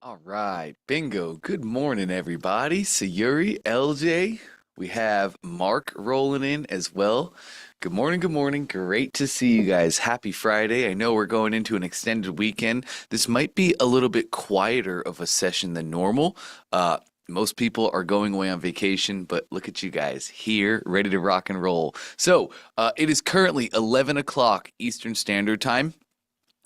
All right, bingo. Good morning, everybody. Sayuri, LJ, we have Mark rolling in as well. Good morning, good morning. Great to see you guys. Happy Friday. I know we're going into an extended weekend. This might be a little bit quieter of a session than normal. Most people are going away on vacation, but look at you guys here, ready to rock and roll. It is currently 11 o'clock Eastern Standard Time.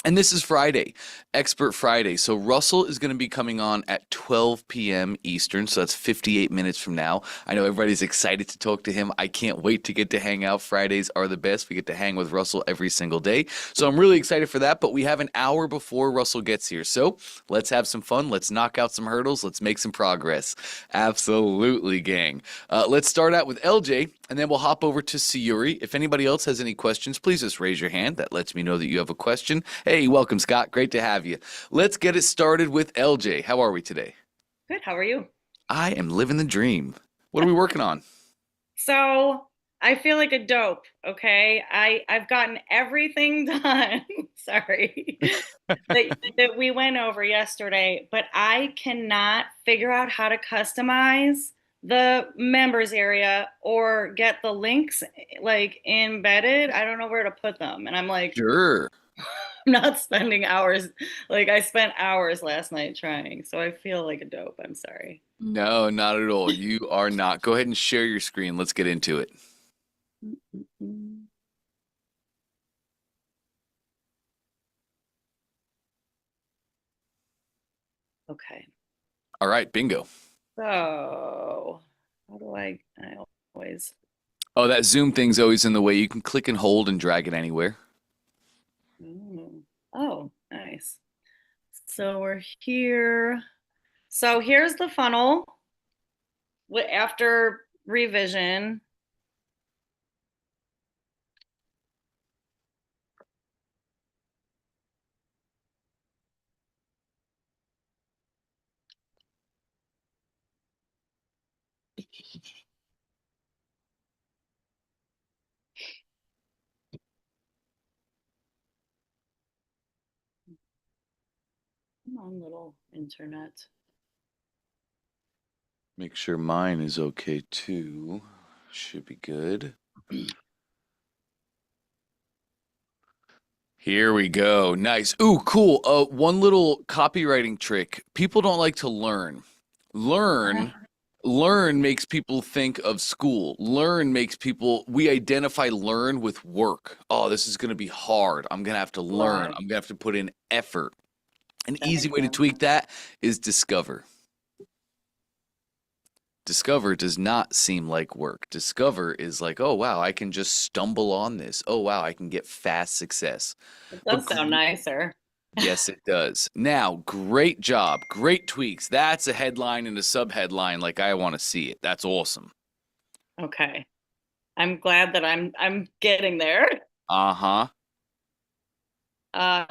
And this is Friday, Expert Friday. So Russell is going to be coming on at 12 p.m. Eastern. So that's 58 minutes from now. I know everybody's excited to talk to him. I can't wait to get to hang out. Fridays are the best. We get to hang with Russell every single day. So I'm really excited for that. But we have an hour before Russell gets here. So let's have some fun. Let's knock out some hurdles. Let's make some progress. Absolutely, gang. Let's start out with LJ. And then we'll hop over to Sayuri. If anybody else has any questions, please just raise your hand. That lets me know that you have a question. Hey, welcome, Scott. Great to have you. Let's get it started with LJ. How are we today? Good. How are you? I am living the dream. What are we working on? So I feel like a dope. Okay. I've gotten everything done. Sorry. that we went over yesterday, but I cannot figure out how to customize the members area or get the links like embedded. I don't know where to put them. And I'm like, Sure. I'm not spending hours. Like I spent hours last night trying. So I feel like a dope. I'm sorry. No, not at all. You are not. Go ahead and share your screen. Let's get into it. Mm-mm-mm. Okay. All right, bingo. So, how do I always, Oh, that Zoom thing's always in the way. You can click and hold and drag it anywhere. oh, nice. So we're here. So here's the funnel after revision. Come on, little internet. Make sure mine is okay too. Should be good. Here we go. Nice. Ooh, cool. One little copywriting trick. People don't like to learn. Learn, learn makes people think of school. Learn makes people, we identify learn with work. Oh, this is going to be hard. I'm going to have to learn. Right. I'm going to have to put in effort. An That easy makes way to sense. tweak that is discover. Discover does not seem like work. Discover is like, oh, wow, I can just stumble on this. Oh, wow, I can get fast success. It But does sound nicer. yes, it does. Now, great job. Great tweaks. That's a headline and a subheadline like I want to see it. That's awesome. Okay. I'm glad that I'm getting there. Uh-huh.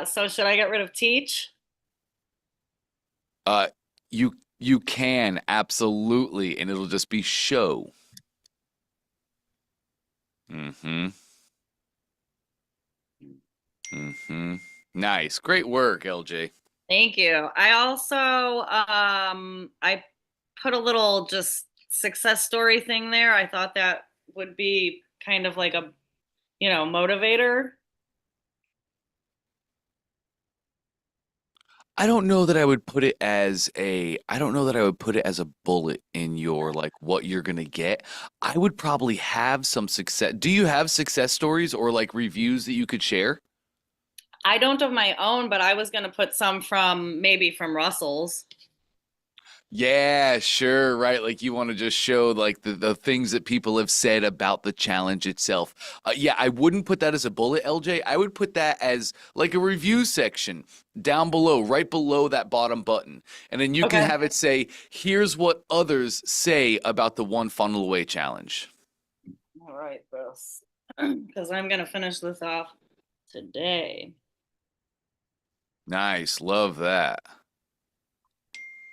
So should I get rid of teach? Uh you can absolutely, and it'll just be show. Mm-hmm. Mm-hmm. Nice. Great work, LJ. Thank you. I also I put a little just success story thing there. I thought that would be kind of like a, motivator. I don't know that I would put it as a bullet in your like what you're gonna get. I would probably have some success. Do you have success stories or like reviews that you could share? I don't of my own, but I was going to put some from maybe from Russell's. Yeah, sure, right. Like you want to just show like the things that people have said about the challenge itself. Yeah, I wouldn't put that as a bullet, LJ. I would put that as like a review section down below, right below that bottom button. And then you can Okay. have it say, here's what others say about the one funnel away challenge. All right, Bruce. Because I'm going to finish this off today. Nice, love that.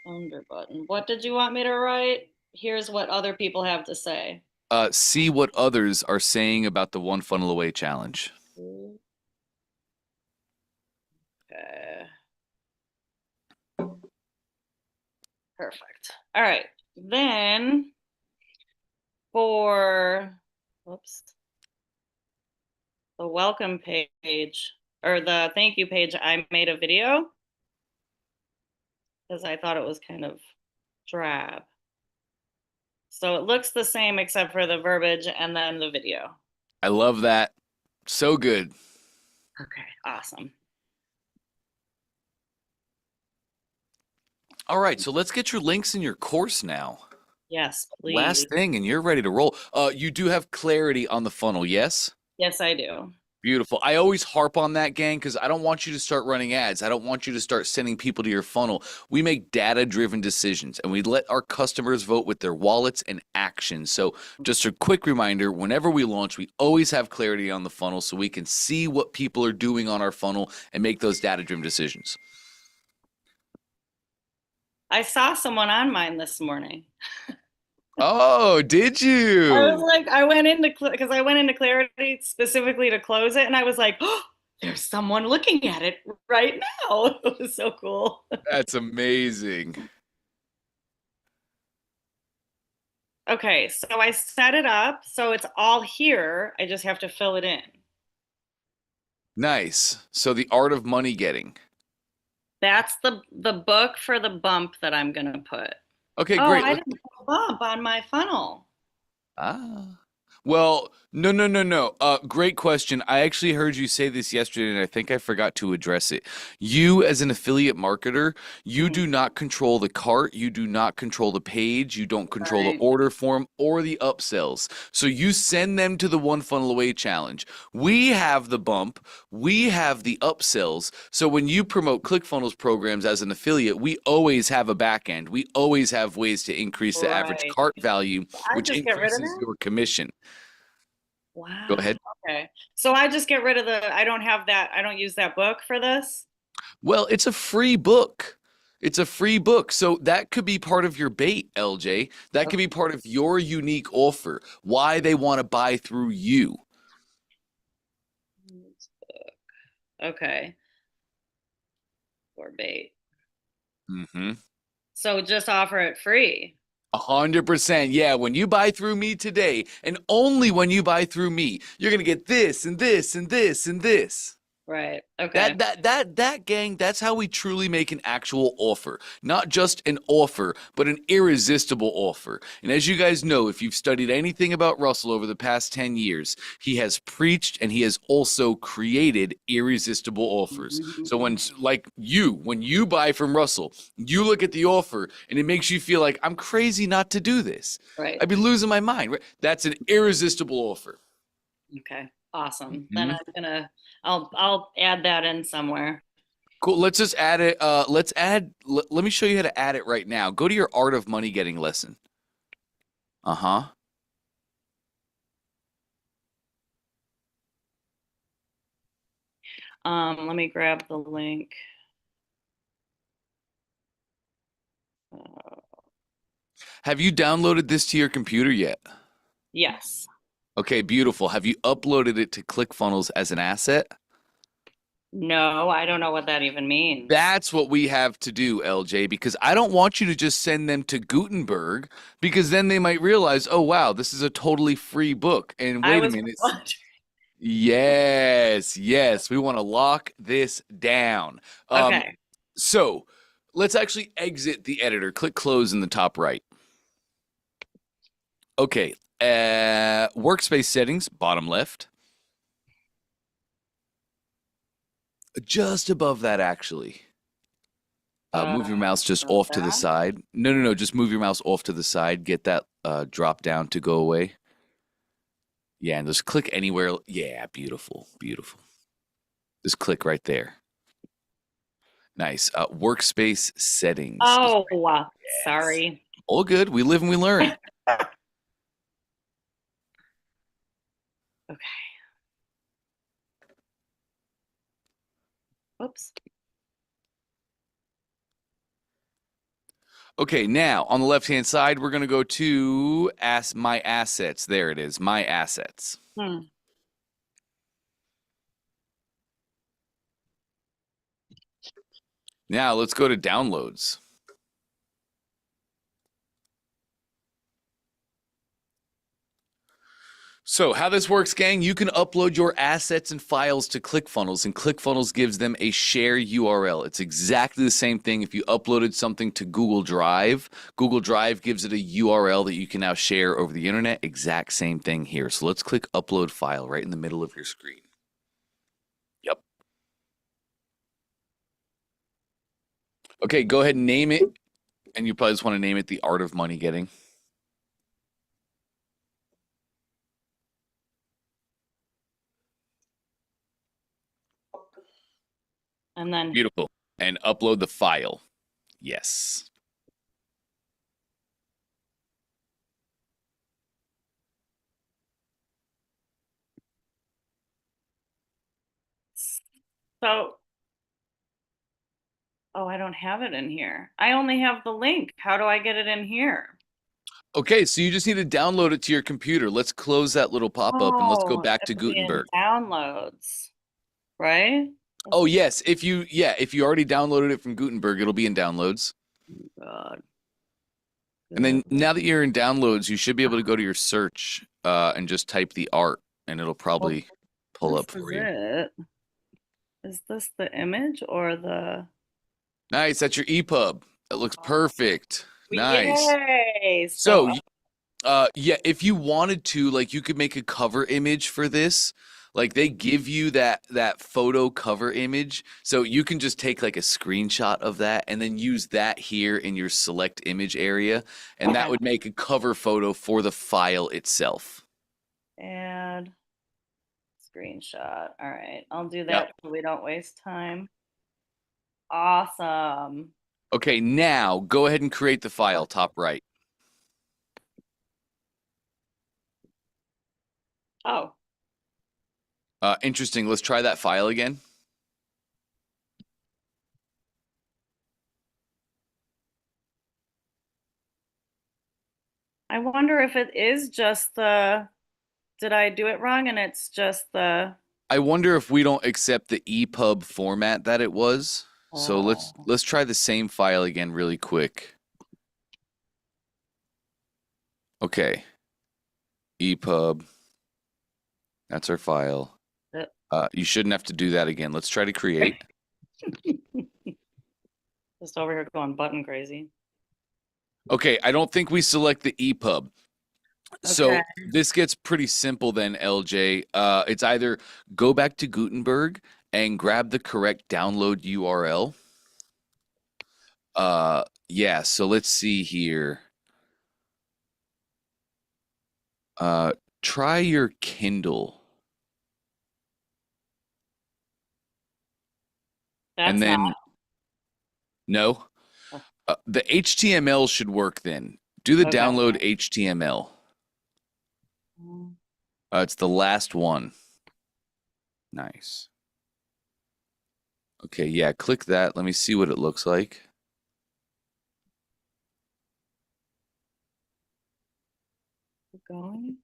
Under button. What did you want me to write? Here's what other people have to say. See what others are saying about the one funnel away challenge. Okay. Perfect. All right. Then for, whoops, the welcome page or the thank you page, I made a video because I thought it was kind of drab. So it looks the same except for the verbiage and then the video. I love that. So good. Okay, awesome. All right, so let's get your links in your course now. Yes, please. Last thing, and you're ready to roll. You do have clarity on the funnel, yes? Yes, I do. Beautiful. I always harp on that, gang, because I don't want you to start running ads. I don't want you to start sending people to your funnel. We make data-driven decisions, and we let our customers vote with their wallets and actions. So just a quick reminder, whenever we launch, we always have clarity on the funnel so we can see what people are doing on our funnel and make those data-driven decisions. I saw someone on mine this morning. Oh, did I was you? like, I went into because I went into Clarity specifically to close it, and I was like, oh, there's someone looking at it right now. It was so cool. That's amazing. Okay, so I set it up so it's all here. I just have to fill it in. Nice. So the art of money getting. That's the book for the bump that I'm gonna put. Okay, Oh, great. I didn't put a bump on my funnel. Ah. Well, no, no, no, no. Great question. I actually heard you say this yesterday, and I think I forgot to address it. You, as an affiliate marketer, you Mhm. do not control the cart. You do not control the page. You don't control the Right, order form or the upsells. So you send them to the One Funnel Away challenge. We have the bump. We have the upsells. So when you promote ClickFunnels programs as an affiliate, we always have a back end. We always have ways to increase the average right. cart value, I which just get rid of increases that? your commission. Go Wow. ahead. Okay. So I just get rid of I don't have that, I don't use that book for this. Well, it's a free book. It's a free book. So that could be part of your bait, LJ. That could be part of your unique offer, why they want to buy through you. Okay. Or bait. Mm-hmm. So just offer it free. 100%. Yeah, when you buy through me today, and only when you buy through me, you're going to get this and this and this and this. Right. Okay. That gang, that's how we truly make an actual offer. Not just an offer, but an irresistible offer. And as you guys know, if you've studied anything about Russell over the past 10 years, he has preached and he has also created irresistible offers. So when you buy from Russell, you look at the offer and it makes you feel like I'm crazy not to do this. Right. I'd be losing my mind. Right? That's an irresistible offer. Okay. Awesome. Then Mhm. I'll add that in somewhere. Cool. Let's just add it. Let's add. Let me show you how to add it right now. Go to your Art of Money Getting lesson. Uh-huh. Let me grab the link. Have you downloaded this to your computer yet? Yes. Okay, beautiful. Have you uploaded it to ClickFunnels as an asset? No, I don't know what that even means. That's what we have to do, LJ, because I don't want you to just send them to Gutenberg because then they might realize, oh, wow, this is a totally free book. And I wait a was minute. wondering. Yes, yes, we want to lock this down. Um, Okay. so let's actually exit the editor. Click close in the top right. Okay, workspace settings, bottom left. Just above that, actually. Move your mouse just off to the That. side. No, no, no, just move your mouse off to the side. Get that drop down to go away. Yeah, and just click anywhere. Yeah, beautiful, beautiful. Just click right there. Nice. Workspace settings. Just Oh, yes. sorry. All good. We live and we learn. Okay. Oops. Okay, now on the left-hand side, we're going to go to My Assets. There it is, My Assets. Hmm. Now let's go to Downloads. So, how this works, gang, you can upload your assets and files to ClickFunnels, and ClickFunnels gives them a share URL. It's exactly the same thing if you uploaded something to Google Drive. Google Drive gives it a URL that you can now share over the internet. Exact same thing here. So, let's click Upload File right in the middle of your screen. Yep. Okay, go ahead and name it. And you probably just want to name it The Art of Money Getting. And then, Beautiful. And upload the file. Yes. so, oh, I don't have it in here. I only have the link. How do I get it in here? Okay, so you just need to download it to your computer. Let's close that little pop-up and let's go Oh, back to it'll be in Gutenberg. downloads, right? Oh yes, if you already downloaded it from Gutenberg, it'll be in downloads. God. And then now that you're in downloads, you should be able to go to your search and just type the art and it'll probably pull This up is for you. it. Is this the image or the? Nice, that's your EPUB. That looks perfect. Nice. Yay! So, So, yeah, if you wanted to, like, you could make a cover image for this. Like, they give you that photo cover image, so you can just take like a screenshot of that and then use that here in your select image area, and that would make a cover photo for the file itself. add screenshot. All right, I'll do Yep. that so we don't waste time. Awesome. Okay, now go ahead and create the file, top right. Oh, Interesting. Let's try that file again. I wonder if it is just the. Did I do it wrong? And it's just the. I wonder if we don't accept the EPUB format that it was. So Oh, let's try the same file again really quick. Okay. EPUB. That's our file. it- You shouldn't have to do that again. Let's try to create. just over here going button crazy. Okay, I don't think we select the EPUB. So Okay. this gets pretty simple then, LJ. It's either go back to Gutenberg and grab the correct download URL. Yeah, so let's see here. Try your Kindle. And That's not. then, no, the HTML should work then. Do the Okay. download HTML. It's the last one. Nice. Okay, yeah, click that. Let me see what it looks like. Going.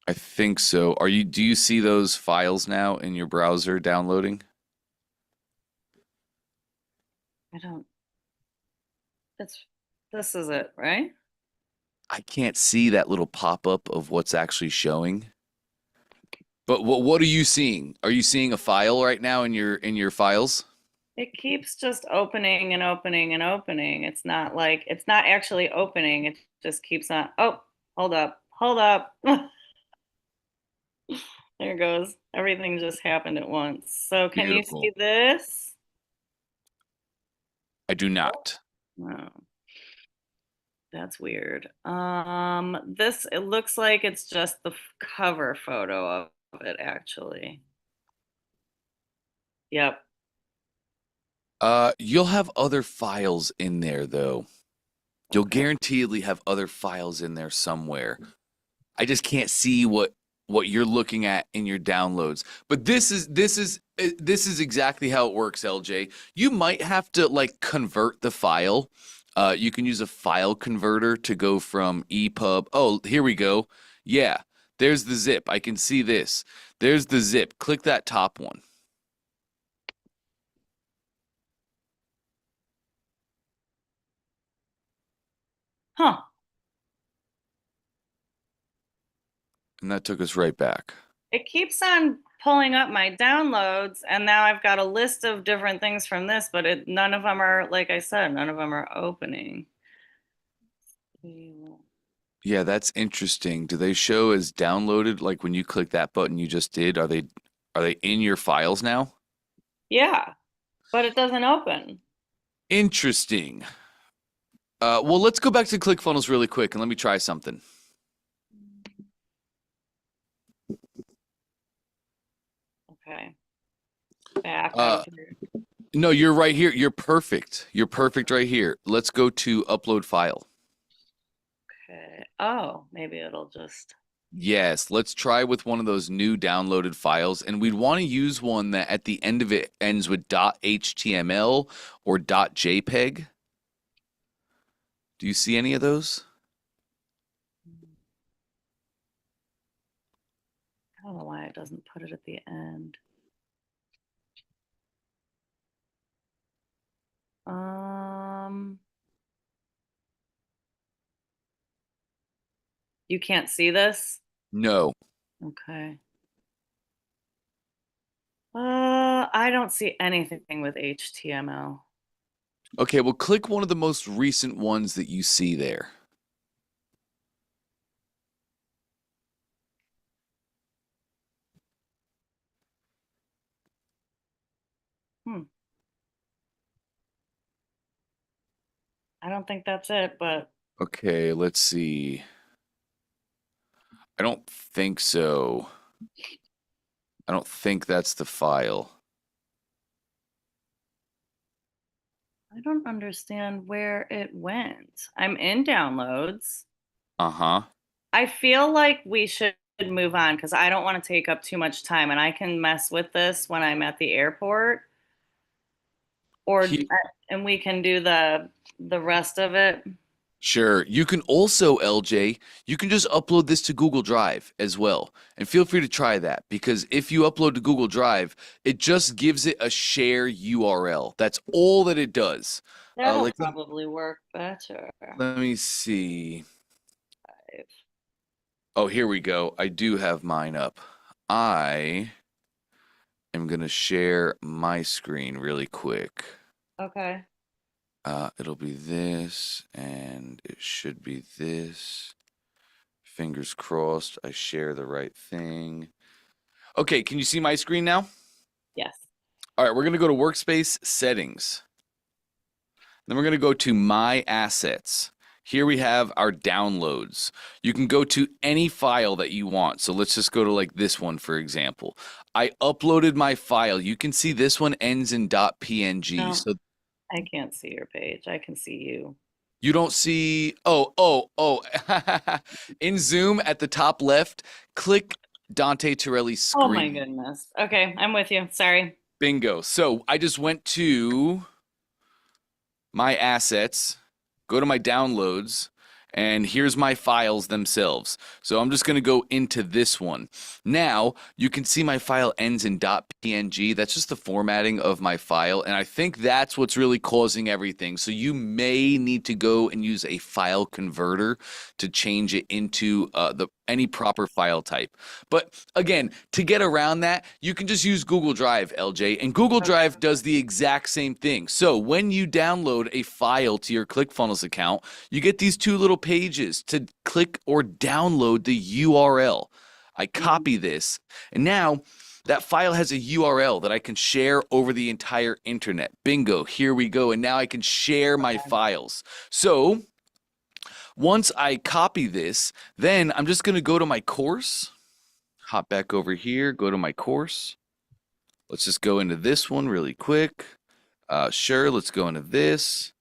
I think so. Do you see those files now in your browser downloading? I don't. It's. This is it, right? I can't see that little pop-up of what's actually showing. But what are you seeing? Are you seeing a file right now in your files? It keeps just opening and opening and opening. It's not actually opening. It just keeps on. Oh, hold up. Hold up. There it goes. Everything just happened at once. So can you Beautiful. see this? I do not. No, that's weird. This it looks like it's just the cover photo of it actually. Yep. You'll have other files in there though. You'll Okay. guaranteedly have other files in there somewhere. I just can't see what you're looking at in your downloads. But this is exactly how it works, LJ. You might have to like convert the file. You can use a file converter to go from EPUB. Oh, here we go. Yeah, there's the zip. I can see this. There's the zip. Click that top one. Huh. And that took us right back. It keeps on pulling up my downloads, and now I've got a list of different things from this, but none of them are, like I said, none of them are opening. Yeah, that's interesting. Do they show as downloaded? Like when you click that button you just did, are they in your files now? Yeah, but it doesn't open. Interesting. Well, let's go back to ClickFunnels really quick and let me try something. Okay. Back Uh, out here. no, you're right here. You're perfect. You're perfect right here. Let's go to upload file. Okay. Oh, maybe it'll just. Yes, let's try with one of those new downloaded files, and we'd want to use one that at the end of it ends with .html or .jpeg. Do you see any of those? I don't know why it doesn't put it at the end. You can't see this? No. Okay. I don't see anything with HTML. Okay, well, click one of the most recent ones that you see there. Hmm. I don't think that's it, but Okay, let's see. I don't think so. I don't think that's the file. I don't understand where it went. I'm in downloads. Uh-huh. I feel like we should move on because I don't want to take up too much time, and I can mess with this when I'm at the airport, or He, and we can do the rest of it. sure. You can also, LJ, you can just upload this to Google Drive as well. And feel free to try that because if you upload to Google Drive, it just gives it a share URL. That's all that it does. That'll Like, probably work better. let me see. Oh, here we go. I do have mine up. I am going to share my screen really quick. Okay. It'll be this, and it should be this. Fingers crossed I share the right thing. Okay, can you see my screen now? Yes. All right, we're going to go to Workspace Settings. Then we're going to go to My Assets. Here we have our downloads. You can go to any file that you want. So let's just go to like this one, for example. I uploaded my file. You can see this one ends in .png. No, So I can't see your page. I can see you. you don't see, oh. In Zoom at the top left, click Dante Torelli's Oh my screen. goodness. Okay, I'm with you. Sorry. Bingo. So I just went to my assets, go to my downloads, and here's my files themselves. So I'm just going to go into this one. Now you can see my file ends in .png. That's just the formatting of my file, and I think that's what's really causing everything. So you may need to go and use a file converter to change it into any proper file type. But again, to get around that, you can just use Google Drive, LJ, and Google Drive does the exact same thing. So when you download a file to your ClickFunnels account, you get these two little pages to click or download the URL. I copy this, and now that file has a URL that I can share over the entire internet. Bingo, here we go. And now I can share my files. So once I copy this, then I'm just going to go to my course, hop back over here, go to my course. Let's just go into this one really quick. Sure, let's go into this.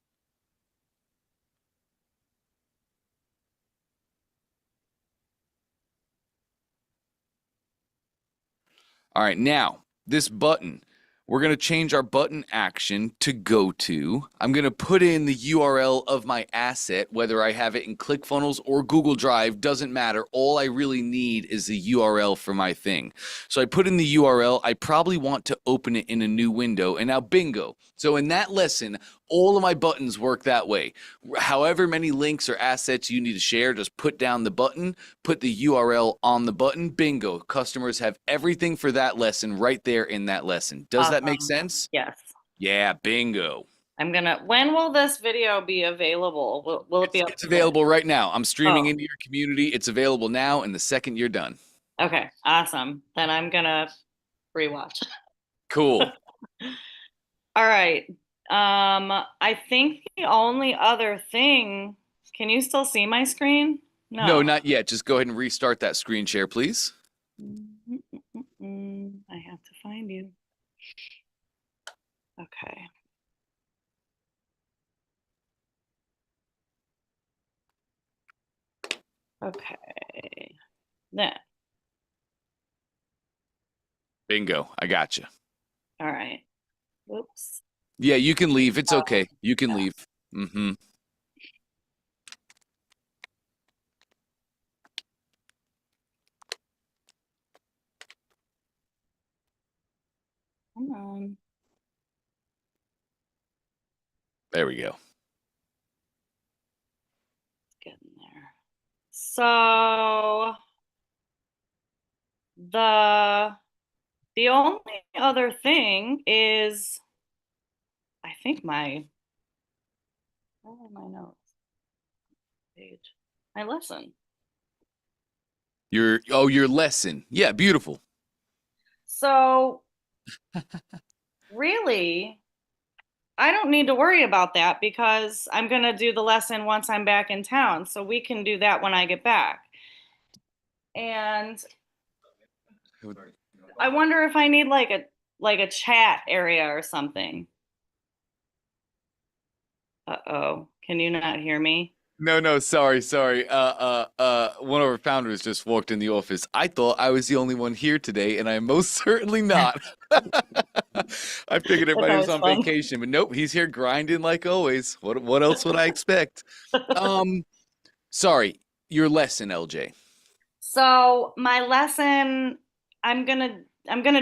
All right, now this button, we're going to change our button action to go to. I'm going to put in the URL of my asset, whether I have it in ClickFunnels or Google Drive, doesn't matter. All I really need is the URL for my thing. So I put in the URL. I probably want to open it in a new window, and now bingo. So in that lesson, All of my buttons work that way. However many links or assets you need to share, just put down the button, put the URL on the button. Bingo. Customers have everything for that lesson right there in that lesson. Does that make Awesome. sense? Yes. Yeah, bingo. When will this video be available? Will it be up It's today? available right now. I'm streaming Oh, into your community. It's available now, and the second you're done. okay. Awesome. Then I'm gonna rewatch. Cool. All right. I think the only other thing, can you still see my screen? No, No. not yet. Just go ahead and restart that screen share, please. I have to find you. Okay. Okay. Then, Bingo. I got you. all right. Whoops. Yeah, you can leave. It's Oh, okay. You can yeah. leave. Mm-hmm. Come on. There we go. Getting there. So the the only other thing is I think where are my notes? Page. My lesson. Your lesson. Yeah, beautiful. So really, I don't need to worry about that because I'm going to do the lesson once I'm back in town. So we can do that when I get back. And I wonder if I need like a chat area or something. Uh-oh. Can you not hear me? No, sorry. One of our founders just walked in the office. I thought I was the only one here today, and I am most certainly not. I figured That's everybody was always on fun. vacation, but nope, he's here grinding like always. What else would I expect? Um, Sorry, your lesson, LJ. So my lesson, I'm gonna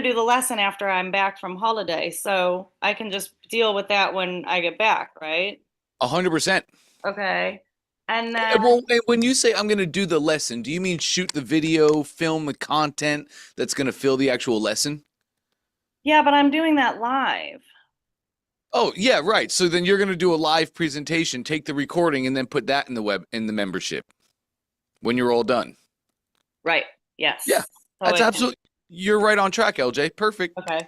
do the lesson after I'm back from holiday, so I can just deal with that when I get back, right? 100%. Okay. And then Well, and when you say I'm going to do the lesson, do you mean shoot the video, film the content that's going to fill the actual lesson? yeah, but I'm doing that live. Oh, yeah, right. So then you're going to do a live presentation, take the recording, and then put that in the membership when you're all done. Right. Yeah, Yes. So that's it can, absolutely. You're right on track, LJ. Perfect. okay.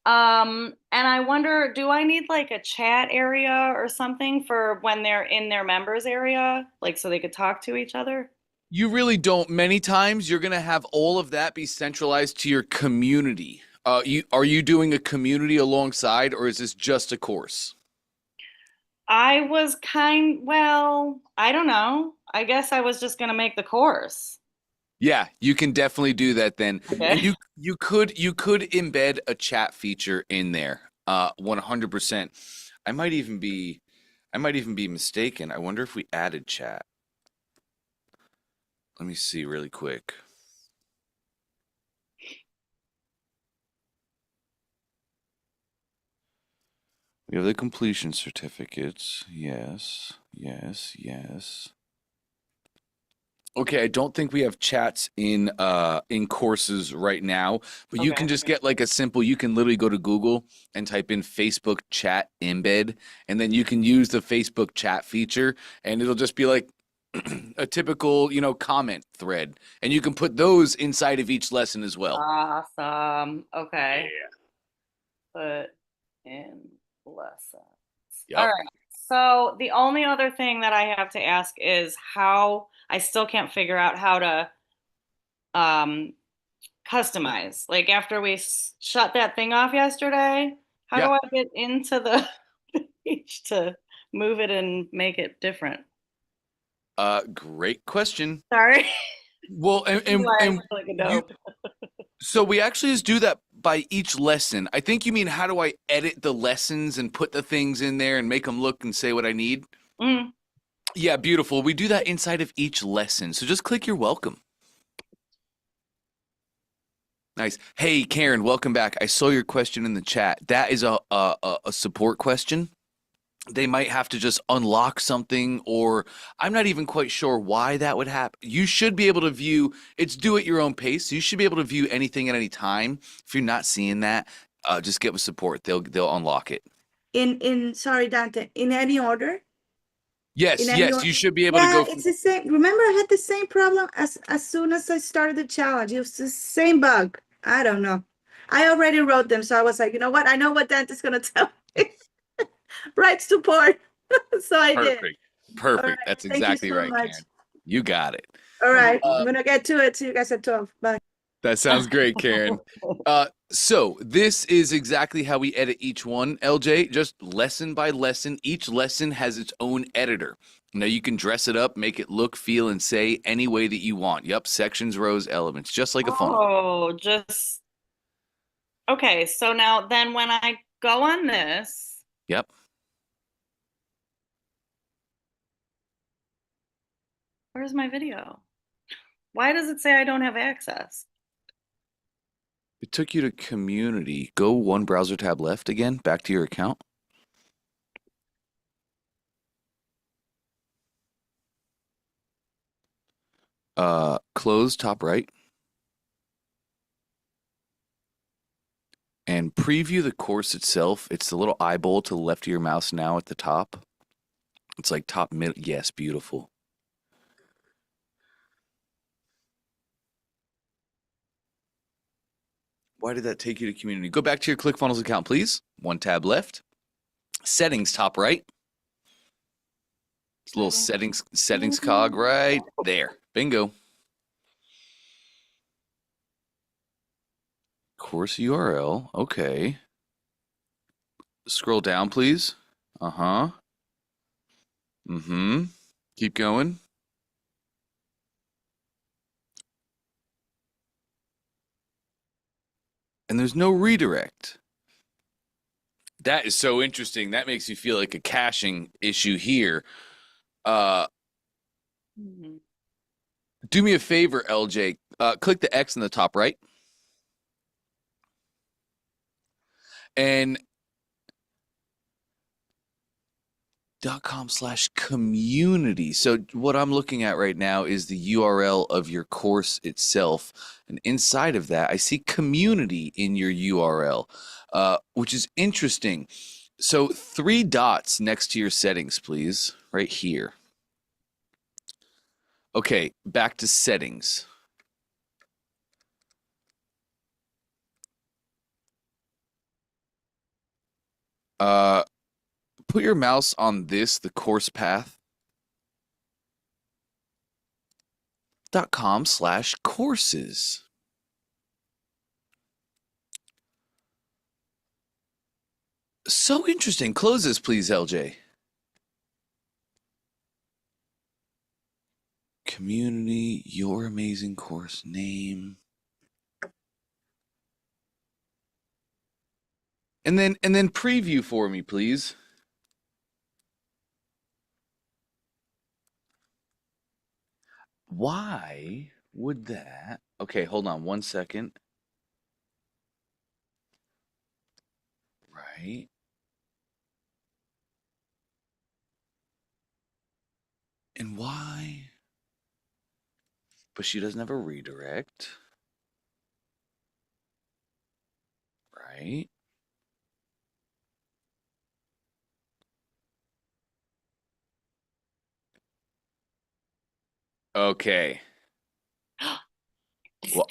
And I wonder, do I need like a chat area or something for when they're in their members area, like so they could talk to each other? You really don't. Many times you're going to have all of that be centralized to your community. Are you doing a community alongside, or is this just a course? Well, I don't know. I guess I was just gonna make the course. Yeah, you can definitely do that then. And Okay. you could embed a chat feature in there. 100%. I might even be I might even be mistaken. I wonder if we added chat. Let me see really quick. We have the completion certificates. Yes, yes, yes. Okay, I don't think we have chats in courses right now, but you Okay. can just get like a simple, you can literally go to Google and type in Facebook chat embed, and then you can use the Facebook chat feature, and it'll just be like a typical, comment thread, and you can put those inside of each lesson as well. Awesome. Okay. Yeah. Put in lessons. All Yep. right. So the only other thing that I have to ask is how I still can't figure out how to um customize. Like after we shut that thing off yesterday, how do Yeah. I get into the page to move it and make it different? Great question. Sorry. Well, and, This is and, why I and feel like a you dope. So we actually just do that by each lesson. I think you mean how do I edit the lessons and put the things in there and make them look and say what I need? Mm. Yeah, beautiful. We do that inside of each lesson. So just click you're welcome. Nice. Hey, Karen, welcome back. I saw your question in the chat. That is a support question. they might have to just unlock something, or I'm not even quite sure why that would happen. You should be able to view, it's do at your own pace. So you should be able to view anything at any time. If you're not seeing that, just get with support. They'll unlock it. In sorry, Dante, in any order? In Yes, any yes, order? you should be able to Yeah, go it's from the same. Remember, I had the same problem as soon as I started the challenge. It was the same bug. I don't know. I already wrote them, so I was like, you know what? I know what Dante's gonna tell me. Write support. So I did. perfect. All right. Perfect. That's Thank you exactly so right, much. Karen. You got it. All right. Uh, I'm gonna get to it. See you guys at 12. Bye. that sounds great, Karen. So this is exactly how we edit each one, LJ, just lesson by lesson. Each lesson has its own editor. Now you can dress it up, make it look, feel, and say any way that you want. Yep, sections, rows, elements, just like a phone. Oh, just okay. So now then when I go on this, Yep. where's my video? Why does it say I don't have access? It took you to community. Go one browser tab left again, back to your account. Close top right. And preview the course itself. It's the little eyeball to the left of your mouse now at the top. It's like top mid. Yes, beautiful. Why did that take you to community? Go back to your ClickFunnels account, please. One tab left. Settings, top right. It's a little settings cog right there. Bingo. Course URL. Okay. Scroll down, please. Uh-huh. Mm-hmm. Keep going. And there's no redirect. That is so interesting. That makes me feel like a caching issue here. Uh, Mhm. do me a favor, LJ. Click the X in the top right. And .com/community. So what I'm looking at right now is the URL of your course itself. And inside of that, I see community in your URL, which is interesting. So 3 dots next to your settings, please, right here. Okay, back to settings. Put your mouse on this, the course path. .com/courses. So interesting. Close this, please, LJ. Community, your amazing course name. And then preview for me, please. Why would that? Okay, hold on 1 second. Right. And why? But she doesn't have a redirect. Right. Okay. Well,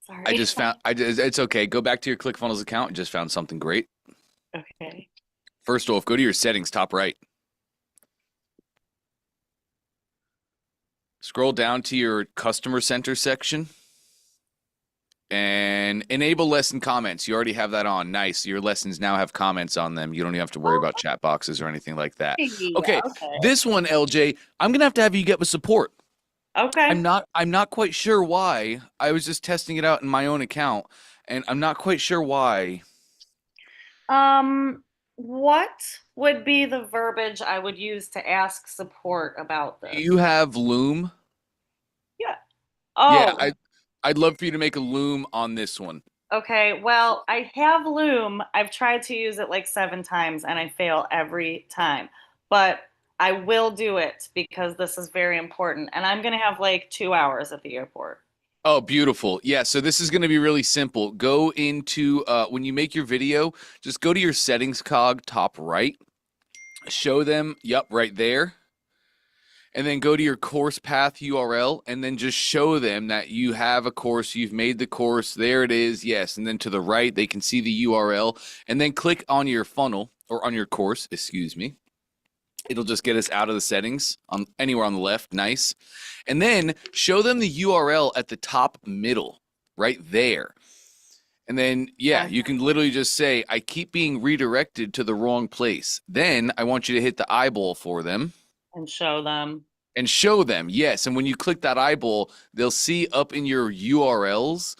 Sorry. I just found. It's okay. Go back to your ClickFunnels account. I just found something great. Okay. First off, go to your settings, top right. Scroll down to your customer center section and enable lesson comments. You already have that on. Nice. Your lessons now have comments on them. You don't even have to worry about chat boxes or anything like that. Okay. Okay. This one, LJ, I'm gonna have you get with support. Okay. I'm not quite sure why. I was just testing it out in my own account, and I'm not quite sure why. What would be the verbiage I would use to ask support about Do this? you have Loom? Yeah. Yeah, Oh, I'd love for you to make a Loom on this one. Okay, well, I have Loom. I've tried to use it like 7 times and I fail every time. But I will do it because this is very important. And I'm going to have like 2 hours at the airport. Oh, beautiful. Yeah, so this is going to be really simple. Go into, when you make your video, just go to your settings cog, top right. Show them, yep, right there. And then go to your course path URL and then just show them that you have a course, you've made the course, there it is, yes. And then to the right, they can see the URL. And then click on your funnel, or on your course, excuse me. It'll just get us out of the settings on anywhere on the left. Nice. And then show them the URL at the top middle, right there. And then, yeah, you can literally just say, I keep being redirected to the wrong place. Then I want you to hit the eyeball for them. And show them. And show them, yes. And when you click that eyeball, they'll see up in your URLs.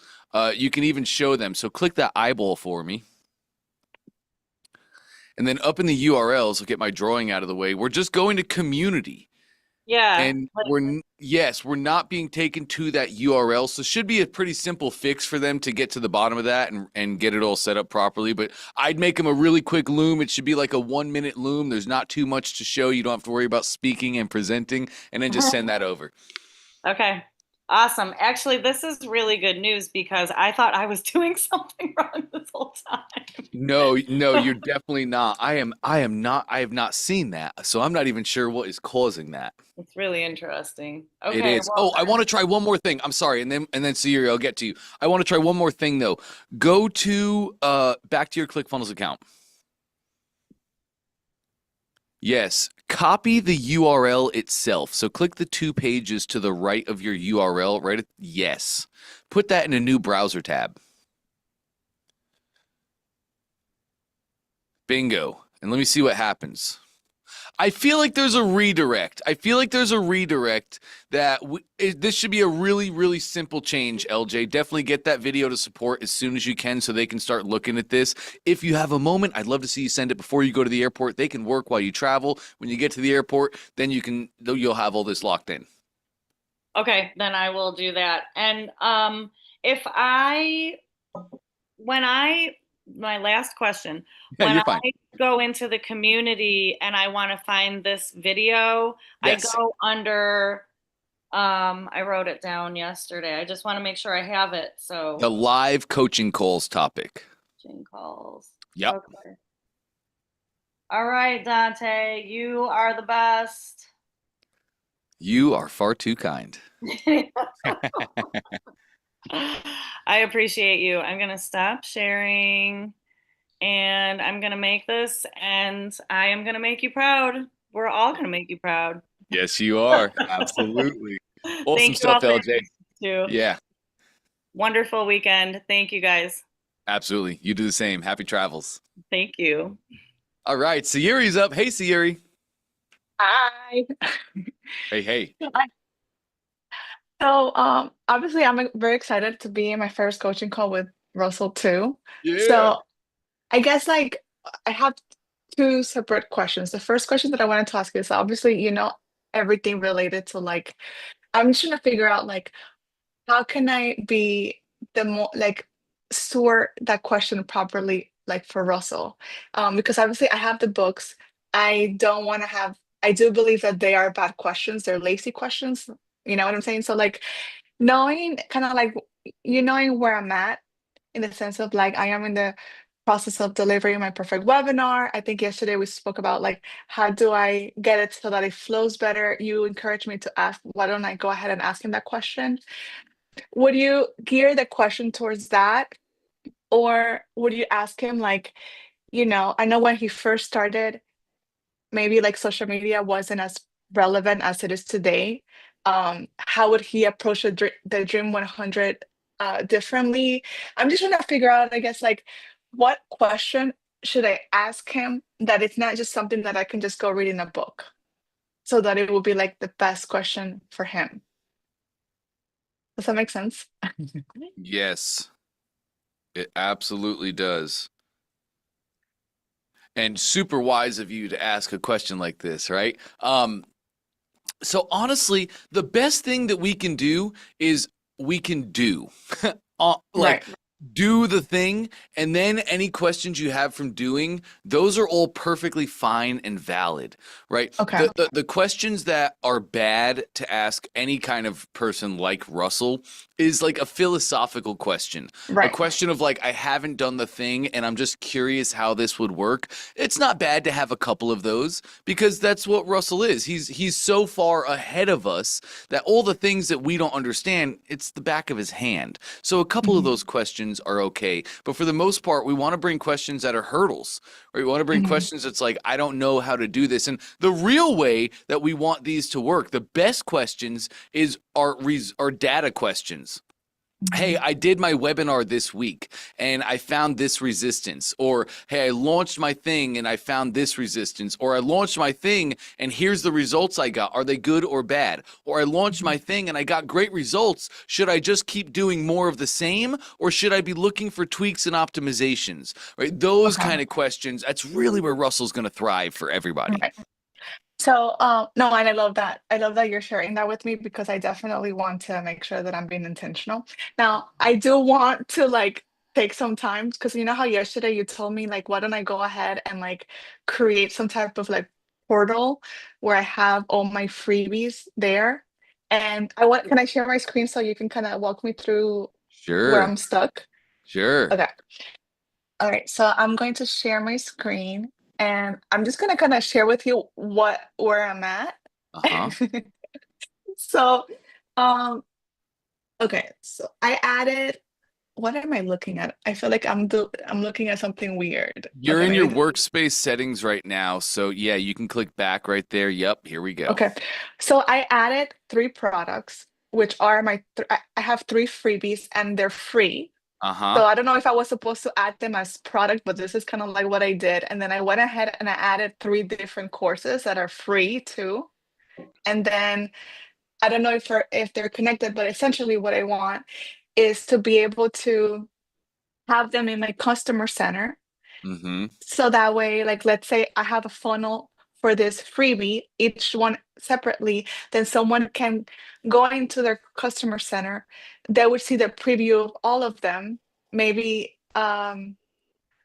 You can even show them. So click that eyeball for me. And then up in the URLs, I'll get my drawing out of the way. We're just going to community. Yeah. And we're not being taken to that URL. So it should be a pretty simple fix for them to get to the bottom of that and get it all set up properly. But I'd make them a really quick Loom. It should be like a 1-minute Loom. There's not too much to show. You don't have to worry about speaking and presenting, and then just send that over. Okay. Awesome. Actually, this is really good news because I thought I was doing something wrong this whole time. No, you're definitely not. I have not seen that. So I'm not even sure what is causing that. It's really interesting. It Okay. is. Well, Oh, I want to try one more thing. I'm sorry. And then Siri, I'll get to you. I want to try one more thing though. Go to back to your ClickFunnels account. Yes, copy the URL itself. So click the 2 pages to the right of your URL, right? Yes. Put that in a new browser tab. Bingo. And let me see what happens. I feel like there's a redirect. That this should be a really, really simple change, LJ. Definitely get that video to support as soon as you can so they can start looking at this. If you have a moment, I'd love to see you send it before you go to the airport. They can work while you travel. When you get to the airport, then you'll have all this locked in. okay, then I will do that. And my last question, Yeah, when you're fine. I go into the community and I want to find this video, Yes. I go under, I wrote it down yesterday. I just want to make sure I have it. So The live coaching calls topic. coaching calls. Yep. Okay. All right, Dante, you are the best. You are far too kind. I appreciate you. I'm going to stop sharing and I'm going to make this and I am going to make you proud. We're all going to make you proud. Yes, you are. Absolutely. Awesome Thank you stuff, all for LJ. too. Yeah, Wonderful weekend. Thank you guys. absolutely. You do the same. Happy travels. Thank you. All right, Sayuri's up. Hey, Sayuri. Hi. Hey. So, obviously, I'm very excited to be in my first coaching call with Russell too. Yeah. So, I guess like I have 2 separate questions. The first question that I wanted to ask is obviously, everything related to like I'm just trying to figure out like how can I be the more like sort that question properly like for Russell? Because obviously I have the books. I don't want to have I do believe that they are bad questions. They're lazy questions. You know what I'm saying? So like knowing kind of like knowing where I'm at in the sense of like I am in the process of delivering my perfect webinar. I think yesterday we spoke about like how do I get it so that it flows better. You encouraged me to ask, why don't I go ahead and ask him that question? Would you gear the question towards that? Or would you ask him like, I know when he first started, maybe like social media wasn't as relevant as it is today. How would he approach the Dream 100 differently? I'm just trying to figure out, I guess, like what question should I ask him that it's not just something that I can just go read in a book, so that it will be like the best question for him. Does that make sense? Yes, it absolutely does. And super wise of you to ask a question like this, right? So honestly, the best thing that we can do is we can do. Like Right. do the thing, and then any questions you have from doing, those are all perfectly fine and valid, right? Okay. The questions that are bad to ask any kind of person like Russell is like a philosophical question, a Right. question of like, I haven't done the thing and I'm just curious how this would work. It's not bad to have a couple of those because that's what Russell is. He's so far ahead of us that all the things that we don't understand, it's the back of his hand. So a couple of Mhm. those questions are okay, but for the most part, we want to bring questions that are hurdles, or we want to bring Mhm. questions that's like, I don't know how to do this. And the real way that we want these to work, the best questions is our data questions. Hey, Mhm. I did my webinar this week and I found this resistance. Or, hey, I launched my thing and I found this resistance. Or I launched my thing and here's the results I got. Are they good or bad? Or I launched Mhm. my thing and I got great results. Should I just keep doing more of the same? Or should I be looking for tweaks and optimizations? Right? Those Okay. kind of questions. That's really where Russell's going to thrive for everybody. Right. So, no, and I love that. I love that you're sharing that with me because I definitely want to make sure that I'm being intentional. Now, I do want to like take some time because you know how yesterday you told me like, why don't I go ahead and like create some type of like portal where I have all my freebies there? And can I share my screen so you can kind of walk me through where Sure. I'm stuck? Sure. Okay. All right, so I'm going to share my screen and I'm just gonna kind of share with you where I'm at. Uh-huh. So, um, okay, so I added, what am I looking at? I feel like I'm looking at something weird. You're Okay, in your maybe workspace settings right now. So yeah, you can click back right there. Yep, here we go. okay. So I added three products, which are I have three freebies and they're free. Uh-huh. So I don't know if I was supposed to add them as product, but this is kind of like what I did. And then I went ahead and I added three different courses that are free too. And then I don't know if they're connected, but essentially what I want is to be able to have them in my customer center. Mm-hmm. So that way, like let's say I have a funnel for this freebie, each one separately, then someone can go into their customer center. They would see the preview of all of them. Maybe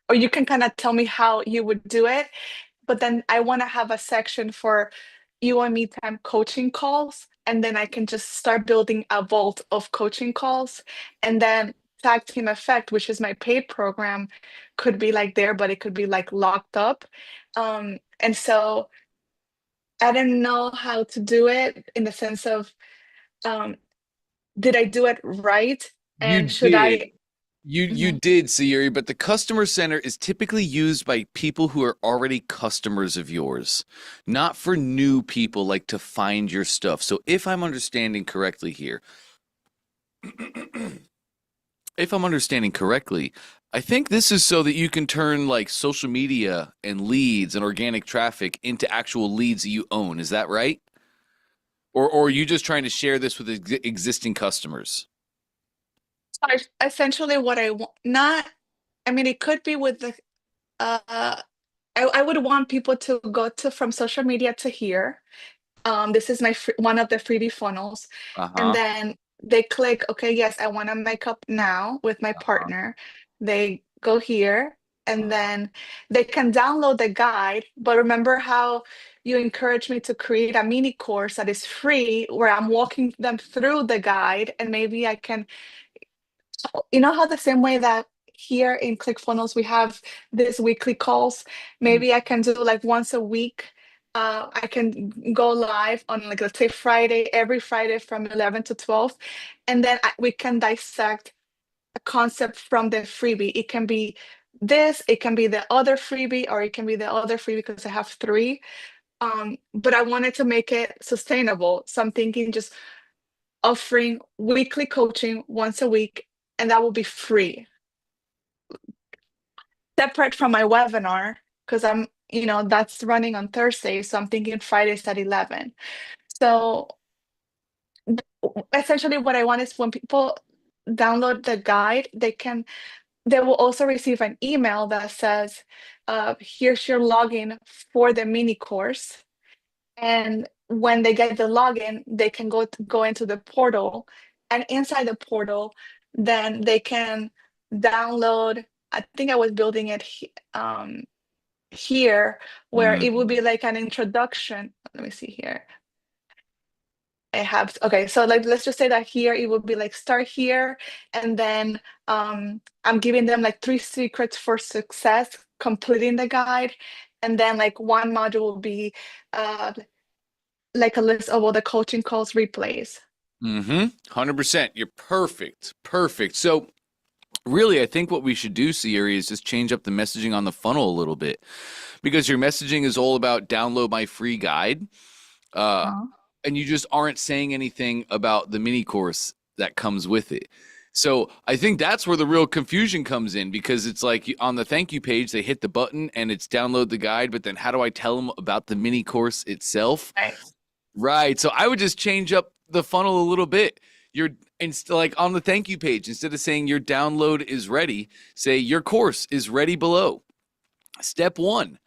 or you can kind of tell me how you would do it, but then I want to have a section for you and me time coaching calls, and then I can just start building a vault of coaching calls, and then tag team effect, which is my paid program, could be like there, but it could be like locked up. And so I didn't know how to do it in the sense of um, did I do it right? You And should did. I? You Mhm. did, Sayuri, but the customer center is typically used by people who are already customers of yours, not for new people like to find your stuff. So if I'm understanding correctly here, if I'm understanding correctly, I think this is so that you can turn like social media and leads and organic traffic into actual leads that you own. Is that right? Or are you just trying to share this with existing customers? Essentially what I want, not, I mean, it could be with the uh I would want people to go to from social media to here. This is one of the freebie funnels. And Uh-huh. then they click, okay, yes, I want to make up now with my Uh-huh. partner. They go here and then they can download the guide. But remember how you encouraged me to create a mini course that is free where I'm walking them through the guide and maybe I can you know how the same way that here in ClickFunnels we have these weekly calls, Mhm. maybe I can do like once a week. I can go live on like let's say Friday, every Friday from 11 to 12, and then we can dissect a concept from the freebie. It can be this, it can be the other freebie, or it can be the other freebie because I have three. But I wanted to make it sustainable. So I'm thinking just offering weekly coaching once a week, and that will be free, separate from my webinar, because that's running on Thursday. So I'm thinking Fridays at 11. So essentially, what I want is when people download the guide, they will also receive an email that says, here's your login for the mini course. And when they get the login, they can go into the portal, and inside the portal, then they can download. I think I was building it here, where it would be like an introduction. Let me see here. I have, okay, so like let's just say that here it would be like start here, and then I'm giving them like 3 secrets for success, completing the guide, and then like one module will be like a list of all the coaching calls replays. 100%. You're perfect. Perfect. So really, I think what we should do, Siri, is just change up the messaging on the funnel a little bit, because your messaging is all about download my free guide. Uh-huh. And you just aren't saying anything about the mini course that comes with it. So I think that's where the real confusion comes in, because it's like on the thank you page, they hit the button and it's download the guide, but then how do I tell them about the mini course itself? Right. Right. So I would just change up the funnel a little bit. You're like on the thank you page, instead of saying your download is ready, say your course is ready below. Step 1.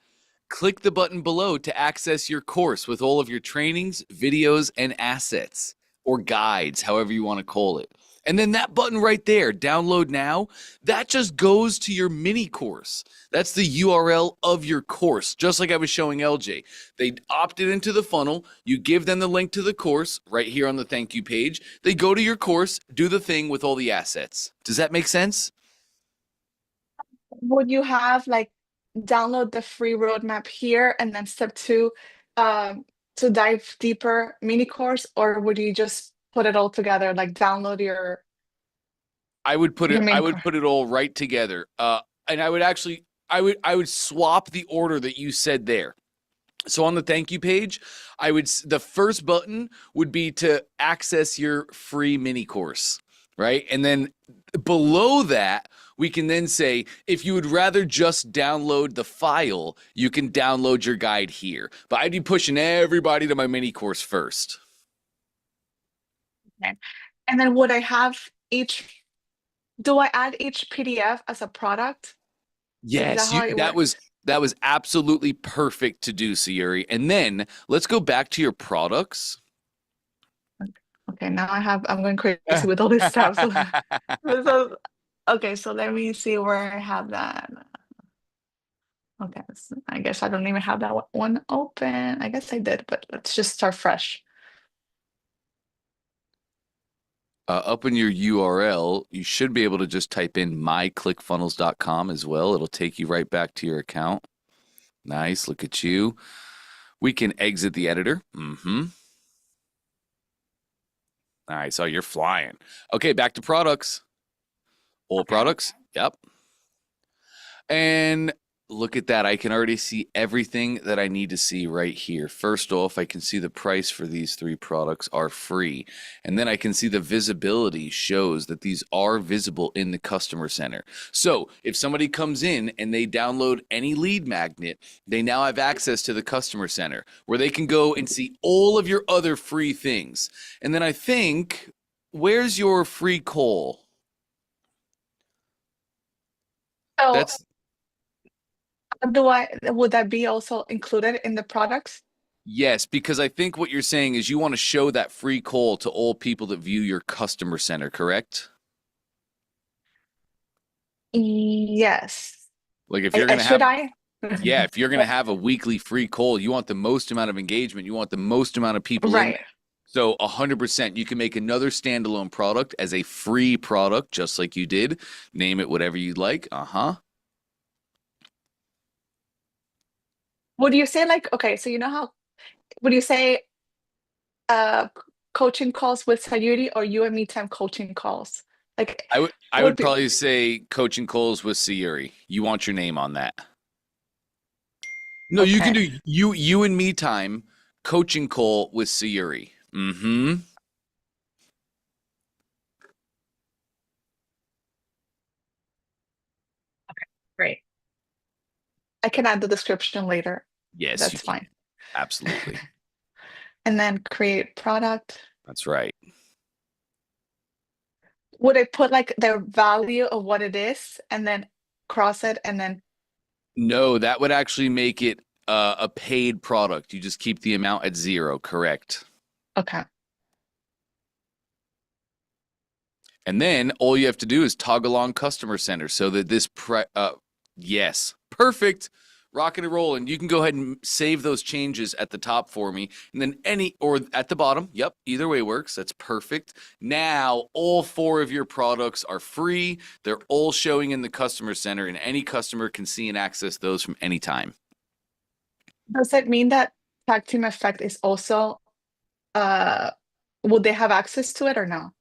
Click the button below to access your course with all of your trainings, videos, and assets, or guides, however you want to call it. And then that button right there, download now, that just goes to your mini course. That's the URL of your course, just like I was showing LJ. They opted into the funnel. You give them the link to the course right here on the thank you page. They go to your course, do the thing with all the assets. Does that make sense? Would you have like download the free roadmap here and then step 2 to dive deeper mini course, or would you just put it all together, like download your I would put mini course? it all right together. And I would actually I would swap the order that you said there. So on the thank you page, the first button would be to access your free mini course, right? And then below that, we can then say, if you would rather just download the file, you can download your guide here. But I'd be pushing everybody to my mini course first. Okay. And then would I have do I add each PDF as a product? Is that Yes, how it works? that was absolutely perfect to do, Sayuri. And then let's go back to your products. Okay, now I'm going crazy with all this stuff. Okay, so let me see where I have that. Okay, so I guess I don't even have that one open. I guess I did, but let's just start fresh. Up in your URL, you should be able to just type in myclickfunnels.com as well. It'll take you right back to your account. Nice, look at you. We can exit the editor. All right, so you're flying. Okay, back to products. All products. Yep. And look at that. I can already see everything that I need to see right here. First off, I can see the price for these 3 products are free. And then I can see the visibility shows that these are visible in the customer center. So if somebody comes in and they download any lead magnet, they now have access to the customer center where they can go and see all of your other free things. And then I think, where's your free call? So That's would that be also included in the products? Yes, because I think what you're saying is you want to show that free call to all people that view your customer center, correct? Yes. Like if you're going to Should have, I? yeah, if you're going to have a weekly free call, you want the most amount of engagement, you want the most amount of people in Right. there. So 100%, you can make another standalone product as a free product, just like you did. Name it whatever you'd like. Would you say like, okay, so you know how, would you say uh coaching calls with Sayuri or you and me time coaching calls? Like I would would be probably say coaching calls with Sayuri. You want your name on that. No, you can okay. do you and me time coaching call with Sayuri. Great. I can add the description later. Yes, you That's can. fine. Absolutely. And then create product. That's right. Would I put like the value of what it is and then cross it and then No, that would actually make it a paid product. You just keep the amount at 0, correct? okay. And then all you have to do is toggle on Customer Center so that this yes, perfect. Rocking and rolling. You can go ahead and save those changes at the top for me. And then or at the bottom. Yep, either way works. That's perfect. Now, all 4 of your products are free. They're all showing in the Customer Center, and any customer can see and access those from any time. Does that mean that tag team effect is also, will they have access to it or no?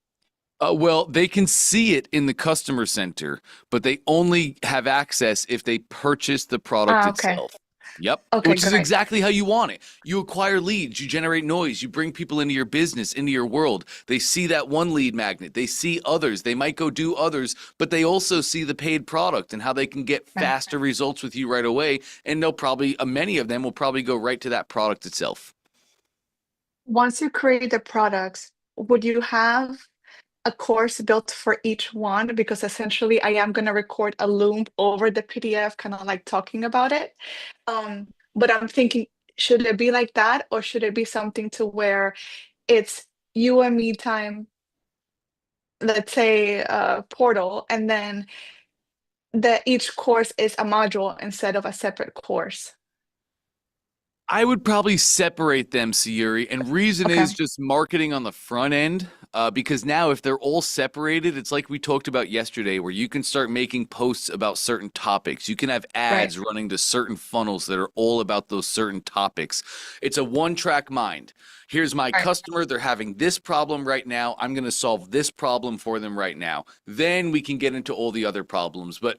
Well, they can see it in the Customer Center, but they only have access if they purchase the product Okay. itself. Yep. Okay, Which is great. exactly how you want it. You acquire leads, you generate noise, you bring people into your business, into your world. They see that one lead magnet, they see others, they might go do others, but they also see the paid product and how they can get Right. faster results with you right away. And they'll probably, many of them will probably go right to that product itself. Once you create the products, would you have a course built for each one? Because essentially I am going to record a loop over the PDF, kind of like talking about it. But I'm thinking, should it be like that, or should it be something to where it's you and me time, let's say portal, and then each course is a module instead of a separate course? I would probably separate them, Sayuri, and reason Okay. is just marketing on the front end. Because now, if they're all separated, it's like we talked about yesterday, where you can start making posts about certain topics. You can have ads running to certain funnels that are all about those certain topics. It's a one-track mind. Here's my customer. They're having this problem right now. I'm going to solve this problem for them right now. Then we can get into all the other problems. But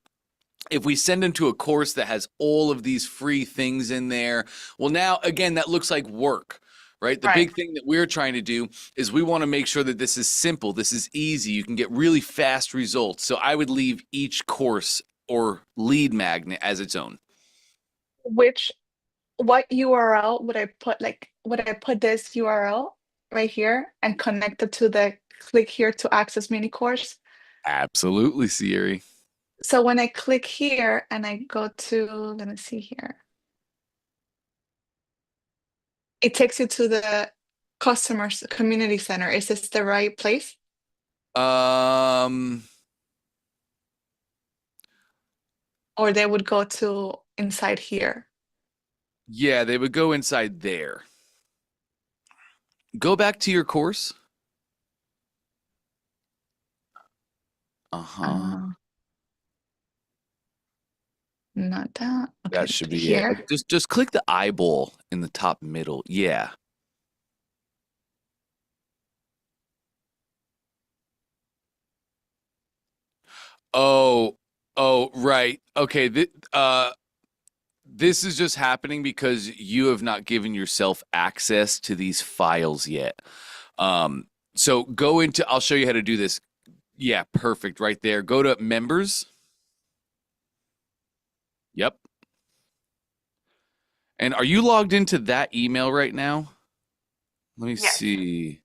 if we send them to a course that has all of these free things in there, well, now, again, that looks like work, right? The big thing that we're trying to do is we want to make sure that this is simple, this is easy, you can get really fast results. So I would leave each course or lead magnet as its own. What URL would I put? Like, would I put this URL right here and connect it to the click here to access mini course? Absolutely, Siri. So when I click here and I go to, let me see here, it takes you to the customers community center. Is this the right place? Or they would go to inside here? Yeah, they would go inside there. Go back to your course. Not that. Okay, That should be here. it. Just click the eyeball in the top middle. Yeah. Oh, right. Okay. This is just happening because you have not given yourself access to these files yet. So go into, I'll show you how to do this. Yeah, perfect. Right there. Go to members. Yep. And are you logged into that email right now? Let me see.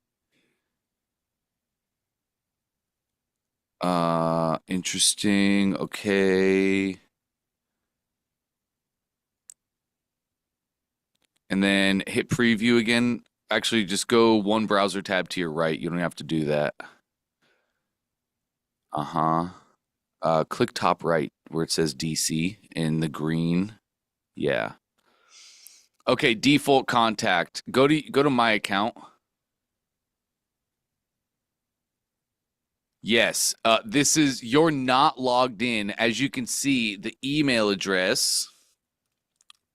Interesting. Okay. And then hit preview again. Actually, just go one browser tab to your right. You don't have to do that. Click top right where it says DC in the green. Yeah. Okay, default contact. Go to my account. Yes. You're not logged in. As you can see, the email address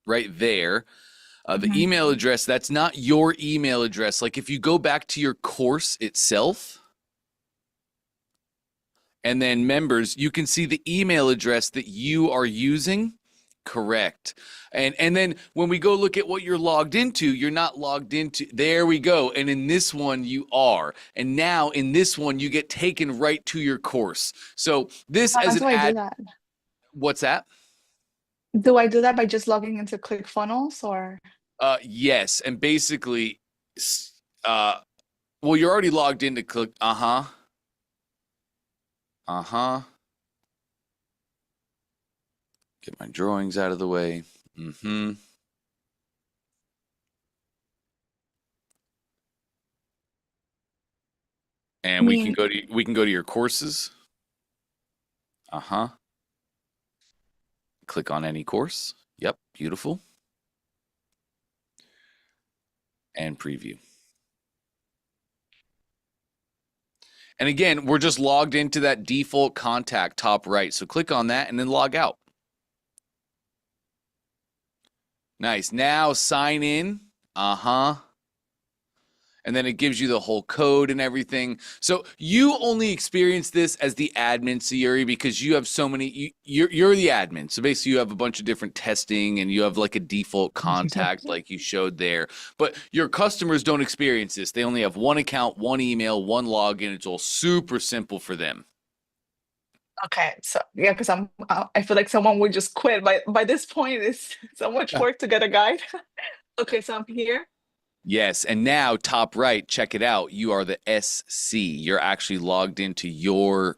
right there. The email address, that's not your email address. Like if you go back to your course itself and then members, you can see the email address that you are using. Correct. And then when we go look at what you're logged into, you're not logged into. There we go. And in this one, you are. And now in this one, you get taken right to your course. So this How as do an I ad. do that? What's that? Do I do that by just logging into ClickFunnels or? Yes. And basically, well, you're already logged into Click. Get my drawings out of the way. And then we can go to your courses. Click on any course. Yep, beautiful. And preview. And again, we're just logged into that default contact top right. So click on that and then log out. Nice. Now sign in. And then it gives you the whole code and everything. So you only experience this as the admin, Sayuri, because you have so many, you're the admin. So basically you have a bunch of different testing and you have like a default contact like you showed there. But your customers don't experience this. They only have one account, one email, one login. It's all super simple for them. Okay, so yeah, because I feel like someone would just quit. By this point, it's so much work to get a guide. Okay, so I'm here. Yes, and now top right, check it out. You are the SC. You're actually logged into your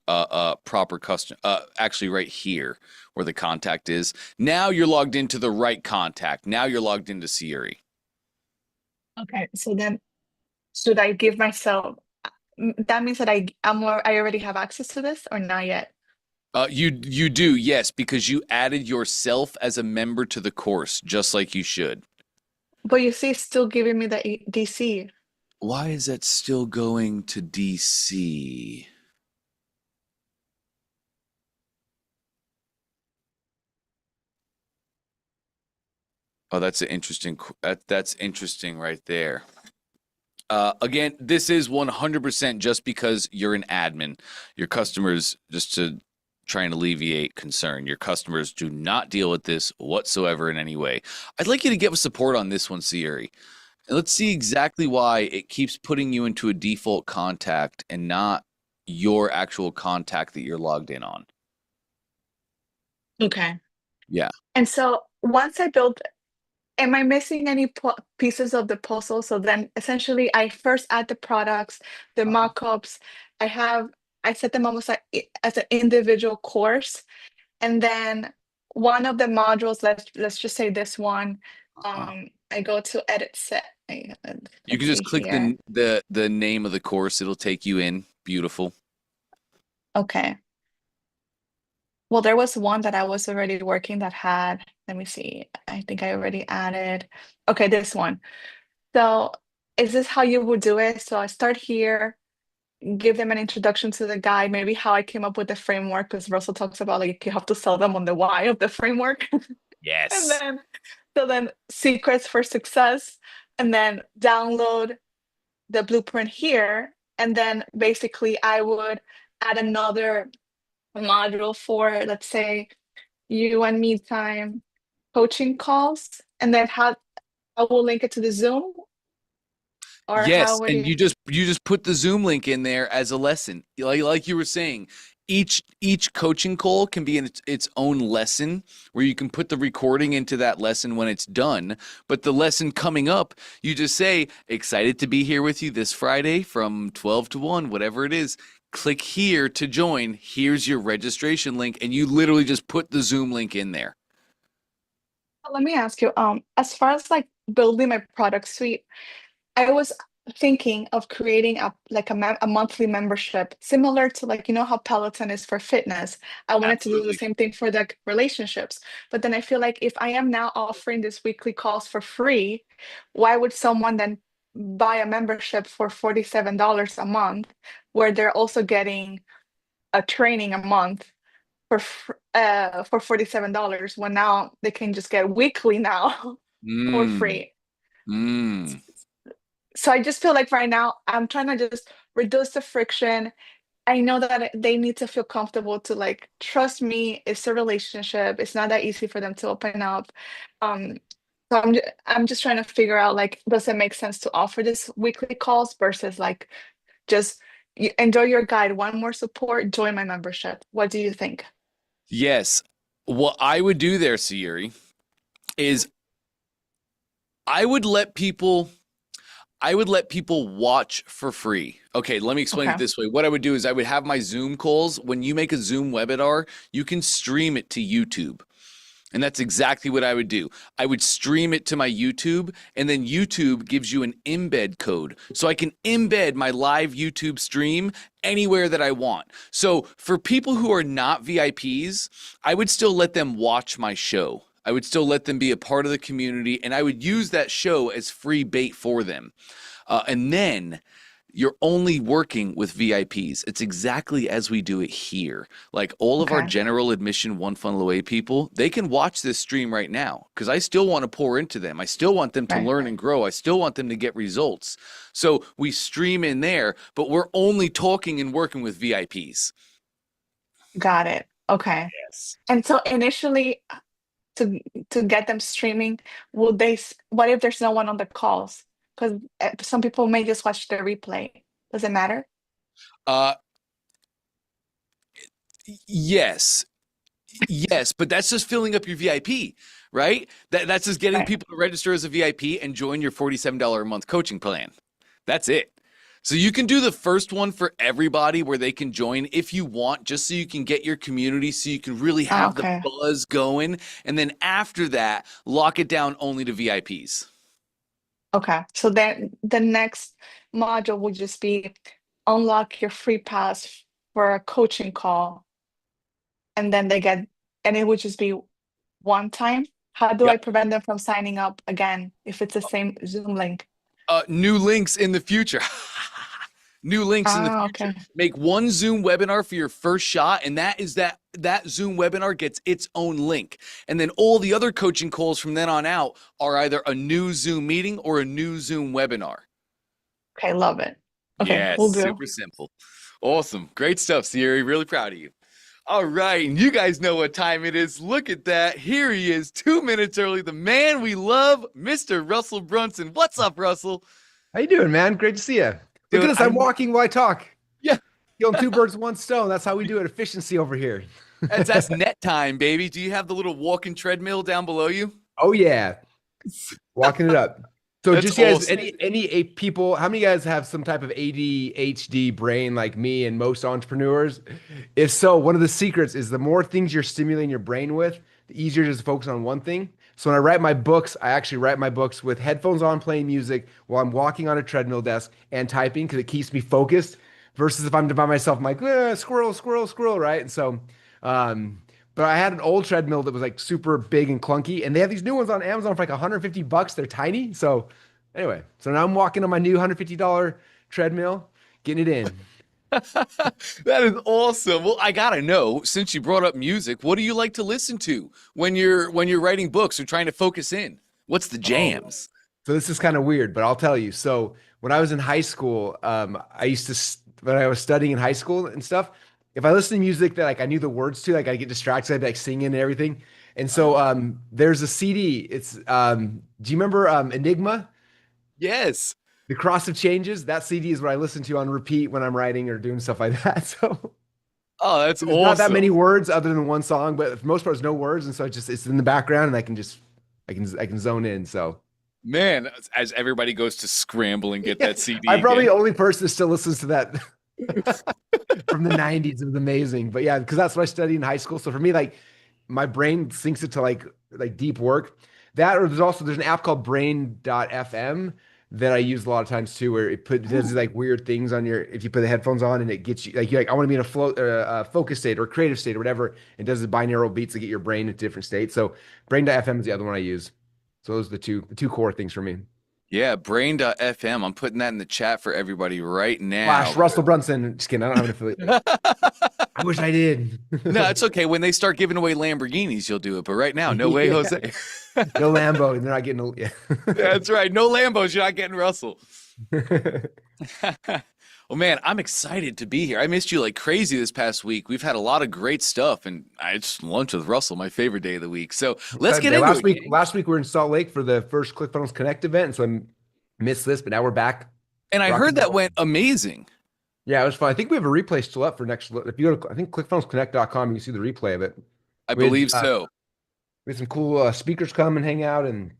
proper customer. Actually, right here where the contact is. Now you're logged into the right contact. Now you're logged into Sayuri. Okay, so then should I give myself? That means that I already have access to this, or not yet? You do, yes, because you added yourself as a member to the course, just like you should. But you see, it's still giving me the DC. Why is that still going to DC? Oh, that's an interesting. That's interesting right there. Again, this is 100% just because you're an admin. Your customers, just to try and alleviate concern, your customers do not deal with this whatsoever in any way. I'd like you to give us support on this one, Sayuri. And let's see exactly why it keeps putting you into a default contact and not your actual contact that you're logged in on. Okay. Yeah. And so once I build, am I missing any pieces of the puzzle? So then essentially I first add the products, the mock-ups. I set them almost like as an individual course. And then one of the modules, let's just say this one, I go to edit set. You can just click the name of the course. It'll take you in. Beautiful. Okay. Well, there was one that I was already working that had, let me see, I think I already added. Okay, this one. So is this how you would do it? So I start here, give them an introduction to the guide, maybe how I came up with the framework, because Russell talks about like you have to sell them on the why of the framework. Yes. And then secrets for success, and then download the blueprint here. And then basically I would add another module for, let's say, you and me time coaching calls, and then how I will link it to the Zoom, or Yes, how would and you just put the Zoom link in there as a lesson. Like you were saying, each coaching call can be in its own lesson where you can put the recording into that lesson when it's done. But the lesson coming up, you just say, excited to be here with you this Friday from 12 to 1, whatever it is. Click here to join. Here's your registration link. And you literally just put the Zoom link in there. Let me ask you, as far as like building my product suite, I was thinking of creating a monthly membership similar to, like, you know how Peloton is for fitness. I wanted to do the same thing for the relationships. But then I feel like if I am now offering this weekly calls for free, why would someone then buy a membership for $47 a month where they're also getting a training a month for $47 when now they can just get weekly now for free? So I just feel like right now I'm trying to just reduce the friction. I know that they need to feel comfortable to like trust me. It's a relationship. It's not that easy for them to open up. So I'm just trying to figure out, like, does it make sense to offer this weekly calls versus like just enjoy your guide, one more support, join my membership? What do you think? Yes. What I would do there, Sayuri, is I would let people watch for free. Okay, let me explain it this way. What I would do is I would have my Zoom calls. When you make a Zoom webinar, you can stream it to YouTube. And that's exactly what I would do. I would stream it to my YouTube, and then YouTube gives you an embed code. So I can embed my live YouTube stream anywhere that I want. So for people who are not VIPs, I would still let them watch my show. I would still let them be a part of the community, and I would use that show as free bait for them. And then you're only working with VIPs. It's exactly as we do it here. Like all of our Okay. general admission One Funnel Away people, they can watch this stream right now because I still want to pour into them. I still want them to Right. learn and grow. I still want them to get results. So we stream in there, but we're only talking and working with VIPs. Got it. Okay. Yes. And so initially, to get them streaming, would what if there's no one on the calls? Because some people may just watch the replay. Does it matter? Uh, yes. Yes, but that's just filling up your VIP, right? That's just getting Right. people to register as a VIP and join your $47 a month coaching plan. That's it. So you can do the first one for everybody where they can join if you want, just so you can get your community, so you can really have Okay. the buzz going. And then after that, lock it down only to VIPs. Okay. So then the next module would just be unlock your free pass for a coaching call. And then and it would just be one time. How do I Yep. prevent them from signing up again if it's the same Zoom link? New links in the future. New links in the future. Okay. Make one Zoom webinar for your first shot, and that Zoom webinar gets its own link. And then all the other coaching calls from then on out are either a new Zoom meeting or a new Zoom webinar. Okay, love it. Okay, Yes, we'll do. super simple. Awesome. Great stuff, Sierra. Really proud of you. All right, and you guys know what time it is. Look at that. Here he is, 2 minutes early. The man we love, Mr. Russell Brunson. What's up, Russell? How you doing, man? Great to see you. Look Dude, at this. I'm walking while I talk. Yeah. Killing two birds with one stone. That's how we do it. Efficiency over here. That's net time, baby. Do you have the little walking treadmill down below you? Oh yeah. Walking it up. So That's just you guys, awesome. any people, how many guys have some type of ADHD brain like me and most entrepreneurs? If so, one of the secrets is the more things you're stimulating your brain with, the easier it is to focus on one thing. So when I write my books, I actually write my books with headphones on, playing music while I'm walking on a treadmill desk and typing because it keeps me focused. Versus if I'm by myself, I'm like, squirrel, squirrel, squirrel, right? And so, but I had an old treadmill that was like super big and clunky, and they have these new ones on Amazon for like $150. They're tiny. So anyway, so now I'm walking on my new $150 treadmill, getting it in. That is awesome. Well, I gotta know, since you brought up music, what do you like to listen to when you're writing books or trying to focus in? What's the jams? So this is kind of weird, but I'll tell you. So when I was in high school, I used to, when I was studying in high school and stuff, if I listened to music that like I knew the words to, like I get distracted, I'd be like singing and everything. And so there's a CD. It's do you remember Enigma? Yes. The Cross of Changes. That CD is what I listen to on repeat when I'm writing or doing stuff like that. So Oh, that's there's awesome. not that many words other than one song, but for the most part, there's no words, and so it's in the background, and I can zone in. So Man, as everybody goes to scramble and get that CD I'm probably again. the only person that still listens to that from the 90s. It was amazing. But yeah, because that's what I studied in high school. So for me, like my brain syncs it to like deep work. That or there's an app called brain.fm that I use a lot of times too, where it does like weird things on your if you put the headphones on and it gets you like you're like I want to be in a flow focus state or creative state or whatever. It does the binaural beats to get your brain into different states. So brain.fm is the other one I use. So those are the two core things for me. Yeah, brain.fm. I'm putting that in the chat for everybody right now. Flash, Russell Brunson. Just kidding. I don't have an affiliate. I wish I did. No, it's okay. When they start giving away Lamborghinis, you'll do it. But right now, no way, Yeah. Jose. No Lambo. They're not getting. Yeah. That's right. No Lambos. You're not getting Russell. Well, man, I'm excited to be here. I missed you like crazy this past week. We've had a lot of great stuff, and I just lunch with Russell, my favorite day of the week. So let's get into last it. week. gang. Last week we were in Salt Lake for the first ClickFunnels Connect event, and so I missed this, but now we're back. And I Rock heard and that roll. went amazing. Yeah, it was fun. I think we have a replay still up for next. If you go to, I think ClickFunnelsConnect.com, you can see the replay of it. I We had, believe so. We had some cool speakers come and hang out, and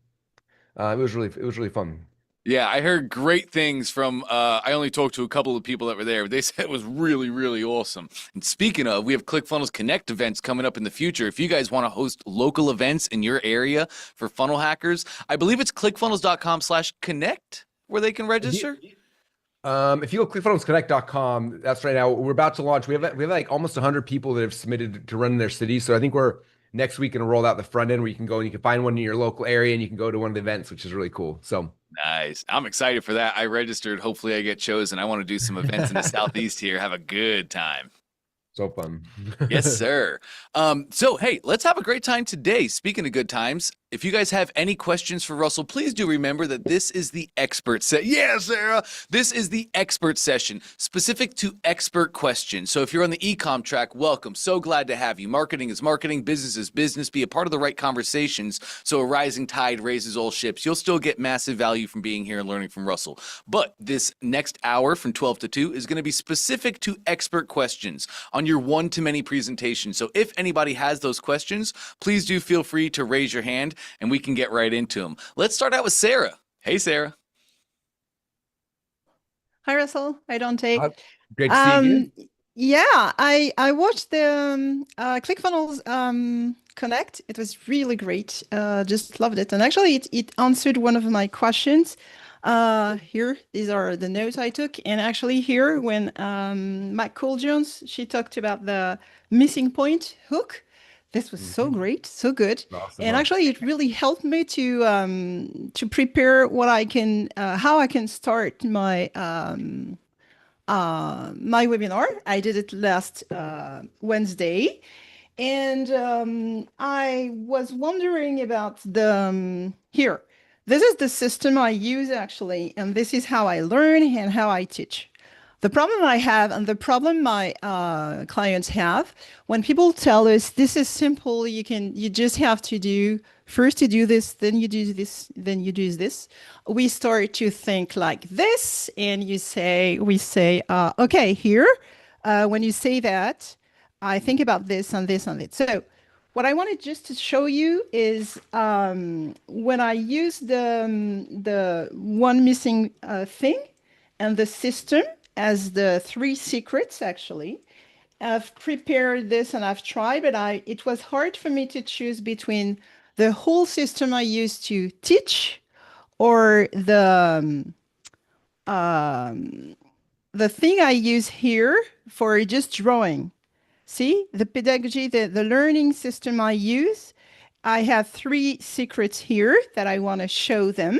it was really fun. Yeah, I heard great things from, I only talked to a couple of people that were there. They said it was really, really awesome. And speaking of, we have ClickFunnels Connect events coming up in the future. If you guys want to host local events in your area for funnel hackers, I believe it's clickfunnels.com/connect where they can register. If you go clickfunnelsconnect.com, that's right now. We're about to launch. We have like almost 100 people that have submitted to run in their city. So I think we're next week going to roll out the front end where you can go and you can find one in your local area and you can go to one of the events, which is really cool. So Nice. I'm excited for that. I registered. Hopefully, I get chosen. I want to do some events in the Southeast here. Have a good time. so fun. Yes, sir. So, hey, let's have a great time today. Speaking of good times, if you guys have any questions for Russell, please do remember that this is the expert set. Yeah, Sarah. This is the expert session specific to expert questions. So if you're on the ecom track, welcome. So glad to have you. Marketing is marketing. Business is business. Be a part of the right conversations. So a rising tide raises all ships. You'll still get massive value from being here and learning from Russell. But this next hour from 12 to 2 is going to be specific to expert questions on your one-to-many presentation. So if anybody has those questions, please do feel free to raise your hand and we can get right into them. Let's start out with Sarah. Hey, Sarah. Hi, Russell. Hi, Dante. Great to see you again. Yeah, I watched the ClickFunnels Connect. It was really great. Just loved it. And actually, it answered one of my questions. Here, these are the notes I took. And actually here, when Matt Cole-Jones, she talked about the missing point hook. This was so great, so good. Awesome. And actually, it really helped me to prepare what I can, how I can start my my webinar. I did it last Wednesday, and I was wondering about the here. This is the system I use actually, and this is how I learn and how I teach. The problem I have and the problem my clients have when people tell us this is simple, you just have to do first you do this, then you do this, then you do this. We start to think like this, and we say, okay, here, when you say that, I think about this and this and this. So what I wanted just to show you is when I use the one missing thing and the system as the 3 secrets, actually. I've prepared this and I've tried, but it was hard for me to choose between the whole system I use to teach or the thing I use here for just drawing. See, the pedagogy, the learning system I use, I have 3 secrets here that I want to show them,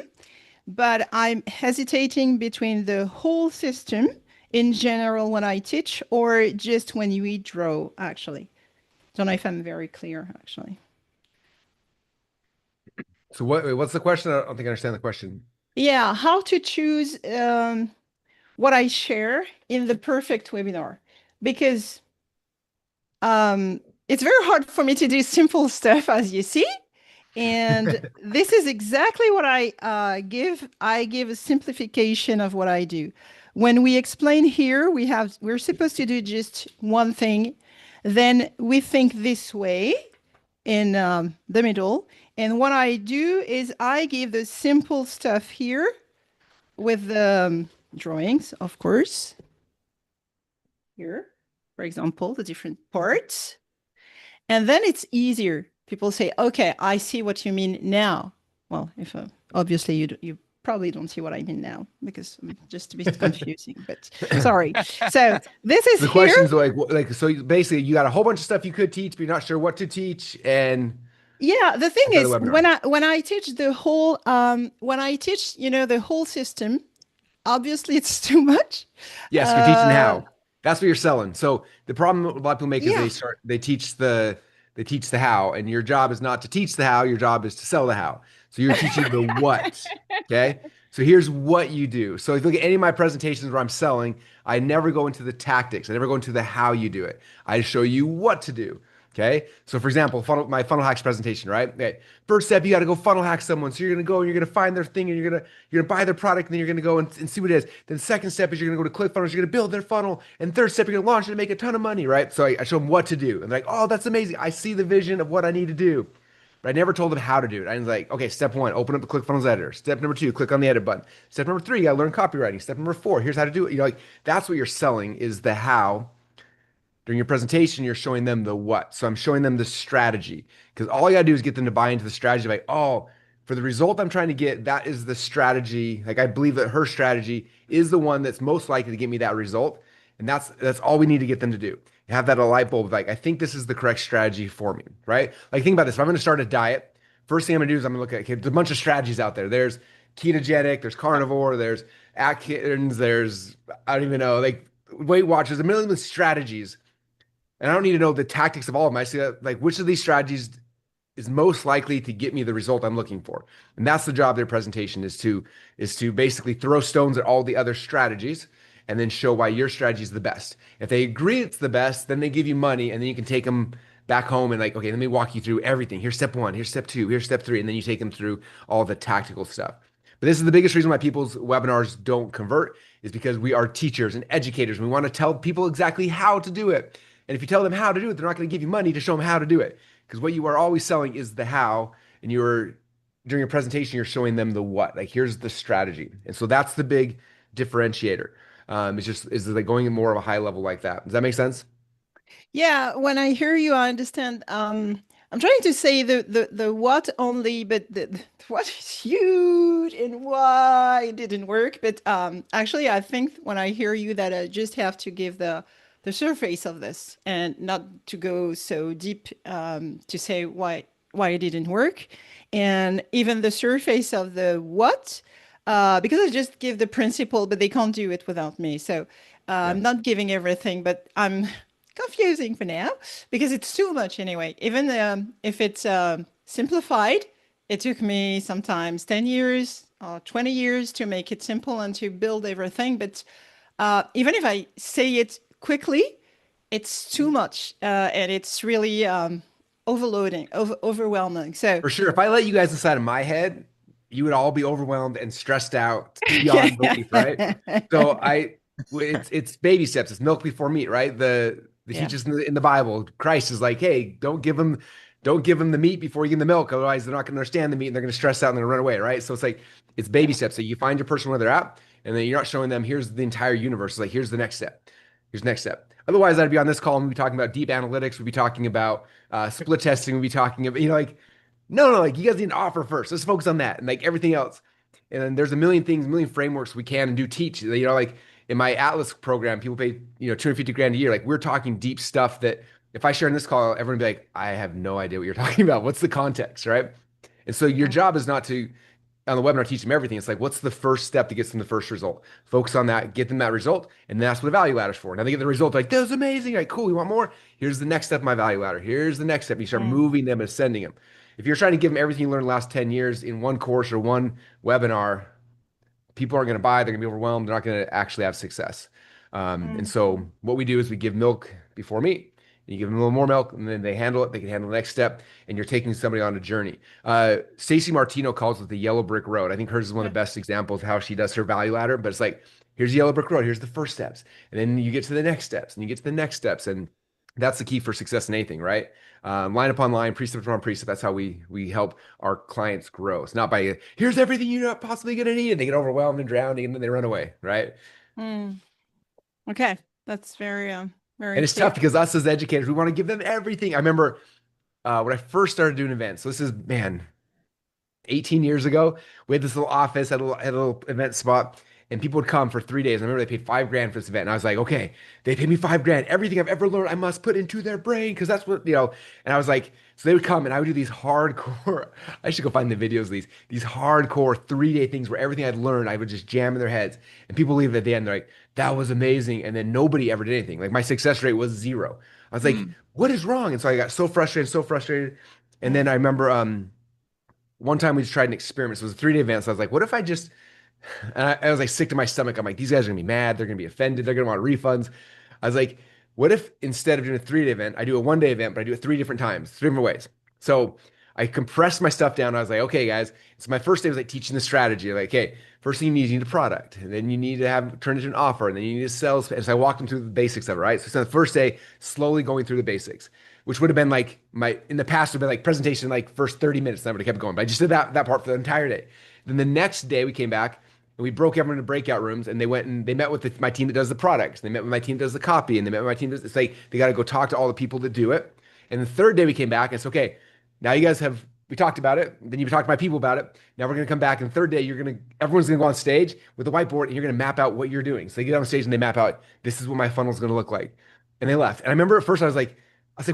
but I'm hesitating between the whole system in general when I teach or just when we draw, actually. Don't know if I'm very clear, actually. So what's the question? I don't think I understand the question. Yeah, how to choose what I share in the perfect webinar, because it's very hard for me to do simple stuff, as you see. And this is exactly what I give. I give a simplification of what I do. When we explain here, we're supposed to do just one thing. Then we think this way in the middle. And what I do is I give the simple stuff here with the drawings, of course. Here, for example, the different parts. And then it's easier. People say, okay, I see what you mean now. Well, if obviously you probably don't see what I mean now because I'm just a bit confusing, but sorry. So this is the question's like, so basically you got a whole bunch of stuff you could teach, but you're not sure what to teach. And yeah, the thing is when I teach the whole, the whole system, obviously it's too much. Yes, you're teaching how. That's what you're selling. So the problem a lot of people make is they teach the how, and your job is not to teach the how, your job is to sell the how. So you're teaching the what, okay? So here's what you do. So if you look at any of my presentations where I'm selling, I never go into the tactics. I never go into the how you do it. I show you what to do, okay? So for example, my funnel hacks presentation, right? Okay. First step, you got to go funnel hack someone. So you're going to go and you're going to find their thing and you're going to buy their product and then you're going to go and see what it is. Then second step is you're going to go to ClickFunnels, you're going to build their funnel. And third step, you're going to launch it and make a ton of money, right? So I show them what to do. And they're like, oh, that's amazing. I see the vision of what I need to do. But I never told them how to do it. I was like, okay, step 1, open up the ClickFunnels editor. Step number 2, click on the edit button. Step number 3, you got to learn copywriting. Step number 4, here's how to do it. Like, that's what you're selling is the how. During your presentation, you're showing them the what. So I'm showing them the strategy because all you got to do is get them to buy into the strategy. Like, oh, for the result I'm trying to get, that is the strategy. Like I believe that her strategy is the one that's most likely to get me that result. And that's all we need to get them to do. Have that a light bulb. Like, I think this is the correct strategy for me, right? Like think about this. If I'm going to start a diet, first thing I'm going to do is I'm going to look at, okay, there's a bunch of strategies out there. There's ketogenic, there's carnivore, there's Atkins, there's, I don't even know, like Weight Watchers, a million strategies. And I don't need to know the tactics of all of them. I see that, like, which of these strategies is most likely to get me the result I'm looking for. And that's the job of their presentation, is to basically throw stones at all the other strategies and then show why your strategy is the best. If they agree it's the best, then they give you money and then you can take them back home and like, okay, let me walk you through everything. Here's step one, here's step two, here's step three, and then you take them through all the tactical stuff. But this is the biggest reason why people's webinars don't convert, is because we are teachers and educators. We want to tell people exactly how to do it. And if you tell them how to do it, they're not going to give you money to show them how to do it. Because what you are always selling is the how, and during your presentation, you're showing them the what. Like, here's the strategy. And so that's the big differentiator. Is like going more of a high level like that. Does that make sense? Yeah, when I hear you, I understand. I'm trying to say the what only, but the what is huge and why it didn't work. But actually, I think when I hear you that I just have to give the surface of this and not to go so deep to say why it didn't work, and even the surface of the what. Because I just give the principle, but they can't do it without me. So Yeah. I'm not giving everything, but I'm confusing for now because it's too much anyway. Even if it's simplified, it took me sometimes 10 years or 20 years to make it simple and to build everything. But even if I say it quickly, it's too much and it's really overloading, overwhelming. So For sure. If I let you guys inside of my head, you would all be overwhelmed and stressed out beyond belief, right? So it's baby steps. It's milk before meat, right? The yeah. teachers in the Bible, Christ is like, hey, don't give them the meat before you give them the milk. Otherwise, they're not going to understand the meat and they're going to stress out and they're going to run away, right? So it's like, it's baby steps. So you find your person where they're at, and then you're not showing them, here's the entire universe. It's like, here's the next step. Here's the next step. Otherwise, I'd be on this call and we'd be talking about deep analytics. We'd be talking about split testing. We'd be talking about, like, no, like, you guys need an offer first. Let's focus on that and like everything else. And then there's a million things, a million frameworks we can and do teach. Like in my Atlas program, people pay, 250 grand a year. Like, we're talking deep stuff that if I share in this call, everyone would be like, I have no idea what you're talking about. What's the context, right? And so your job is not to, on the webinar, teach them everything. It's like, what's the first step that gets them the first result? Focus on that, get them that result. And that's what a value ladder is for. Now they get the result, like, that was amazing. Like, cool, you want more? Here's the next step of my value ladder. Here's the next step. You start moving them and ascending them. If you're trying to give them everything you learned the last 10 years in one course or one webinar, people aren't going to buy. They're going to be overwhelmed. They're not going to actually have success. And so what we do is we give milk before meat. You give them a little more milk, and then they handle it. They can handle the next step, and you're taking somebody on a journey. Stacey Martino calls it the yellow brick road. I think hers is one of the best examples of how she does her value ladder. But it's like, here's the yellow brick road. Here's the first steps, and then you get to the next steps, and you get to the next steps, and that's the key for success in anything, right? Line upon line, precept upon precept. That's how we help our clients grow. It's not by, here's everything you're not possibly going to need, and they get overwhelmed and drowning, and then they run away, right? Okay, that's very And it's clear. tough because us as educators, we want to give them everything. I remember when I first started doing events. So this is, man, 18 years ago. We had this little office, had a little event spot, and people would come for 3 days. I remember they paid 5 grand for this event. And I was like, okay, they paid me 5 grand. Everything I've ever learned, I must put into their brain because that's what. And I was like, so they would come and I would do these hardcore, I should go find the videos of these hardcore 3 day things where everything I'd learned, I would just jam in their heads. And people leave at the end, they're like, that was amazing. And then nobody ever did anything. Like, my success rate was zero. I was like, what is wrong? And so I got so frustrated. And then I remember one time we just tried an experiment. So it was a 3 day event. So I was like, what if I just, and I was like sick to my stomach. I'm like, these guys are gonna be mad. They're gonna be offended. They're gonna want refunds. I was like, what if instead of doing a 3 day event, I do a 1 day event, but I do it 3 different times, 3 different ways. So I compressed my stuff down. I was like, okay, guys. So my first day was like teaching the strategy. Like, okay, first thing you need a product, and then you need to turn it into an offer, and then you need to sell. And so I walked them through the basics of it, right? So the first day, slowly going through the basics, which would have been like in the past would have been like presentation, like first 30 minutes, and I would have kept going. But I just did that part for the entire day. Then the next day we came back and we broke everyone into breakout rooms, and they went and they met with my team that does the products. They met with my team that does the copy, and they met with my team it's like they got to go talk to all the people that do it. And the third day we came back and it's okay. Now you guys have we talked about it. Then you talked to my people about it. Now we're going to come back. And third day, everyone's going to go on stage with a whiteboard and you're going to map out what you're doing. So they get on stage and they map out, this is what my funnel is going to look like. And they left. And I remember at first I was like,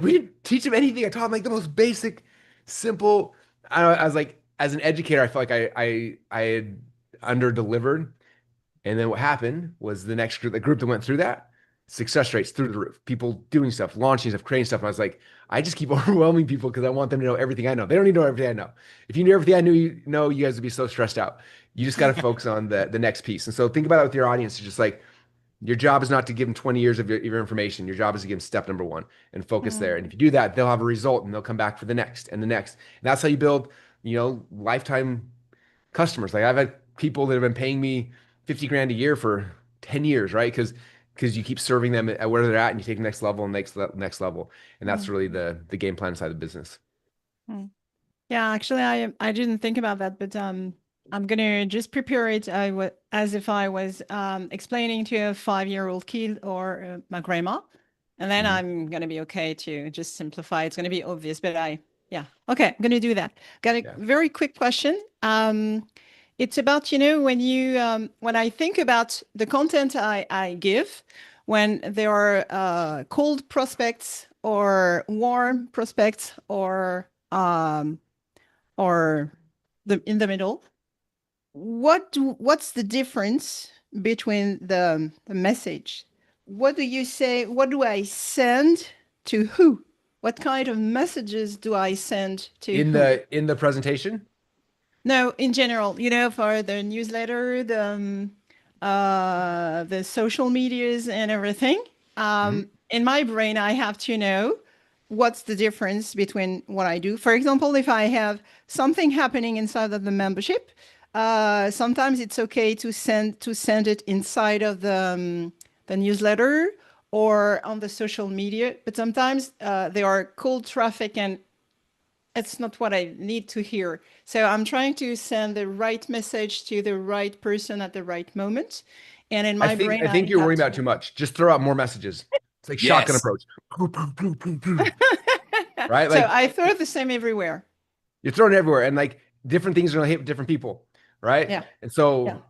we didn't teach them anything. I taught them like the most basic, simple. I was like, as an educator, I felt like I had under delivered. And then what happened was the group that went through that, success rates through the roof, people doing stuff, launching stuff, creating stuff. And I was like, I just keep overwhelming people because I want them to know everything I know. They don't need to know everything I know. If you knew everything I knew, you guys would be so stressed out. You just got to focus on the next piece. And so think about it with your audience. It's just like, your job is not to give them 20 years of your information. Your job is to give them step number one and focus there. And if you do that, they'll have a result and they'll come back for the next and the next. And that's how you build, lifetime customers. Like I've had people that have been paying me 50 grand a year for 10 years, right? Because you keep serving them at where they're at and you take the next level and next level. And that's really the game plan inside the business. Yeah, actually, I didn't think about that, but I'm gonna just prepare it as if I was explaining to a 5-year-old kid or my grandma, and then I'm gonna be okay to just simplify. It's gonna be obvious, but yeah, okay, I'm gonna do that. Got a very quick question. It's about, when I think about the content I give, when there are cold prospects or warm prospects or in the middle, what's the difference between the message? What do you say? What do I send to who? What kind of messages do I send to in the presentation? No, in general, for the newsletter, the social medias and everything. In my brain, I have to know what's the difference between what I do. For example, if I have something happening inside of the membership, sometimes it's okay to send it inside of the newsletter or on the social media. But sometimes there are cold traffic and it's not what I need to hear. So I'm trying to send the right message to the right person at the right moment. And in my brain, I think you're worrying about too much. Just throw out more messages. It's like shotgun approach. Right? So I throw the same everywhere. You're throwing it everywhere. And like different things are going to hit different people. Right? Yeah. And so,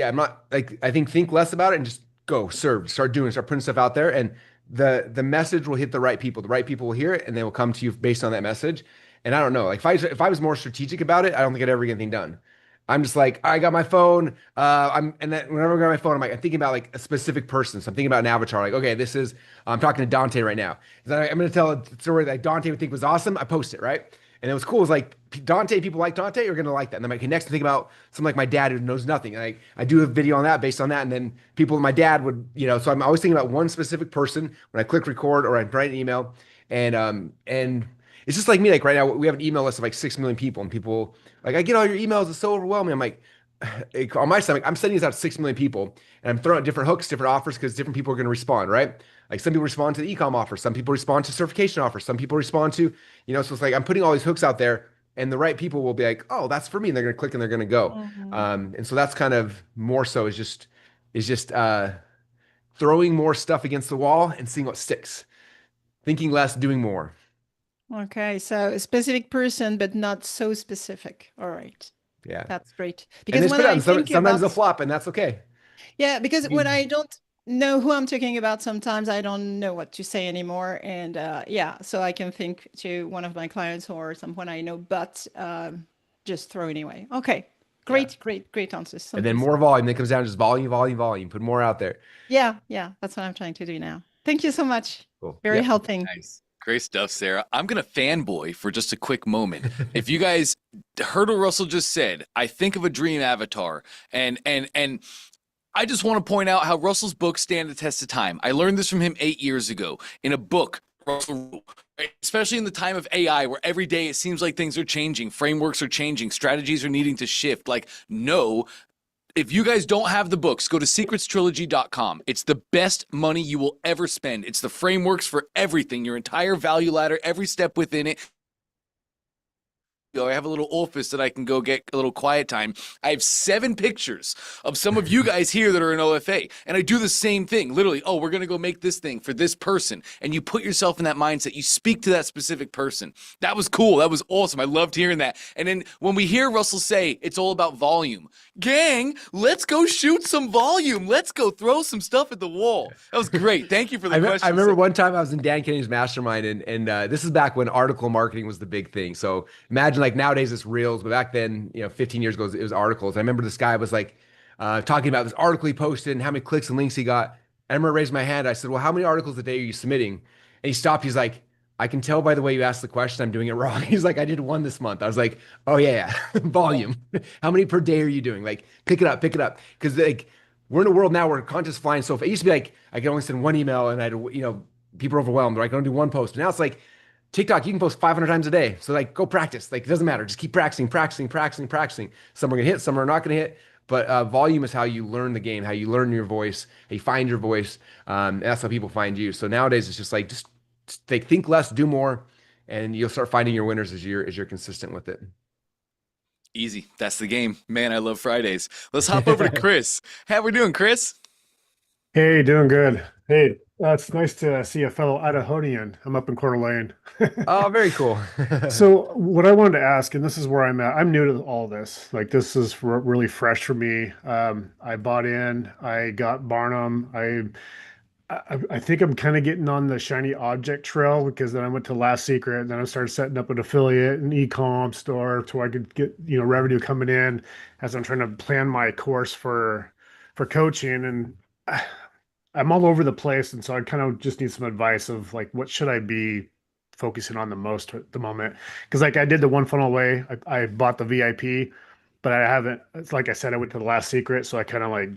I'm not like, I think less about it and just go serve, start putting stuff out there. And the message will hit the right people. The right people will hear it and they will come to you based on that message. And I don't know, like if I was more strategic about it, I don't think I'd ever get anything done. I'm just like, I got my phone. And then whenever I got my phone, I'm thinking about like a specific person. So I'm thinking about an avatar. Like, okay, I'm talking to Dante right now. I'm going to tell a story that Dante would think was awesome. I post it, right? And it was cool. It's like people like Dante are going to like that. And then I can next think about something like my dad who knows nothing. And I do a video on that based on that. And then people, my dad would, so I'm always thinking about one specific person when I click record or I write an email. And it's just like me, like right now, we have an email list of like 6 million people and people like, I get all your emails. It's so overwhelming. I'm like, on my side, I'm sending this out to 6 million people and I'm throwing out different hooks, different offers because different people are going to respond, right? Like some people respond to the e-com offer. Some people respond to certification offers. Some people respond to, so it's like, I'm putting all these hooks out there and the right people will be like, oh, that's for me. And they're going to click and they're going to go. And so that's kind of more so is just throwing more stuff against the wall and seeing what sticks. Thinking less, doing more. Okay, so a specific person, but not so specific. All right. Yeah. That's great. Because sometimes they'll flop and that's okay. Yeah, because when I don't know who I'm talking about, sometimes I don't know what to say anymore. And so I can think to one of my clients or someone I know, but just throw anyway. Okay. Great answers. And then more volume. Then it comes down to just volume. Put more out there. Yeah. That's what I'm trying to do now. Thank you so much. Cool. Very helping. Nice. Great stuff, Sarah. I'm going to fanboy for just a quick moment. If you guys heard what Russell just said, I think of a dream avatar. And I just want to point out how Russell's books stand the test of time. I learned this from him 8 years ago in a book Russell wrote, especially in the time of AI, where every day it seems like things are changing, frameworks are changing, strategies are needing to shift. Like, no. If you guys don't have the books, go to secretstrilogy.com. It's the best money you will ever spend. It's the frameworks for everything, your entire value ladder, every step within it. I have a little office that I can go get a little quiet time. I have 7 pictures of some of you guys here that are in OFA. And I do the same thing. Literally, oh, we're going to go make this thing for this person. And you put yourself in that mindset. You speak to that specific person. That was cool. That was awesome. I loved hearing that. And then when we hear Russell say it's all about volume, gang, let's go shoot some volume. Let's go throw some stuff at the wall. That was great. Thank you for the question. I remember one time I was in Dan Kenny's mastermind, and this is back when article marketing was the big thing. So imagine like nowadays it's reels, but back then, 15 years ago, it was articles. I remember this guy was like talking about this article he posted and how many clicks and links he got. I remember I raised my hand. I said, well, how many articles a day are you submitting? And he stopped. He's like, I can tell by the way you asked the question, I'm doing it wrong. He's like, I did 1 this month. I was like, oh yeah, volume. How many per day are you doing? Like, pick it up. Because like we're in a world now where content's flying so fast. It used to be like I could only send 1 email and I'd, people are overwhelmed, or I can only do 1 post. But now it's like TikTok, you can post 500 times a day. So like, go practice. Like, it doesn't matter. Just keep practicing. Some are gonna hit, some are not gonna hit. But volume is how you learn the game, how you learn your voice, how you find your voice. And that's how people find you. So nowadays it's just like, just think less, do more, and you'll start finding your winners as you're consistent with it. Easy. That's the game. Man, I love Fridays. Let's hop over to Chris. How we doing, Chris? Hey, doing good. Hey, it's nice to see a fellow Idahoan. I'm up in Coeur d'Alene. Oh, very cool. So what I wanted to ask, and this is where I'm at, I'm new to all this. Like this is really fresh for me. I bought in, I got Barnum. I think I'm kind of getting on the shiny object trail because then I went to Last Secret and then I started setting up an affiliate and e-com store to where I could get, revenue coming in as I'm trying to plan my course for coaching. And I'm all over the place. And so I kind of just need some advice of like, what should I be focusing on the most at the moment? Because like I did the one funnel away, I bought the VIP, but I haven't, it's like I said, I went to the Last Secret. So I kind of like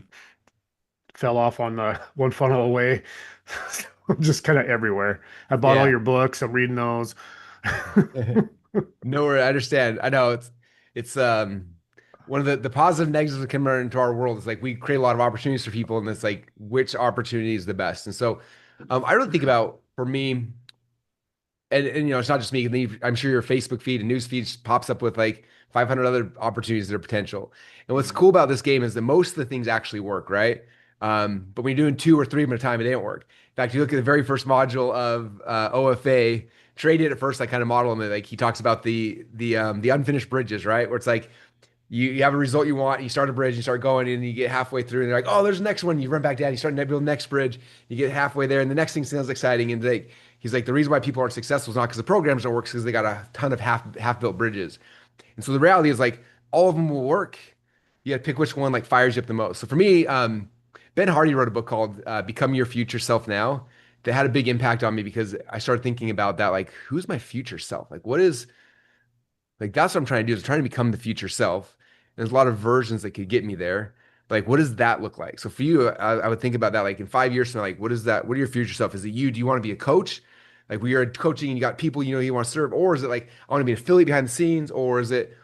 fell off on the one funnel away. I'm just kind of everywhere. I bought all your books. I'm reading those. No, I understand. I know it's one of the positive negatives that come into our world is like we create a lot of opportunities for people, and it's like which opportunity is the best. And so I really think about, for me, and it's not just me. I'm sure your Facebook feed and news feed pops up with like 500 other opportunities that are potential. And what's cool about this game is that most of the things actually work, right? But when you're doing 2 or 3 of them at a time, it didn't work. In fact, you look at the very first module of OFA. Trey did at first, I kind of model him. Like he talks about the unfinished bridges, right? Where it's like you have a result you want, you start a bridge, you start going, and you get halfway through, and they're like, oh, there's the next one. You run back down, you start to build the next bridge, you get halfway there, and the next thing sounds exciting. And like he's like, the reason why people aren't successful is not because the programs don't work, because they got a ton of half built bridges. And so the reality is like all of them will work. You got to pick which one like fires you up the most. So for me, Ben Hardy wrote a book called Become Your Future Self Now that had a big impact on me because I started thinking about that, like, who's my future self? Like, what is, like, that's what I'm trying to do, is trying to become the future self. And there's a lot of versions that could get me there. But like, what does that look like? So for you, I would think about that, like in 5 years from now, like, what is that? What are your future self? Is it you? Do you want to be a coach? Like where you're coaching and you got people, you want to serve, or is it like, I want to be an affiliate behind the scenes, or is it,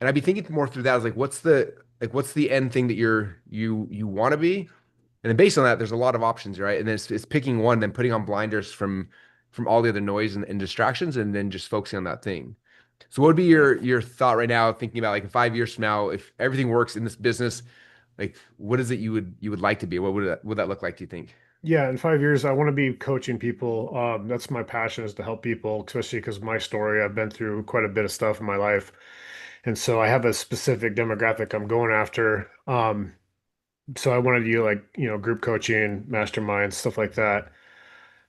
and I'd be thinking more through that as like, what's the end thing that you want to be? And then based on that, there's a lot of options, right? And then it's picking one, then putting on blinders from all the other noise and distractions, and then just focusing on that thing. So what would be your thought right now, thinking about like in 5 years from now, if everything works in this business, like what is it you would like to be? What would that look like, do you think? Yeah, in 5 years, I want to be coaching people. That's my passion, is to help people, especially because my story, I've been through quite a bit of stuff in my life. And so I have a specific demographic I'm going after. So I wanted to do like, group coaching, masterminds, stuff like that.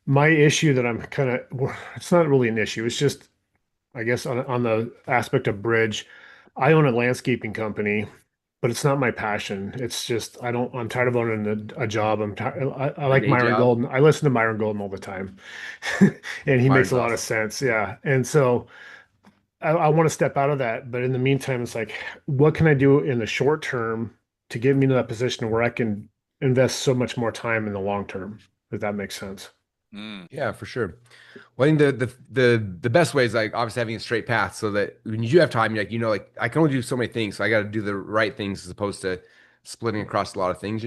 My issue that I'm kind of, it's not really an issue. It's just, I guess on the aspect of bridge, I own a landscaping company, but it's not my passion. It's just, I'm tired of owning a job. I like day Myron job? Golden. I listen to Myron Golden all the time and he makes Myron's a lot of awesome. sense. Yeah. And so I want to step out of that. But in the meantime, it's like, what can I do in the short term to get me to that position where I can invest so much more time in the long term, if that makes sense? Mm. Yeah, for sure. Well, I think the best way is like obviously having a straight path, so that when you do have time, you're like, like I can only do so many things, so I got to do the right things as opposed to splitting across a lot of things.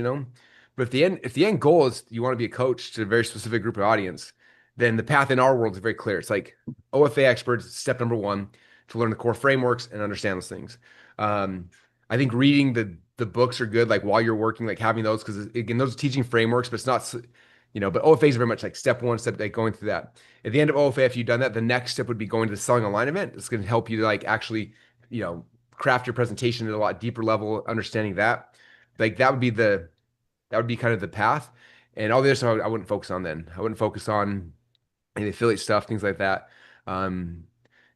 But if the end goal is you want to be a coach to a very specific group of audience, then the path in our world is very clear. It's like OFA experts, step number one. to learn the core frameworks and understand those things. I think reading the books are good, like while you're working, like having those, because again, those are teaching frameworks, but it's not, but OFA is very much like step one, step like going through that. At the end of OFA, if you've done that, the next step would be going to the selling online event. It's going to help you to like actually, craft your presentation at a lot deeper level, understanding that. Like that would be kind of the path. And all the other stuff I wouldn't focus on then. I wouldn't focus on any affiliate stuff, things like that.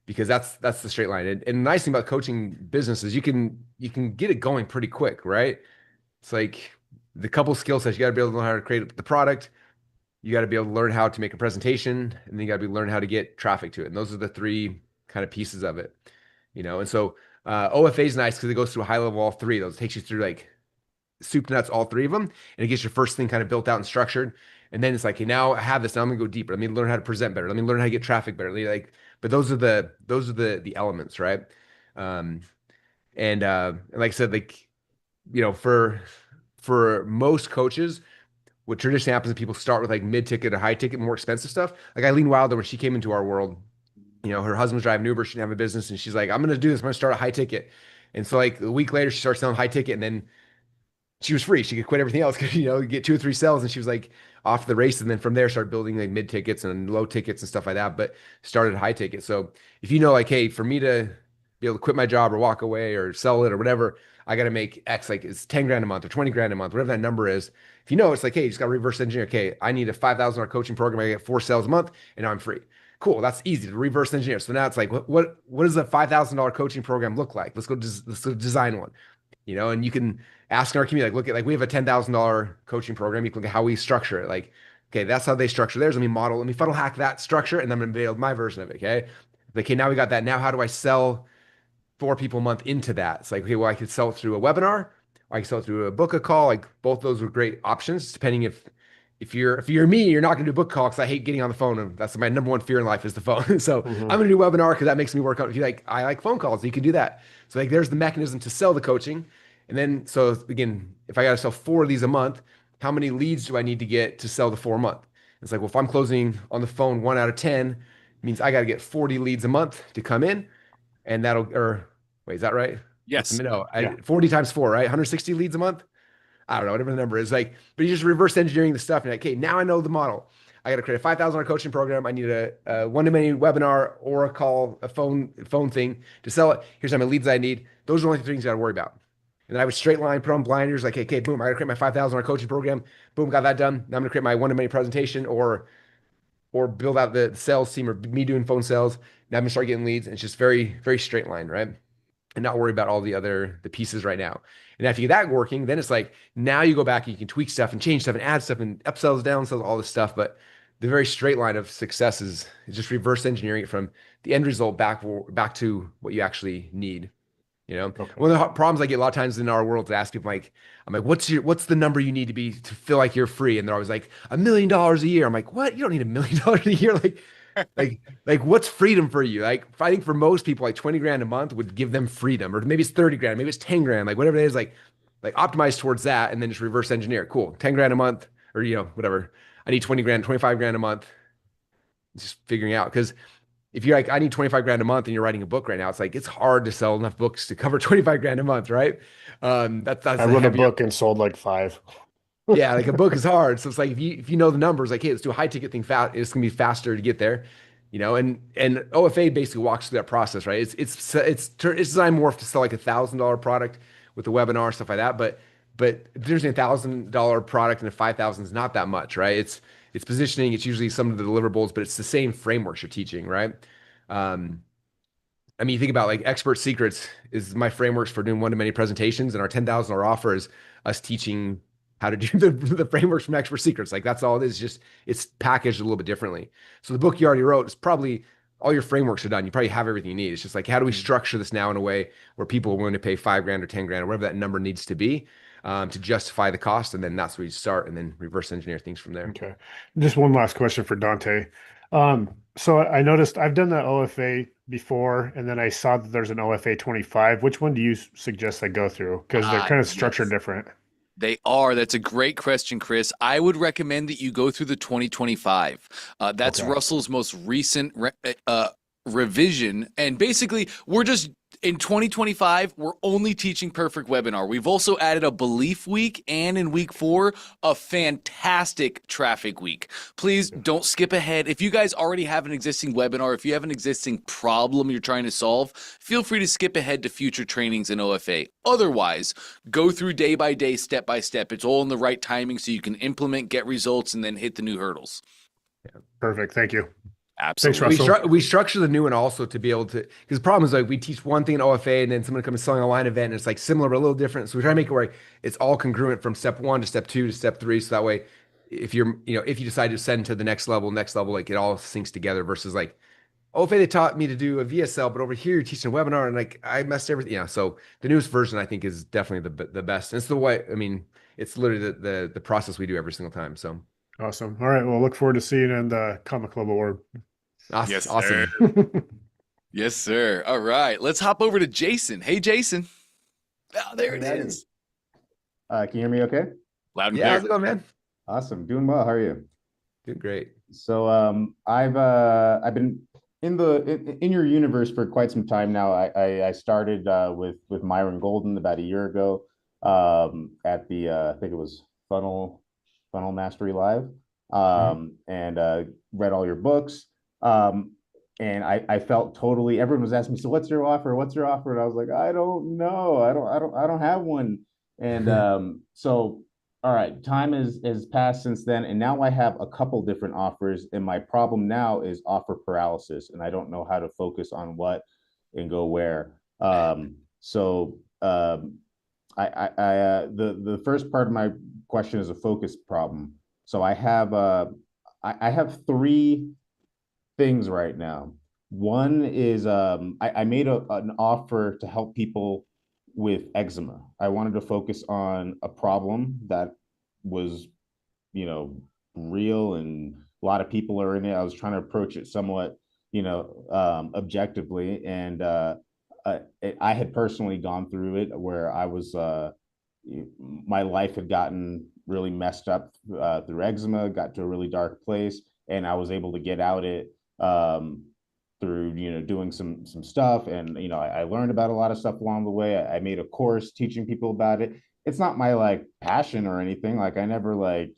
Because that's the straight line. And the nice thing about coaching business is you can get it going pretty quick, right? It's like the couple skill sets. You got to be able to know how to create the product. You got to be able to learn how to make a presentation, and then you got to be learn how to get traffic to it. And those are the three kind of pieces of it, And so OFA is nice because it goes through a high level all three of those. It takes you through like soup to nuts, all three of them, and it gets your first thing kind of built out and structured. And then it's like, hey, now I have this. Now I'm gonna go deeper. Let me learn how to present better. Let me learn how to get traffic better. Like, but those are the elements, right? And like I said, like for most coaches, what traditionally happens is people start with like mid ticket or high ticket, more expensive stuff. Like Eileen Wilder, when she came into our world, her husband's driving Uber, she didn't have a business, and she's like, I'm gonna do this. I'm gonna start a high ticket. And so like a week later, she starts selling high ticket, and then she was free. She could quit everything else, get 2 or 3 sales, and she was like off the race. And then from there, started building like mid tickets and low tickets and stuff like that. But started high ticket. So if like, hey, for me to be able to quit my job or walk away or sell it or whatever, I got to make X, like it's 10 grand a month or 20 grand a month, whatever that number is. If it's like, hey, you just got to reverse engineer. Okay, I need a $5,000 coaching program. I get 4 sales a month, and now I'm free. Cool, that's easy to reverse engineer. So now it's like, what does a $5,000 coaching program look like? Let's go design one. And you can ask our community, like, look at, like, we have a $10,000 coaching program. You can look at how we structure it. Like, okay, that's how they structure theirs. Let me funnel hack that structure, and then I'm going to build my version of it. Okay. Like, okay, now we got that. Now, how do I sell 4 people a month into that? It's like, okay, well, I could sell it through a webinar, or I could sell it through a book a call. Like, both those were great options, depending if you're me, you're not going to do book call because I hate getting on the phone, and that's my number one fear in life is the phone. So I'm going to do webinar because that makes me work out. If you like, I like phone calls, you can do that. So like, there's the mechanism to sell the coaching. And then, so again, if I got to sell 4 of these a month, how many leads do I need to get to sell the 4 a month? It's like, well, if I'm closing on the phone 1 out of 10, it means I got to get 40 leads a month to come in. And wait, is that right? Yes. No, 40 times 4, right? 160 leads a month. I don't know, whatever the number is. Like, but you're just reverse engineering the stuff. And like, okay, now I know the model. I got to create a $5,000 coaching program. I need a one-to-many webinar or a call, a phone thing to sell it. Here's how many leads I need. Those are the only 3 things you got to worry about. And then I would straight line, put on blinders, like, okay, boom, I got to create my $5,000 coaching program. Boom, got that done. Now I'm going to create my one-to-many presentation or build out the sales team or me doing phone sales. Now I'm going to start getting leads. And it's just very, very straight line, right? And not worry about all the pieces right now. And after you get that working, then it's like, now you go back and you can tweak stuff and change stuff and add stuff and upsells, downsells, all this stuff. But the very straight line of success is just reverse engineering it from the end result back to what you actually need. Okay. One of the problems I get a lot of times in our world to ask people, I'm like, what's the number you need to be to feel like you're free? And they're always like, $1 million a year. I'm like, what? You don't need $1 million a year. Like what's freedom for you? Like, I think for most people, like 20 grand a month would give them freedom, or maybe it's 30 grand, maybe it's 10 grand, like whatever it is, like optimize towards that and then just reverse engineer. Cool. 10 grand a month, or, whatever. I need 20 grand, 25 grand a month. Just figuring out. Cause if you're like, I need 25 grand a month and you're writing a book right now, it's like, it's hard to sell enough books to cover 25 grand a month. Right. That's I wrote a book and sold like 5. Yeah, like a book is hard. So it's like, if you know the numbers, like, hey, let's do a high ticket thing fast. It's gonna be faster to get there, and OFA basically walks through that process, right? It's designed more to sell like $1,000 product with a webinar, stuff like that. But there's a $1,000 product and a 5,000 is not that much, right? It's positioning, it's usually some of the deliverables, but it's the same frameworks you're teaching, right? You think about like Expert Secrets is my frameworks for doing one-to-many presentations, and our $10,000 offer is us teaching how to do the frameworks from Expert Secrets. Like, that's all it is. Just it's packaged a little bit differently. So the book you already wrote is probably all your frameworks are done. You probably have everything you need. It's just like, how do we structure this now in a way where people are willing to pay 5 grand or 10 grand or whatever that number needs to be to justify the cost. And then that's where you start and then reverse engineer things from there. Okay. Just one last question for Dante. So I noticed I've done the OFA before, and then I saw that there's an OFA 25. Which one do you suggest I go through? Because they're kind of structured different. They are. That's a great question, Chris. I would recommend that you go through the 2025. That's Okay. Russell's most recent revision. And basically, we're just in 2025, we're only teaching perfect webinar. We've also added a belief week, and in week 4, a fantastic traffic week. Please don't skip ahead. If you guys already have an existing webinar, if you have an existing problem you're trying to solve, feel free to skip ahead to future trainings in OFA. Otherwise, go through day by day, step by step. It's all in the right timing so you can implement, get results, and then hit the new hurdles. Perfect. Thank you. Absolutely. Thanks, Russell. We structure the new one also to be able to, because the problem is like we teach one thing in OFA and then someone comes selling a line event and it's like similar but a little different. So we try to make it where it's all congruent from step 1 to step 2 to step 3. So that way, if you're, if you decide to send to the next level, like it all syncs together versus like, OFA, they taught me to do a VSL, but over here you're teaching a webinar and like I messed everything. Yeah. So the newest version I think is definitely the best. And it's the way, I mean, it's literally the process we do every single time. So Awesome. All right. Well, look forward to seeing you in the Comic Club Award. awesome. Yes, Awesome. sir. Yes, sir. All right. Let's hop over to Jason. Hey, Jason. Oh, there it is. Can you hear me okay? Loud and Yeah, how's clear. it going, man? Awesome. Doing well. How are you? Doing great. So I've been in your universe for quite some time now. I started with Myron Golden about a year ago at the I think it was Funnel Mastery Live, and read all your books. And I felt totally, everyone was asking me, so what's your offer? What's your offer? And I was like, I don't know. I don't have one. And so, all right, time has passed since then. And now I have a couple different offers. And my problem now is offer paralysis. And I don't know how to focus on what and go where. So the first part of my question is a focus problem. So I have 3 things right now. One is I made an offer to help people with eczema. I wanted to focus on a problem that was, real and a lot of people are in it. I was trying to approach it somewhat, objectively. And I had personally gone through it where I was, my life had gotten really messed up through eczema, got to a really dark place, and I was able to get out it through doing some stuff, and I learned about a lot of stuff along the way. I made a course teaching people about it. It's not my like passion or anything. Like I never I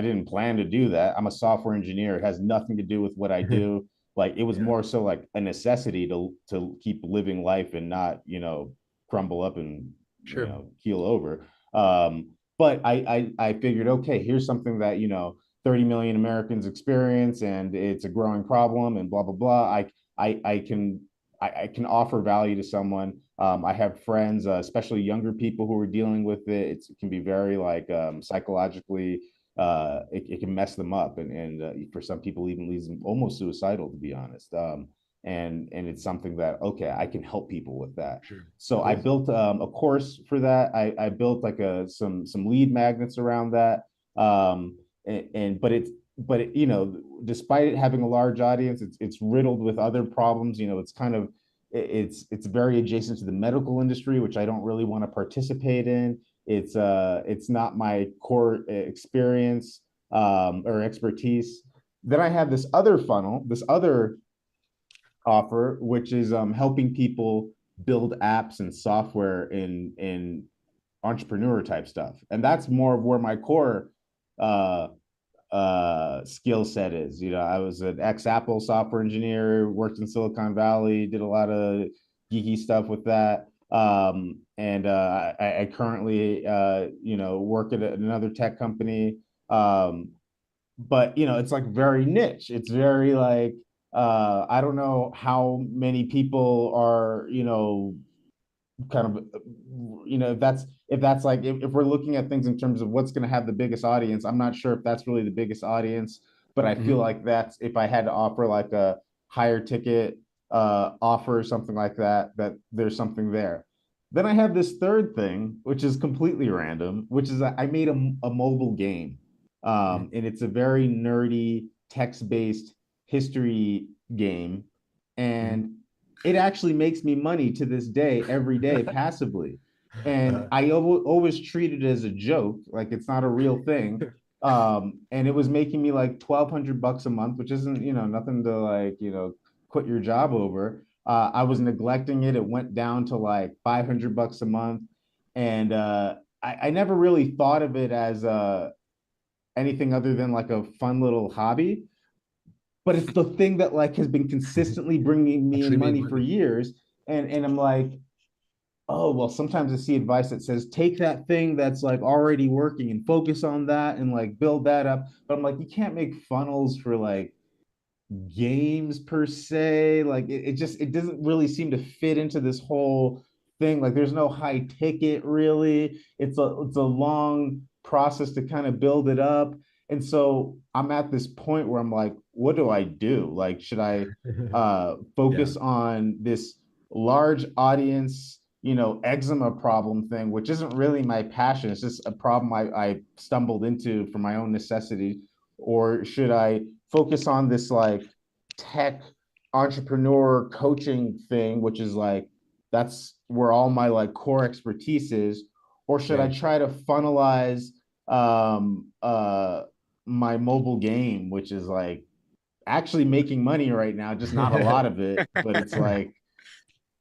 didn't plan to do that. I'm a software engineer. It has nothing to do with what I do. Like it was more so like a necessity to keep living life and not crumble up and keel over. But I figured, okay, here's something that 30 million Americans experience, and it's a growing problem, and blah blah blah. I can offer value to someone. I have friends, especially younger people, who are dealing with it. It can be very like psychologically. It can mess them up, and for some people even leads them almost suicidal, to be honest. And it's something that okay, I can help people with that. Sure. So I built a course for that. I built like some lead magnets around that. But despite it having a large audience, it's riddled with other problems. It's kind of it's very adjacent to the medical industry, which I don't really want to participate in. It's not my core experience or expertise. Then I have this other funnel, this other offer, which is helping people build apps and software in entrepreneur type stuff, and that's more of where my core skill set is. I was an ex-Apple software engineer, worked in Silicon Valley, did a lot of geeky stuff with that. And I currently work at another tech company. But it's like very niche. It's very like I don't know how many people are kind of if that's like if we're looking at things in terms of what's going to have the biggest audience. I'm not sure if that's really the biggest audience, but I feel like that's, if I had to offer like a higher ticket offer or something like that, that there's something there. Then I have this third thing, which is completely random, which is I made a mobile game, and it's a very nerdy text-based history game, and it actually makes me money to this day, every day, passively. And I always treat it as a joke, like it's not a real thing. And it was making me like $1,200 a month, which isn't, nothing to like, quit your job over. I was neglecting it. It went down to like $500 a month. And I never really thought of it as anything other than like a fun little hobby. But it's the thing that like has been consistently bringing me Actually in made money for money. years. And I'm like, oh, well, sometimes I see advice that says take that thing that's like already working and focus on that and like build that up. But I'm like, you can't make funnels for like games per se. Like it doesn't really seem to fit into this whole thing. Like there's no high ticket really. It's a long process to kind of build it up. And so I'm at this point where I'm like, what do I do? Like, should I Yeah. focus on this large audience, eczema problem thing, which isn't really my passion. It's just a problem I stumbled into for my own necessity. Or should I focus on this like tech entrepreneur coaching thing, which is like that's where all my like core expertise is, or should I Right. try to funnelize um uh my mobile game, which is like actually making money right now, just not a lot of it, but it's like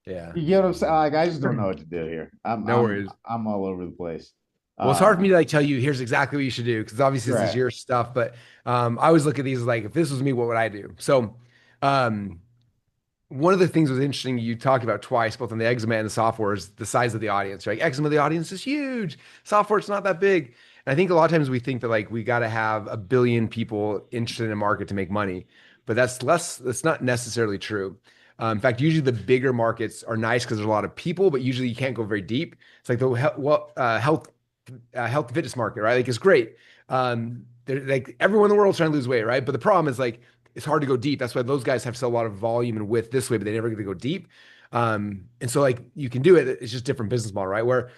Yeah. you get what I'm saying? Like I just don't know what to do here. I'm No I'm worries. I'm all over the place. Well, it's hard for me Um to like tell you here's exactly what you should do because obviously this is right. your stuff. But I always look at these as like if this was me, what would I do? So um, one of the things was interesting you talked about twice, both on the eczema and the software, is the size of the audience, right? Eczema, the audience is huge. Software, it's not that big. And I think a lot of times we think that like we got to have a billion people interested in a market to make money, but that's not necessarily true. In fact, usually the bigger markets are nice because there's a lot of people, but usually you can't go very deep. It's like the health and fitness market, right? Like it's great. Like everyone in the world is trying to lose weight, right? But the problem is like it's hard to go deep. That's why those guys have so a lot of volume and width this way, but they never get to go deep. And so like you can do it. It's just different business model, right? Where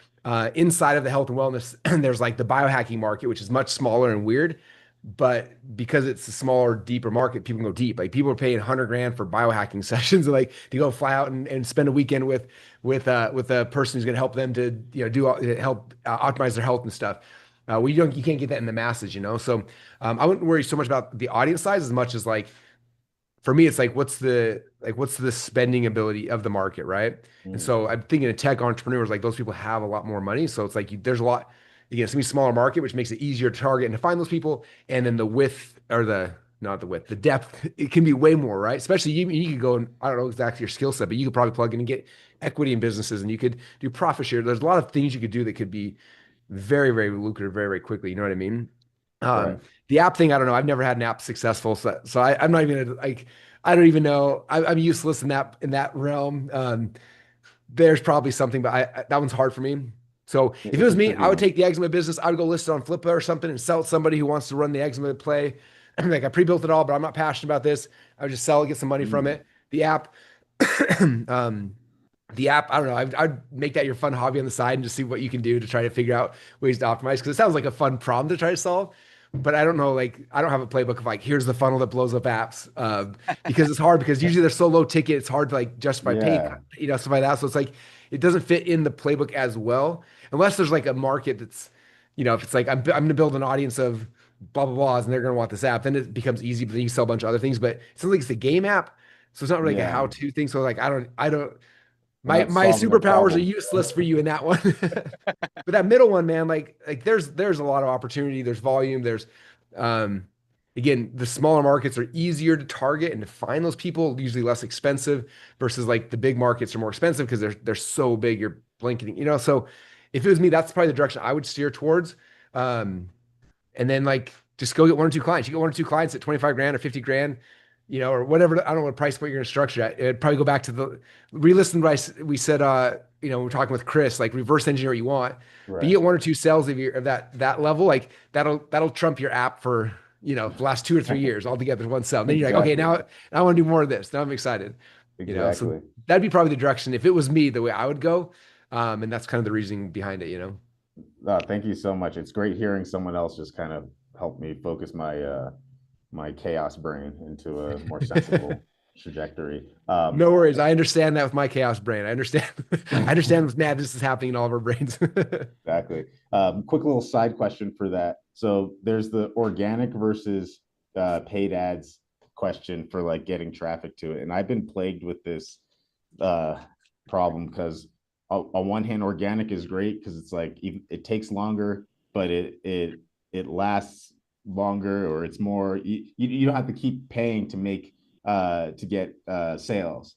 inside of the health and wellness, there's like the biohacking market, which is much smaller and weird. But because it's a smaller, deeper market, people can go deep. Like people are paying 100 grand for biohacking sessions, like to go fly out and spend a weekend with a person who's going to help them to help optimize their health and stuff. You can't get that in the masses, you know. So I wouldn't worry so much about the audience size as much as like for me, it's like what's the spending ability of the market, right? And Mm, so I'm thinking of tech entrepreneurs, like those people have a lot more money. So it's like there's a lot, again, it's gonna be a smaller market, which makes it easier to target and to find those people. And then the width or the not the width, the depth, it can be way more, right? Especially you could go and I don't know exactly your skill set, but you could probably plug in and get equity in businesses and you could do profit share. There's a lot of things you could do that could be very, very lucrative very, very quickly. You know what I mean? right. Um, the app thing, I don't know. I've never had an app successful, so I'm not even like I don't even know. I'm useless in that realm. There's probably something, but that one's hard for me. So if it It's was a me, tricky I would one. take the eczema business. I would go list it on Flippa or something and sell it to somebody who wants to run the eczema play. Like I pre-built it all, but I'm not passionate about this. I would just sell it, get some money from Mm, it. The app, um, I don't know. I'd make that your fun hobby on the side and just see what you can do to try to figure out ways to optimize because it sounds like a fun problem to try to solve. But I don't know, like I don't have a playbook of like here's the funnel that blows up apps because it's hard because usually they're so low ticket it's hard to like justify paying yeah. stuff like that. So it's like it doesn't fit in the playbook as well unless there's like a market that's if it's like I'm going to build an audience of blah blah blahs and they're going to want this app, then it becomes easy. But then you sell a bunch of other things. But it sounds like it's a game app, so it's not really like a Yeah. how-to thing. So like I don't We're my not my solving a superpowers are problem. useless for you in that one. But that middle one, man, like there's a lot of opportunity. There's volume. There's um again, the smaller markets are easier to target and to find those people, usually less expensive versus like the big markets are more expensive because they're so big, you're blanketing, So if it was me, that's probably the direction I would steer towards. Um, and then like just go get one or two clients. You get one or two clients at 25 grand or 50 grand, or whatever. I don't know what price point you're going to structure at. It'd probably go back to the re-listen what we said, we're talking with Chris, like reverse engineer what you want, but you Right. get one or two sales of that level, like that'll trump your app for, the last 2 or 3 years all together in one sell. And then you're like, okay, Exactly. now I want to do more of this. Now I'm excited, so Exactly. that'd be probably the direction. If it was me, the way I would go. And that's kind of the reasoning behind it. Thank you so much. It's great hearing someone else just kind of help me focus my chaos brain into a more sensible trajectory. No worries. I understand that with my chaos brain. I understand. I understand what madness is happening in all of our brains. Exactly. Quick little side question for that. So there's the organic versus paid ads question for like getting traffic to it, and I've been plagued with this problem because on one hand, organic is great because it's like it takes longer, but it lasts longer, or it's more. You don't have to keep paying to make to get sales,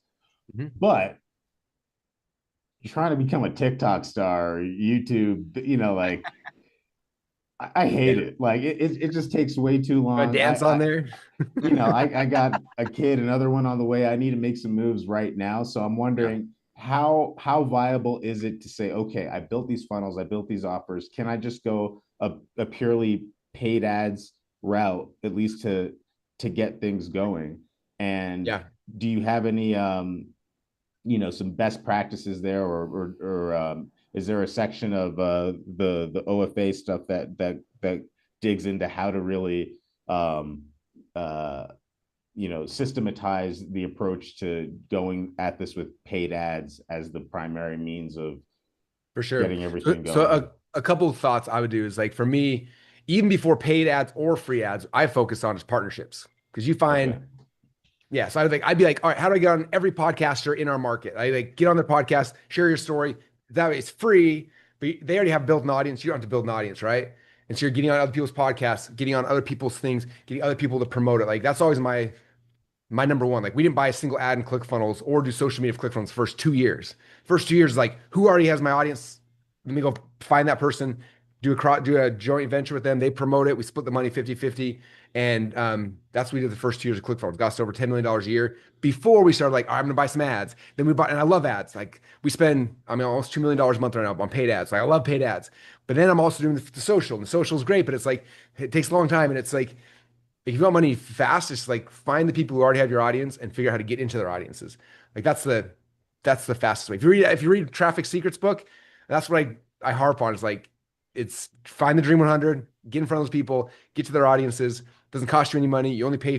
but you're trying to become a TikTok star, or YouTube, like I hate it. Like it just takes way too long. Dance on there. I got a kid, another one on the way. I need to make some moves right now. So I'm wondering how viable is it to say, okay, I built these funnels, I built these offers. Can I just go a purely paid ads route, at least to get things going? And do you have any some best practices there, or is there a section of the OFA stuff that digs into how to really systematize the approach to going at this with paid ads as the primary means of for sure getting everything going? So a couple of thoughts I would do is, like, for me, even before paid ads or free ads, I focus on just partnerships, because you find so I'd be like, all right, how do I get on every podcaster in our market? I like get on their podcast, share your story. That way it's free, but they already have built an audience. You don't have to build an audience, right? And so you're getting on other people's podcasts, getting on other people's things, getting other people to promote it. Like, that's always my number one. Like, we didn't buy a single ad in ClickFunnels or do social media for ClickFunnels the first 2 years. First 2 years is like, who already has my audience? Let me go find that person, do a joint venture with them. They promote it. We split the money 50-50. And that's what we did the first 2 years of ClickFunnels. Got us over $10 million a year before we started like, all right, I'm going to buy some ads. Then we bought, and I love ads. Like, we spend, almost $2 million a month right now on paid ads. Like, I love paid ads. But then I'm also doing the social, and the social is great, but it's like, it takes a long time. And it's like, if you want money fast, just like find the people who already have your audience and figure out how to get into their audiences. Like, that's the fastest way. If you read Traffic Secrets book, that's what I harp on. Is like, it's find the Dream 100, get in front of those people, get to their audiences. Doesn't cost you any money. You only pay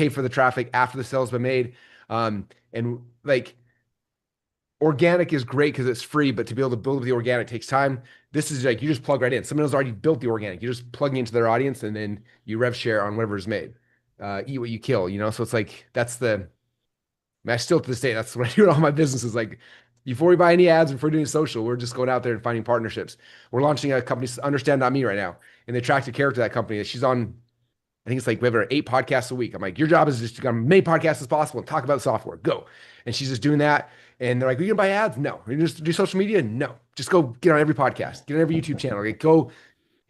for the traffic after the sale's been made. And like, organic is great because it's free, but to be able to build the organic takes time. This is like, you just plug right in. Someone has already built the organic. You're just plugging into their audience, and then you rev share on whatever is made. Eat what you kill, So it's like, I still to this day, that's what I do in all my businesses. Like, before we buy any ads, before doing social, we're just going out there and finding partnerships. We're launching a company, Understand.me, right now. And the attractive character of that company, she's on, I think it's like, we have 8 podcasts a week. I'm like, your job is just to get on as many podcasts as possible and talk about the software. Go. And she's just doing that. And they're like, are you gonna buy ads? No. Are you just do social media? No. Just go get on every podcast, get on every YouTube channel. Like, go,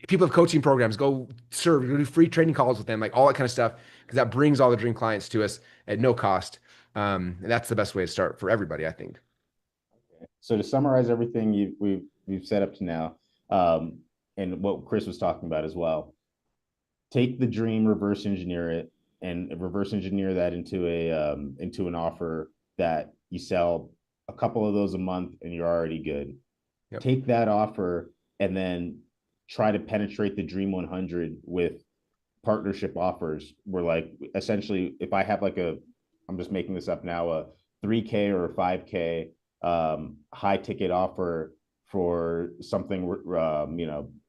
people have coaching programs, go serve, go do free training calls with them, like all that kind of stuff, because that brings all the dream clients to us at no cost. And that's the best way to start for everybody, I think. So to summarize everything we've set up to now, and what Chris was talking about as well, take the dream, reverse engineer it, and reverse engineer that into an offer that you sell a couple of those a month, and you're already good. Yep. Take that offer and then try to penetrate the Dream 100 with partnership offers. Where, like, essentially, if I have like I'm just making this up now, a 3K or a 5K high ticket offer for something,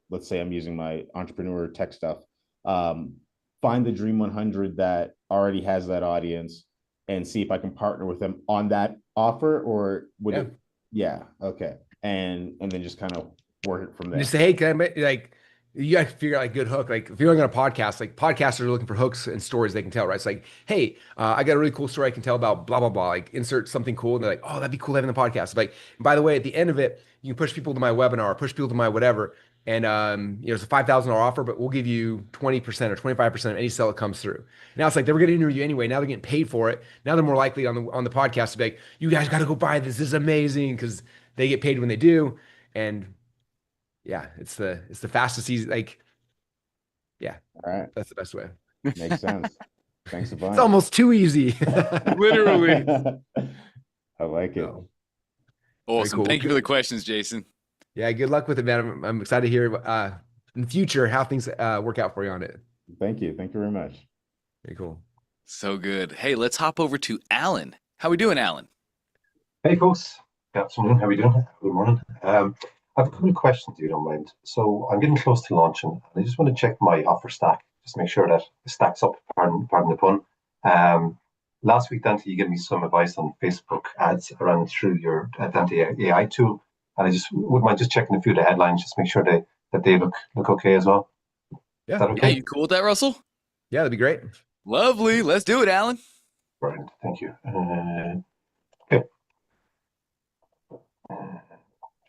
let's say I'm using my entrepreneur tech stuff. Find the Dream 100 that already has that audience and see if I can partner with them on that offer, or would it? Yeah. Okay. And then just kind of work it from there. Just say, hey, can I, like, you got to figure out a good hook. Like, if you're going to podcast, like, podcasters are looking for hooks and stories they can tell, right? It's like, hey, I got a really cool story I can tell about blah, blah, blah. Like, insert something cool. And they're like, oh, that'd be cool having the podcast. Like, by the way, at the end of it, you can push people to my webinar, push people to my whatever. And it's a $5,000 offer, but we'll give you 20% or 25% of any sale that comes through. Now it's like, they were going to interview you anyway. Now they're getting paid for it. Now they're more likely on the podcast to be like, you guys got to go buy this. This is amazing, because they get paid when they do. And yeah, it's the fastest, easy, like, yeah. All right. That's the best way. Makes sense. Thanks a bunch. It's almost too easy. Literally. I like it. Awesome. Cool. Thank you for the questions, Jason. Yeah, good luck with it, man. I'm excited to hear in the future how things work out for you on it. Thank you. Thank you very much. Very cool. So good. Hey, let's hop over to Alan. How we doing, Alan? Hey folks, good afternoon. How are we doing? Good morning. I have a couple of questions if you don't mind. So I'm getting close to launching, and I just want to check my offer stack, just make sure that it stacks up. Pardon the pun. Um, Last week, Dante, you gave me some advice on Facebook ads around through your Dante AI tool, and I just wouldn't mind just checking a few of the headlines, just make sure that they look okay as well. Yeah. Is that Yeah, okay? you cool with that, Russell? Yeah, that'd be great. Lovely. Let's do it, Alan. Brilliant. Thank you. Okay.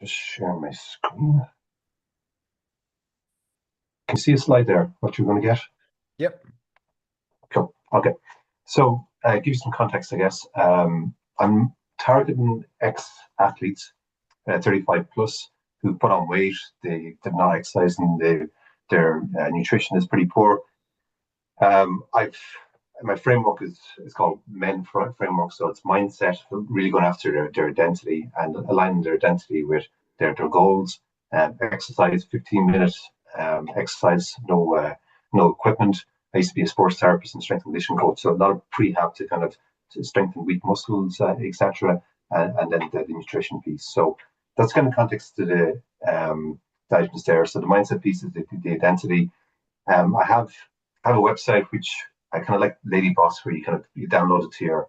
Just share my screen. Can you see a slide there? What you're going to get? Yep. Cool. Okay. So, give you some context, I guess. I'm targeting ex-athletes, 35 plus, who put on weight. They're not exercising. Their nutrition is pretty poor. I've My framework is called Men Framework. So it's mindset, really going after their identity and aligning their identity with their goals. Exercise, 15 minutes. Exercise, no equipment. I used to be a sports therapist and strength and conditioning coach, so a lot of prehab to kind of to strengthen weak muscles, etc., and then the nutrition piece. So that's kind of context to the diagnose there. So the mindset piece is the identity. I have a website which I kind of like Lady Boss, where you download it to your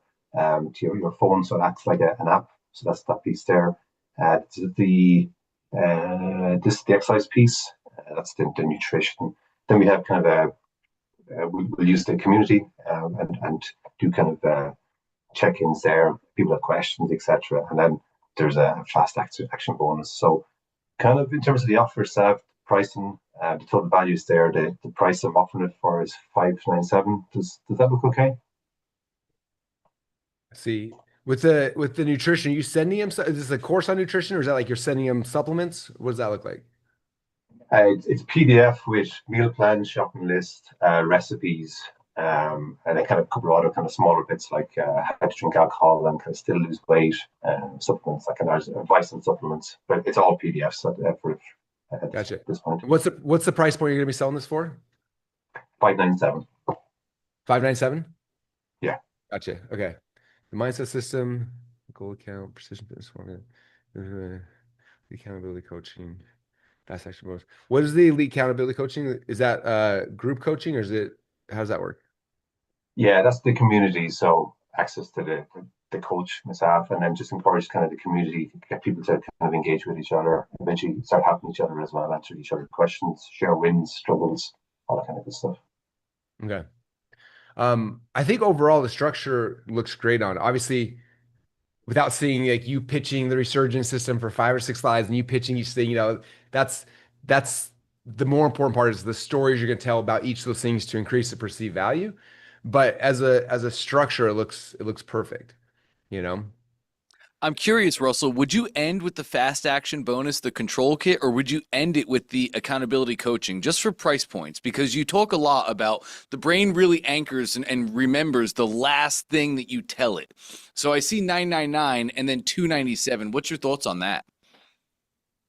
phone, so it acts like an app. So that's that piece there. This is the exercise piece. That's the nutrition. Then we have kind of we'll use the community and do kind of check-ins there. People have questions, etc. And then there's a fast action bonus. So kind of in terms of the offers, pricing, the total value is there. The price I'm offering it for is 597. Does that look okay? See, with the nutrition, are you sending him? Is this a course on nutrition, or is that like you're sending him supplements? What does that look like? It's PDF with meal plans, shopping list, recipes, and then kind of a couple of other kind of smaller bits like how to drink alcohol and kind of still lose weight, supplements, like kind of advice on supplements. But it's all PDFs at Gotcha. this point. What's the price point you're gonna be selling this for? 597. 597? Yeah. Gotcha. Okay. The mindset system, goal account, precision fitness formula, the accountability coaching, fast action bonus. What is the elite accountability coaching? Is that group coaching, or how does that work? Yeah, that's the community. So access to the coach myself, and then just encourage kind of the community, get people to kind of engage with each other, eventually start helping each other as well, answer each other questions, share wins, struggles, all that kind of good stuff. Okay. I think overall the structure looks great on. Obviously, without seeing like you pitching the resurgence system for 5 or 6 slides and you pitching each thing, that's the more important part is the stories you're going to tell about each of those things to increase the perceived value. But as a structure, it looks perfect, you know? I'm curious, Russell, would you end with the fast action bonus, the control kit, or would you end it with the accountability coaching just for price points? Because you talk a lot about the brain really anchors and remembers the last thing that you tell it. So I see 999 and then 297. What's your thoughts on that?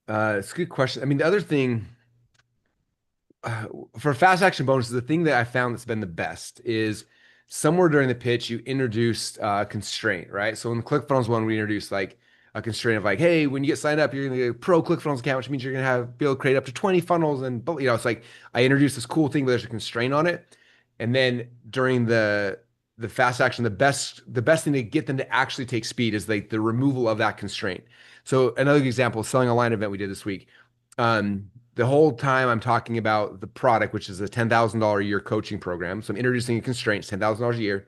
It's a good question. I mean, the other thing for fast action bonuses, the thing that I found that's been the best is somewhere during the pitch, you introduced constraint, right? So in the ClickFunnels one, we introduced like a constraint of like, hey, when you get signed up, you're going to get a pro ClickFunnels account, which means you're going to be able to create up to 20 funnels. And, it's like I introduced this cool thing, but there's a constraint on it. And then during the fast action, the best thing to get them to actually take speed is like the removal of that constraint. So another example, selling a line event we did this week. The whole time I'm talking about the product, which is a $10,000 a year coaching program. So I'm introducing a constraint, $10,000 a year.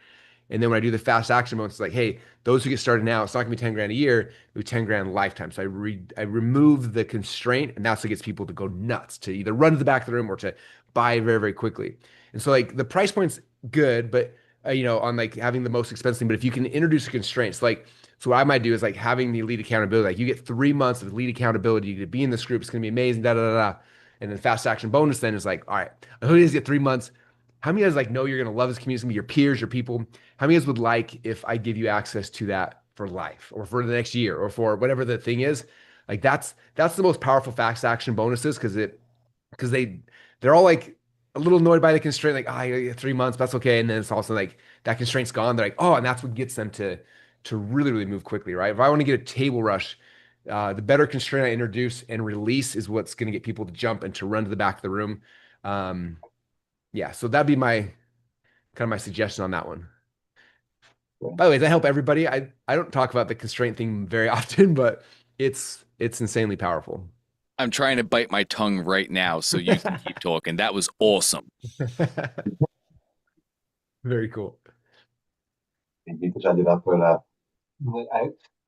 And then when I do the fast action mode, it's like, hey, those who get started now, it's not gonna be 10 grand a year, it'll be 10 grand lifetime. So I remove the constraint, and that's what gets people to go nuts, to either run to the back of the room or to buy very, very quickly. And so like the price point's good, but on like having the most expensive thing, but if you can introduce a constraint, so what I might do is like having the elite accountability. Like you get 3 months of elite accountability to be in this group. It's going to be amazing. Da, da, da, da. And then fast action bonus then is like, all right, I hope you guys get 3 months. How many of you guys like know you're going to love this community? It's going to be your peers, your people. How many of you guys would like if I give you access to that for life or for the next year or for whatever the thing is? Like that's the most powerful fast action bonuses because they're all like a little annoyed by the constraint, like, I get 3 months, but that's okay. And then it's also like that constraint's gone. They're like, oh, and that's what gets them to really, really move quickly, right? If I want to get a table rush, the better constraint I introduce and release is what's going to get people to jump and to run to the back of the room. Yeah, so that'd be my kind of my suggestion on that one. By the way, does that help everybody? I don't talk about the constraint thing very often, but it's insanely powerful. I'm trying to bite my tongue right now so you can keep talking. That was awesome. Very cool. You could tell you that, but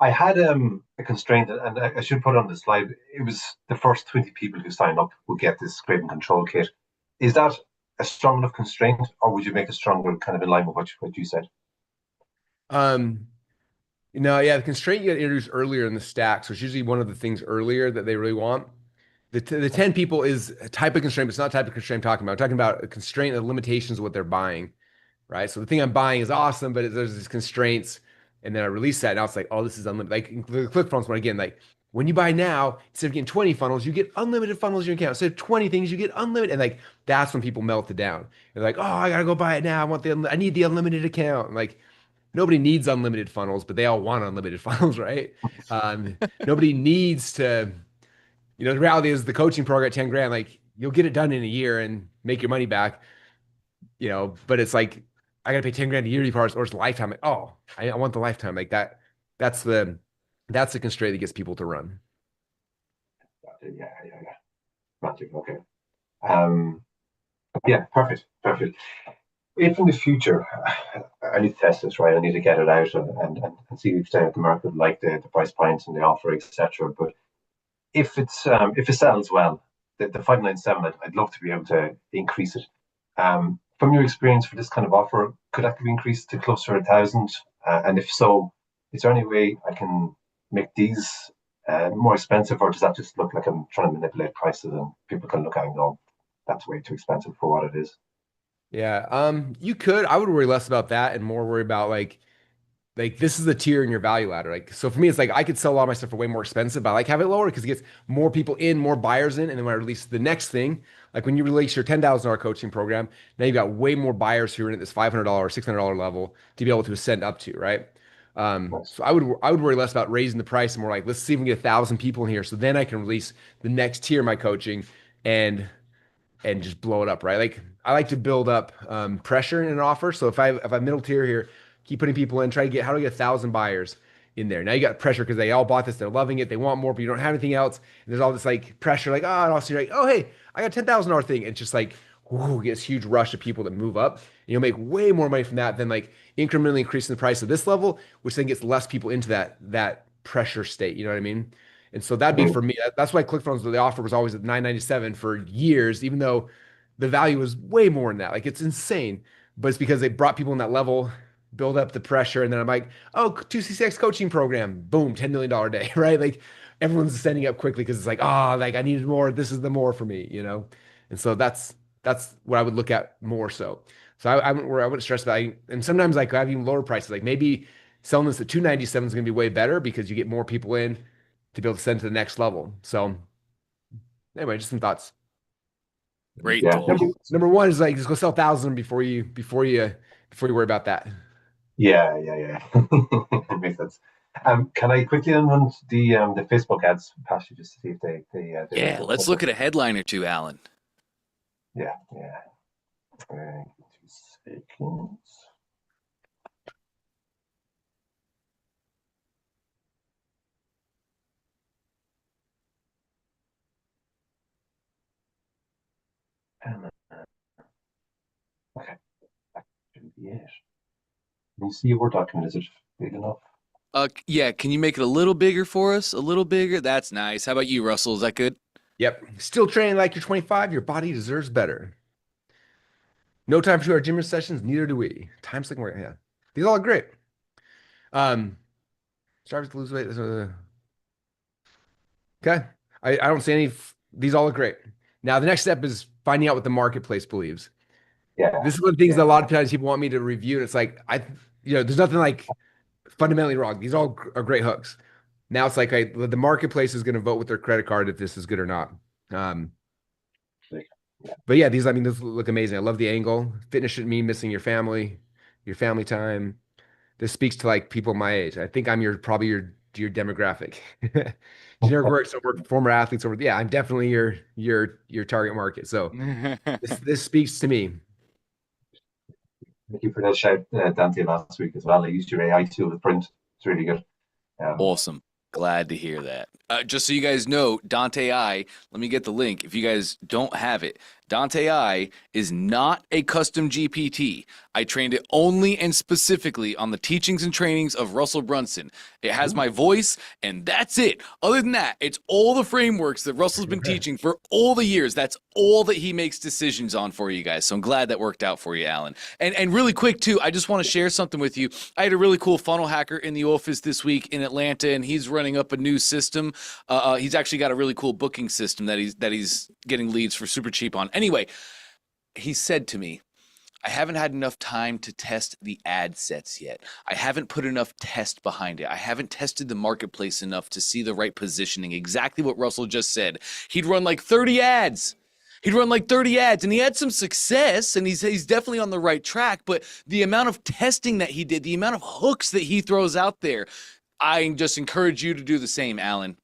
I had a constraint, and I should put on the slide. It was the first 20 people who sign up will get this grading control kit. Is that a strong enough constraint, or would you make it stronger, kind of in line with what you said? Yeah, the constraint you get introduced earlier in the stack, so it's usually one of the things earlier that they really want. The 10 people is a type of constraint, but it's not a type of constraint I'm talking about. I'm talking about a constraint, the limitations of what they're buying, right? So the thing I'm buying is awesome, but there's these constraints, and then I release that, now it's like, oh, this is unlimited. Like the ClickFunnels one again, like when you buy now, instead of getting 20 funnels, you get unlimited funnels in your account. Instead of 20 things, you get unlimited, and like that's when people melt it down. They're like, oh, I gotta go buy it now. I need the unlimited account. And like nobody needs unlimited funnels, but they all want unlimited funnels, right? Nobody needs to. The reality is the coaching program at 10 grand, like you'll get it done in a year and make your money back, but it's like, I got to pay 10 grand a year or it's lifetime. Like, oh, I want the lifetime like that. That's the constraint that gets people to run. Yeah. Magic. Okay. Yeah, perfect. If in the future I need to test this, right? I need to get it out and see if the market like the price points and the offer, etc. But if it sells well, the 597, I'd love to be able to increase it. From your experience for this kind of offer, could that be increased to closer to 1,000? And if so, is there any way I can make these more expensive, or does that just look like I'm trying to manipulate prices and people can look at it and go, that's way too expensive for what it is? Yeah. You could. I would worry less about that and more worry about like this is the tier in your value ladder. Like, so for me, it's like I could sell a lot of my stuff for way more expensive, but I like have it lower because it gets more people in, more buyers in. And then when I release the next thing, like when you release your $10,000 coaching program, now you've got way more buyers who are in at this $500, $600 level to be able to ascend up to, right? Nice. So I would worry less about raising the price and more like, let's see if we can get 1,000 people in here. So then I can release the next tier of my coaching and just blow it up, right? Like I like to build up pressure in an offer. So if I middle tier here, keep putting people in, try to get how to get 1,000 buyers in there. Now you got pressure because they all bought this, they're loving it, they want more, but you don't have anything else. And there's all this like pressure, like and also you're like, oh hey, I got $10,000 thing. And it's just like, whoo, get this huge rush of people that move up. And you'll make way more money from that than like incrementally increasing the price of this level, which then gets less people into that pressure state. You know what I mean? And so that'd be for me. That's why ClickFunnels, the offer was always at $997 for years, even though the value was way more than that. Like it's insane, but it's because they brought people in that level, build up the pressure, and then I'm like, oh, 2CX coaching program, boom, $10 million day, right? Like everyone's ascending up quickly because it's like, like I needed more. This is the more for me. And so that's what I would look at more so. So I wouldn't stress about it. And sometimes like I have even lower prices. Like maybe selling this at 297 is going to be way better because you get more people in to be able to send to the next level. So anyway, just some thoughts. Great Yeah. thought. Number one is like just go sell 1,000 before you worry about that. Yeah. It makes sense. Can I quickly run the Facebook ads past you just to see if they Yeah, let's look at a headline or two, Alan. Yeah. 2 seconds. Okay, that should be it. Can you see your Word document? Is it big enough? Yeah, can you make it a little bigger for us? A little bigger? That's nice. How about you, Russell? Is that good? Yep. Still training like you're 25. Your body deserves better. No time for 2-hour gym sessions. Neither do we. Time's like more. Yeah. These all are great. Starts to lose weight. Okay. I don't see any. These all look great. Now the next step is finding out what the marketplace believes. Yeah. This is one of the things that a lot of times people want me to review. And it's like there's nothing like fundamentally wrong. These all are great hooks. Now it's like the marketplace is going to vote with their credit card if this is good or not. But yeah, these, I mean, these look amazing. I love the angle. Fitness shouldn't mean missing your family time. This speaks to like people my age. I think I'm probably your demographic. Generic work, so we're former athletes over. Yeah, I'm definitely your target market. So this speaks to me. Thank you for that shout, Dante, last week as well. I used your AI tool to print. It's really good. Awesome. Glad to hear that. Just so you guys know, Dante I, let me get the link if you guys don't have it. Dante I is not a custom GPT. I trained it only and specifically on the teachings and trainings of Russell Brunson. It has my voice, and that's it. Other than that, it's all the frameworks that Russell's been teaching for all the years. That's all that he makes decisions on for you guys. So I'm glad that worked out for you, Alan. And really quick, too, I just want to share something with you. I had a really cool funnel hacker in the office this week in Atlanta, and he's running up a new system. He's actually got a really cool booking system that he's getting leads for super cheap on. Anyway, he said to me, I haven't had enough time to test the ad sets yet. I haven't put enough test behind it. I haven't tested the marketplace enough to see the right positioning. Exactly what Russell just said. He'd run like 30 ads. He'd run like 30 ads, and he had some success, and he's definitely on the right track. But the amount of testing that he did, the amount of hooks that he throws out there, I just encourage you to do the same, Alan.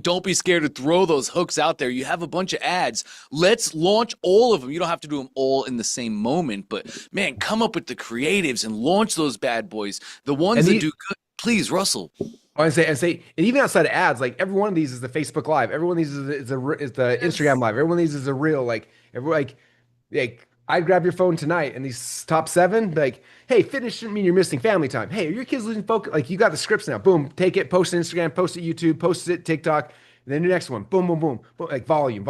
Don't be scared to throw those hooks out there. You have a bunch of ads. Let's launch all of them. You don't have to do them all in the same moment, but man, come up with the creatives and launch those bad boys. The ones that do good. Please, Russell. I say, and even outside of ads, like every one of these is the Facebook Live. Every one of these is the Instagram Live. Every one of these is a reel. Like I'd grab your phone tonight and these top 7, like, hey, fitness shouldn't mean you're missing family time. Hey, are your kids losing focus? Like, you got the scripts now. Boom, take it, post it Instagram, post it YouTube, post it TikTok. And then the next one, boom, boom, boom, boom, like volume.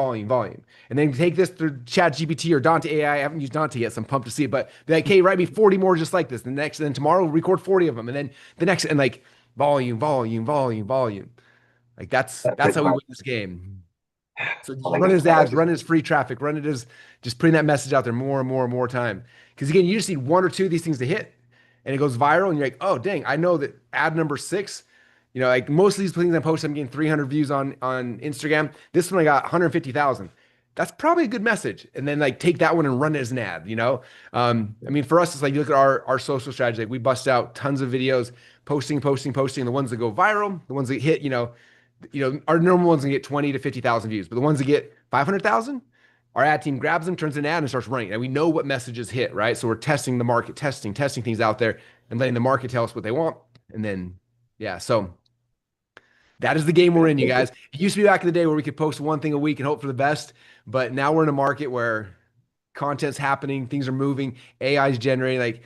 And then take this through Chat GPT or Dante AI. I haven't used Dante yet, so I'm pumped to see it. But be like, hey, write me 40 more just like this. And then tomorrow we'll record 40 of them. And then the next, and like volume. Like that's how we win this game. So just run it as ads, run it as free traffic, run it as just putting that message out there more and more time. Because again, you just need 1 or 2 of these things to hit, and it goes viral, and you're like, oh dang, I know that ad number 6, like most of these things I post, I'm getting 300 views on Instagram. This one I got 150,000. That's probably a good message. And then like take that one and run it as an ad. I mean, for us, it's like you look at our social strategy. Like we bust out tons of videos, posting. The ones that go viral, the ones that hit, our normal ones can get 20 to 50,000 views, but the ones that get 500,000, our ad team grabs them, turns an ad, and starts running. And we know what messages hit, right? So we're testing the market, testing things out there, and letting the market tell us what they want. And then, yeah, so that is the game we're in, you guys. It used to be back in the day where we could post one thing a week and hope for the best, but now we're in a market where content's happening, things are moving, AI is generating. Like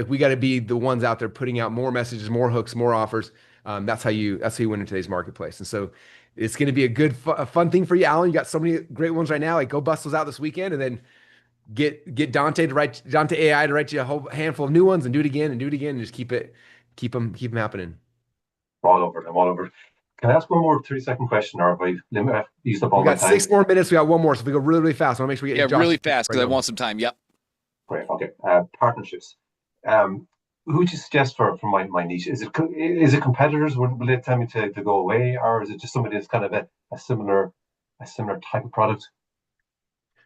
we got to be the ones out there putting out more messages, more hooks, more offers. That's how you win in today's marketplace. And so it's going to be a fun thing for you, Alan. You got so many great ones right now. Like go bust those out this weekend, and then get Dante AI to write you a whole handful of new ones, and do it again, and just keep them happening. All over. Can I ask one more 30-second question, or have I used up all my time? We got 6 more minutes. We got one more, so if we go really, really fast, I want to make sure we get Josh really fast because I want some time. Yep. Great. Okay. Partnerships. Who would you suggest for my niche? Is it competitors? Will they tell me to go away, or is it just somebody that's kind of a similar type of product?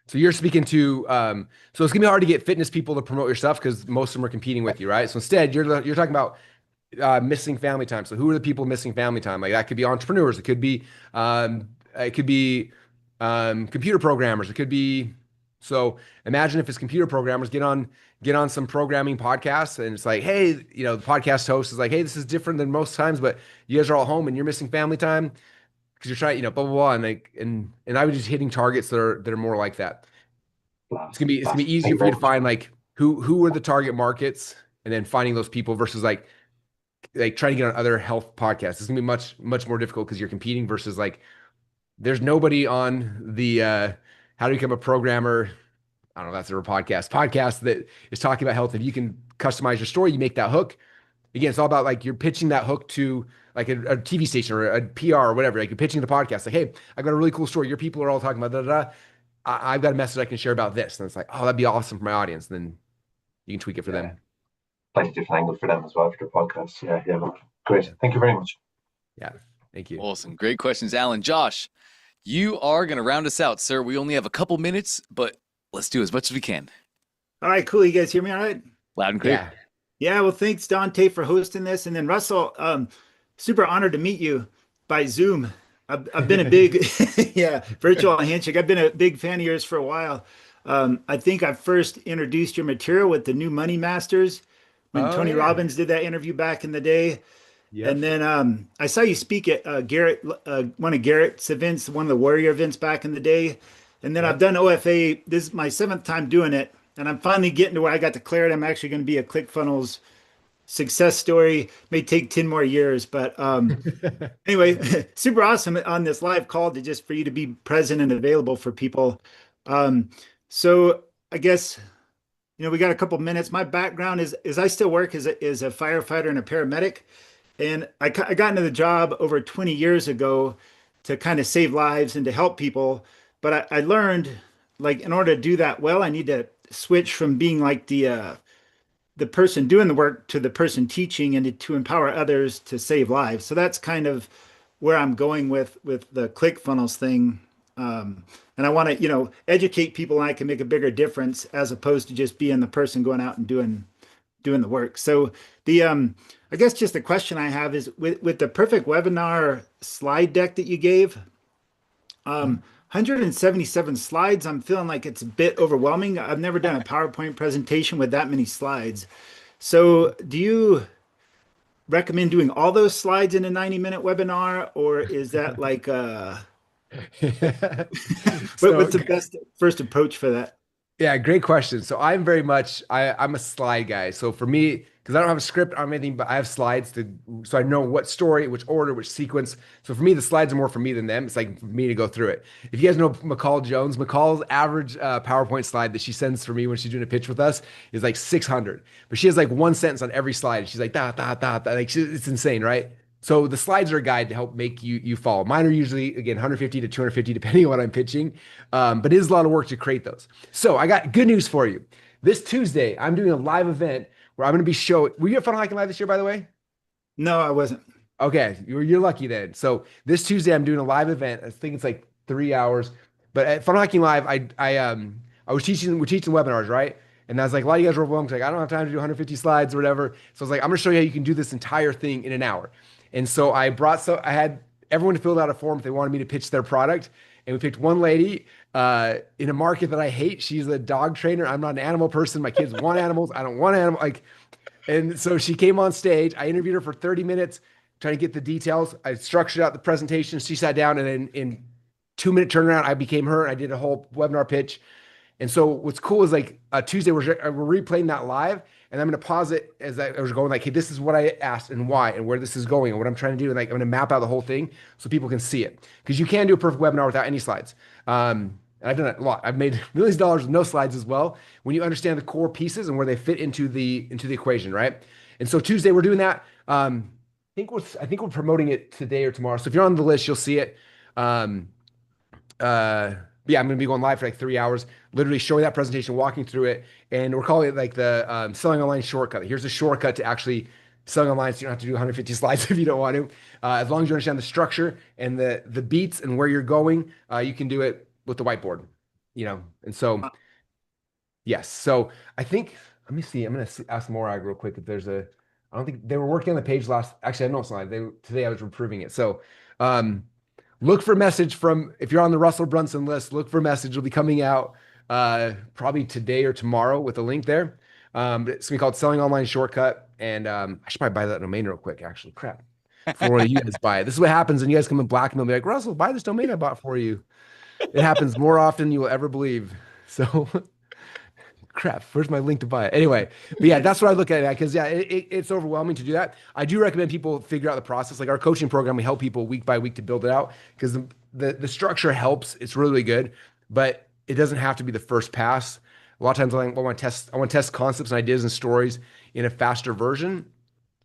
So you're speaking to, so it's gonna be hard to get fitness people to promote your stuff because most of them are competing with you, right? So instead, you're talking about missing family time. So who are the people missing family time? Like that could be entrepreneurs. It could be computer programmers. It could be, so imagine if it's computer programmers, get on some programming podcasts, and it's like, hey, the podcast host is like, hey, this is different than most times, but you guys are all home and you're missing family time because you're trying, blah blah blah, and I was just hitting targets that are more like that. It's gonna be easier for you to find like who are the target markets, and then finding those people versus like trying to get on other health podcasts. It's gonna be much more difficult because you're competing versus like there's nobody on the how to become a programmer. I don't know, that's a podcast that is talking about health. If you can customize your story, you make that hook. Again, it's all about like you're pitching that hook to like a TV station or a PR or whatever. Like you're pitching the podcast, like, hey, I've got a really cool story. Your people are all talking about I've got a message I can share about this. And it's like, oh, that'd be awesome for my audience. And then you can tweak it for them. Slightly different angle for them as well for their podcast. Yeah, great. Thank you very much. Yeah, thank you. Awesome. Great questions, Alan. Josh, You are going to round us out, sir. We only have a couple minutes, but let's do as much as we can. All right, cool. You guys hear me all right? Loud and clear. Yeah. Yeah, well, thanks, Dante, for hosting this. And then Russell, super honored to meet you by Zoom. I've been a big, yeah, virtual handshake. I've been a big fan of yours for a while. I think I first introduced your material with the new Money Masters when Oh, Tony yeah. Robbins did that interview back in the day. Yep. And then I saw you speak at Garrett, one of Garrett's events, one of the Warrior events back in the day. And then Yep. I've done OFA. This is my 7th time doing it. And I'm finally getting to where I got the clarity. I'm actually going to be a ClickFunnels success story. May take 10 more years. But anyway, super awesome on this live call to just for you to be present and available for people. So I guess, we got a couple minutes. My background is I still work as a firefighter and a paramedic. And I got into the job over 20 years ago to kind of save lives and to help people. But I learned, like, in order to do that well, I need to switch from being like the person doing the work to the person teaching and to empower others to save lives. So that's kind of where I'm going with the ClickFunnels thing. And I want to, educate people and I can make a bigger difference as opposed to just being the person going out and doing the work. So I guess just the question I have is with the perfect webinar slide deck that you gave, 177 slides, I'm feeling like it's a bit overwhelming. I've never done a PowerPoint presentation with that many slides. So do you recommend doing all those slides in a 90-minute webinar, or is that like what's the best first approach for that? Yeah, great question. So I'm very much I'm a slide guy. So for me, because I don't have a script on anything, but I have slides so I know what story, which order, which sequence. So for me, the slides are more for me than them. It's like for me to go through it. If you guys know McCall Jones, McCall's average PowerPoint slide that she sends for me when she's doing a pitch with us is like 600. But she has like one sentence on every slide. She's like da da da da. Like it's insane, right? So the slides are a guide to help make you follow. Mine are usually, again, 150 to 250, depending on what I'm pitching. But it is a lot of work to create those. So I got good news for you. This Tuesday, I'm doing a live event where I'm going to be showing. Were you at Funnel Hacking Live this year, by the way? No, I wasn't. Okay, you're lucky then. So this Tuesday, I'm doing a live event. I think it's like 3 hours. But at Funnel Hacking Live, we're teaching webinars, right? And I was like, a lot of you guys were overwhelmed. Like, I don't have time to do 150 slides or whatever. So I was like, I'm going to show you how you can do this entire thing in an hour. And so I had everyone to fill out a form if they wanted me to pitch their product. And we picked one lady in a market that I hate. She's a dog trainer. I'm not an animal person. My kids want animals. I don't want animals. And so she came on stage. I interviewed her for 30 minutes, trying to get the details. I structured out the presentation. She sat down, and then in 2-minute turnaround, I became her. And I did a whole webinar pitch. And so what's cool is like Tuesday, we're replaying that live. And I'm going to pause it as I was going like, hey, this is what I asked and why and where this is going and what I'm trying to do. And like, I'm going to map out the whole thing so people can see it. Because you can do a perfect webinar without any slides. And I've done it a lot. I've made millions of dollars with no slides as well. When you understand the core pieces and where they fit into the equation, right? And so Tuesday we're doing that. I think we're promoting it today or tomorrow. So if you're on the list, you'll see it. Yeah, I'm going to be going live for like 3 hours, literally showing that presentation, walking through it. And we're calling it like the selling online shortcut. Here's a shortcut to actually selling online, so you don't have to do 150 slides if you don't want to. As long as you understand the structure and the beats and where you're going, you can do it with the whiteboard, And so, yes. So I think, let me see. I'm going to ask Morag real quick if there's I don't think they were working on the page actually, I know it's not. Today I was improving it. So, look for message if you're on the Russell Brunson list, look for message. It'll be coming out probably today or tomorrow with a link there. It's going to be called Selling Online Shortcut. And I should probably buy that domain real quick, actually. Crap. Before you guys buy it. This is what happens when you guys come and blackmail me like, Russell, buy this domain I bought for you. It happens more often than you will ever believe. So crap, where's my link to buy it? Anyway, but yeah, that's what I look at, because yeah, it's overwhelming to do that. I do recommend people figure out the process. Like our coaching program, we help people week by week to build it out, because the structure helps. It's really good, but it doesn't have to be the first pass. A lot of times I want to test concepts and ideas and stories in a faster version,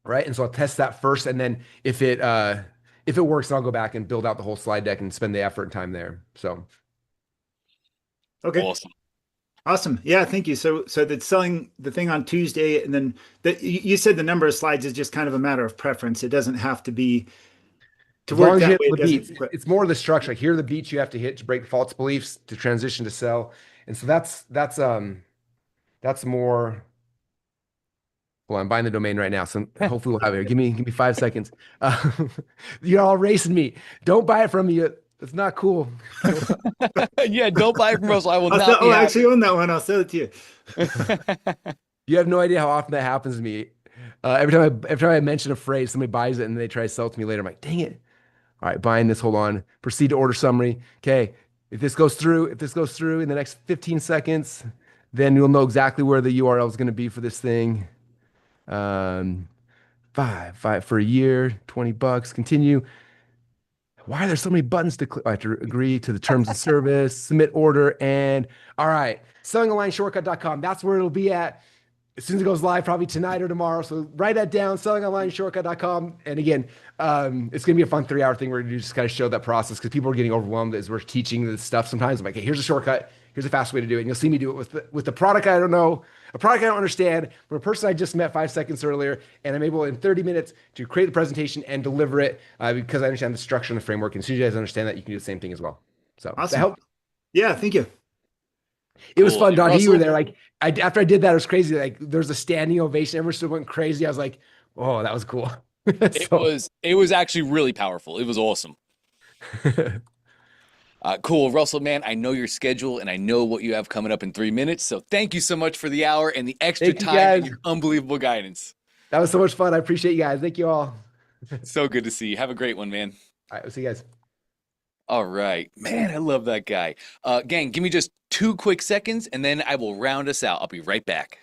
right? And so I'll test that first, and then if it works, then I'll go back and build out the whole slide deck and spend the effort and time there. So, okay. Awesome. Yeah, thank you. So that's selling the thing on Tuesday, and then you said the number of slides is just kind of a matter of preference. It doesn't have to be to As long work as you that hit way, the it doesn't beats, quit. it's more the structure. Like here are the beats you have to hit to break false beliefs to transition to sell. And so that's more. Well, I'm buying the domain right now, so hopefully we'll have it. Give me 5 seconds. You're all racing me. Don't buy it from me. It's not cool. Yeah, don't buy it from Russell. I will I not be happy. actually own that one. I'll sell it to you. You have no idea how often that happens to me. Every time I mention a phrase, somebody buys it and they try to sell it to me later. I'm like, dang it. All right, buying this. Hold on. Proceed to order summary. Okay, if this goes through in the next 15 seconds, then you'll know exactly where the URL is going to be for this thing. Five for a year, $20. Continue. Why are there so many buttons to click? I have to agree to the terms of service, submit order, and all right, sellingonlineshortcut.com. That's where it'll be at as soon as it goes live, probably tonight or tomorrow. So write that down, sellingonlineshortcut.com. And again, it's going to be a fun 3-hour thing. We're going to just kind of show that process because people are getting overwhelmed as we're teaching this stuff. Sometimes I'm like, hey, here's a shortcut. Here's a fast way to do it. And you'll see me do it with the product I don't know, a product I don't understand, from a person I just met 5 seconds earlier. And I'm able in 30 minutes to create the presentation and deliver it because I understand the structure and the framework. And as soon as you guys understand that, you can do the same thing as well. So Awesome. that helped. Yeah, thank you. It was Cool. fun, And Dante. You were Russell? there. Like after I did that, it was crazy. Like there was a standing ovation. Everyone still went crazy. I was like, oh, that was cool. It was actually really powerful. It was awesome. Cool, Russell, man. I know your schedule and I know what you have coming up in 3 minutes. So thank you so much for the hour and the extra Thank you, time and guys. your unbelievable guidance. That was so much fun. I appreciate you guys. Thank you all. So good to see you. Have a great one, man. All right, we'll see you guys. All right, man. I love that guy. Gang, give me just 2 quick seconds and then I will round us out. I'll be right back.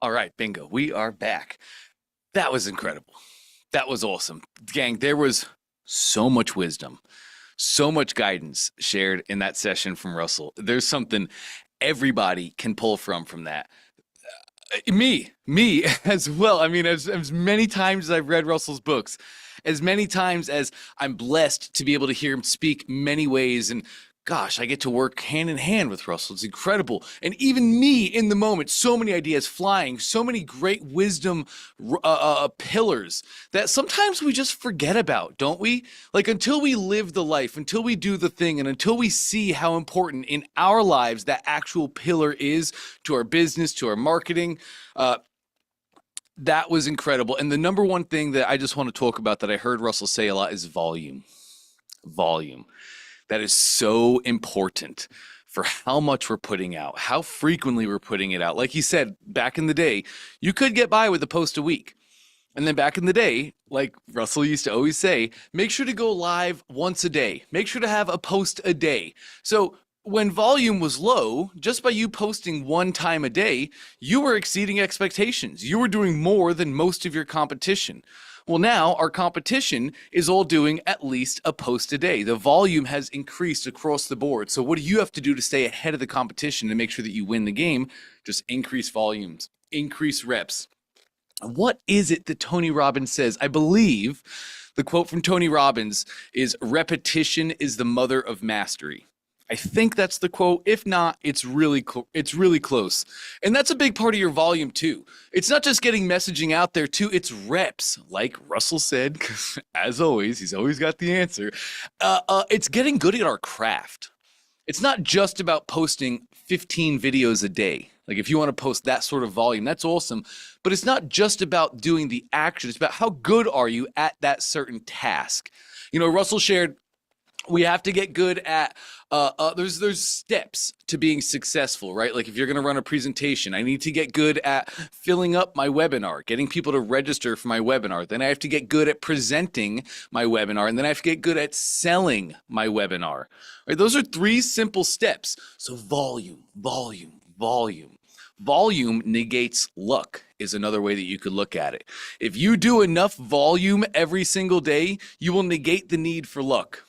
All right, bingo. We are back. That was incredible. That was awesome. Gang, there was so much wisdom, so much guidance shared in that session from Russell. There's something everybody can pull from that. Me as well. I mean, as many times as I've read Russell's books, as many times as I'm blessed to be able to hear him speak many ways, and gosh, I get to work hand in hand with Russell. It's incredible. And even me in the moment, so many ideas flying, so many great wisdom pillars that sometimes we just forget about, don't we? Like until we live the life, until we do the thing, and until we see how important in our lives that actual pillar is to our business, to our marketing, that was incredible. And the number one thing that I just want to talk about that I heard Russell say a lot is volume. Volume. That is so important for how much we're putting out, how frequently we're putting it out. Like he said, back in the day, you could get by with a post a week. And then back in the day, like Russell used to always say, make sure to go live once a day. Make sure to have a post a day. So when volume was low, just by you posting one time a day, you were exceeding expectations. You were doing more than most of your competition. Well, now our competition is all doing at least a post a day. The volume has increased across the board. So what do you have to do to stay ahead of the competition and make sure that you win the game? Just increase volumes, increase reps. What is it that Tony Robbins says? I believe the quote from Tony Robbins is repetition is the mother of mastery. I think that's the quote. If not, it's really close. And that's a big part of your volume too. It's not just getting messaging out there too, it's reps. Like Russell said, as always, he's always got the answer. It's getting good at our craft. It's not just about posting 15 videos a day. Like if you want to post that sort of volume, that's awesome. But it's not just about doing the action. It's about how good are you at that certain task. You know, Russell shared we have to get good at there's steps to being successful, right? Like if you're going to run a presentation, I need to get good at filling up my webinar, getting people to register for my webinar. Then I have to get good at presenting my webinar, and then I have to get good at selling my webinar. Right? Those are 3 simple steps. So volume, volume, volume. Volume negates luck is another way that you could look at it. If you do enough volume every single day, you will negate the need for luck.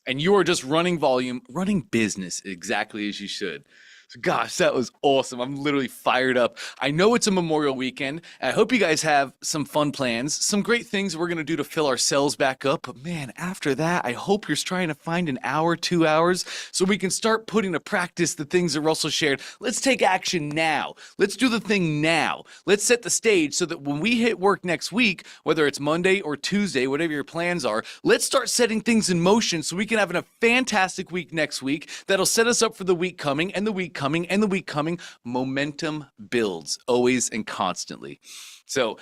And you are just running volume, running business exactly as you should. So gosh, that was awesome. I'm literally fired up. I know it's a Memorial weekend. And I hope you guys have some fun plans, some great things we're going to do to fill our cells back up. But man, after that, I hope you're trying to find an hour, 2 hours so we can start putting to practice the things that Russell shared. Let's take action now. Let's do the thing now. Let's set the stage so that when we hit work next week, whether it's Monday or Tuesday, whatever your plans are, let's start setting things in motion so we can have a fantastic week next week that'll set us up for the week coming and the week coming and the week coming. Momentum builds always and constantly. So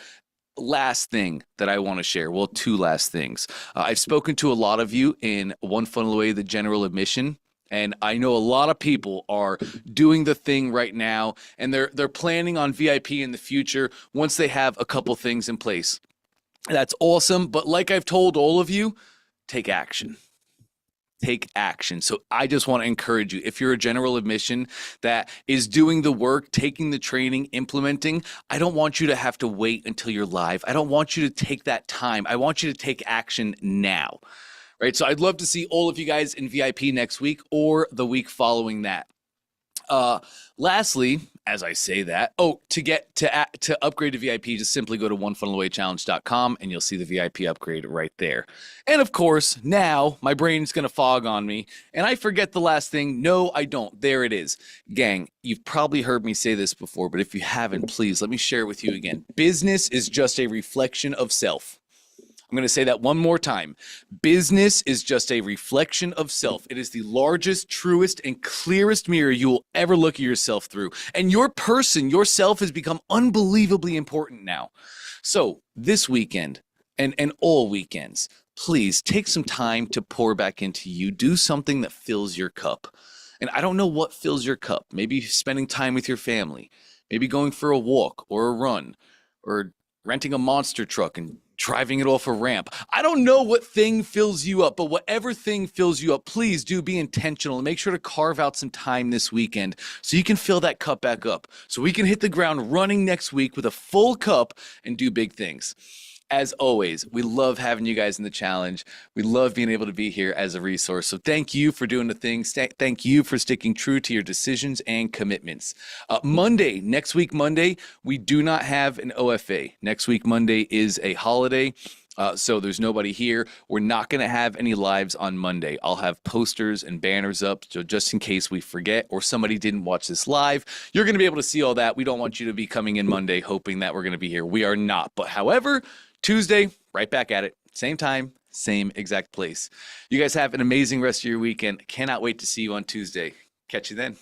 last thing that I want to share, well, 2 last things. I've spoken to a lot of you in One Funnel Away, the general admission. And I know a lot of people are doing the thing right now, and they're planning on VIP in the future once they have a couple things in place. That's awesome. But like I've told all of you, take action. Take action. So I just want to encourage you, if you're a general admission that is doing the work, taking the training, implementing, I don't want you to have to wait until you're live. I don't want you to take that time. I want you to take action now, right? So I'd love to see all of you guys in VIP next week or the week following that. Lastly, as I say that, to upgrade to VIP, just simply go to onefunnelawaychallenge.com and you'll see the VIP upgrade right there. And of course, now my brain's going to fog on me and I forget the last thing. No, I don't. There it is. Gang, you've probably heard me say this before, but if you haven't, please let me share it with you again. Business is just a reflection of self. I'm going to say that one more time. Business is just a reflection of self. It is the largest, truest, and clearest mirror you will ever look at yourself through. And your person, yourself, has become unbelievably important now. So this weekend and all weekends, please take some time to pour back into you. Do something that fills your cup. And I don't know what fills your cup. Maybe spending time with your family, maybe going for a walk or a run, or renting a monster truck and driving it off a ramp. I don't know what thing fills you up, but whatever thing fills you up, please do be intentional and make sure to carve out some time this weekend so you can fill that cup back up, so we can hit the ground running next week with a full cup and do big things. As always, we love having you guys in the challenge. We love being able to be here as a resource. So thank you for doing the things. Thank you for sticking true to your decisions and commitments. Next week, Monday, we do not have an OFA. Next week, Monday is a holiday. So there's nobody here. We're not going to have any lives on Monday. I'll have posters and banners up, so just in case we forget or somebody didn't watch this live, you're going to be able to see all that. We don't want you to be coming in Monday hoping that we're going to be here. We are not. But however, Tuesday, right back at it. Same time, same exact place. You guys have an amazing rest of your weekend. Cannot wait to see you on Tuesday. Catch you then.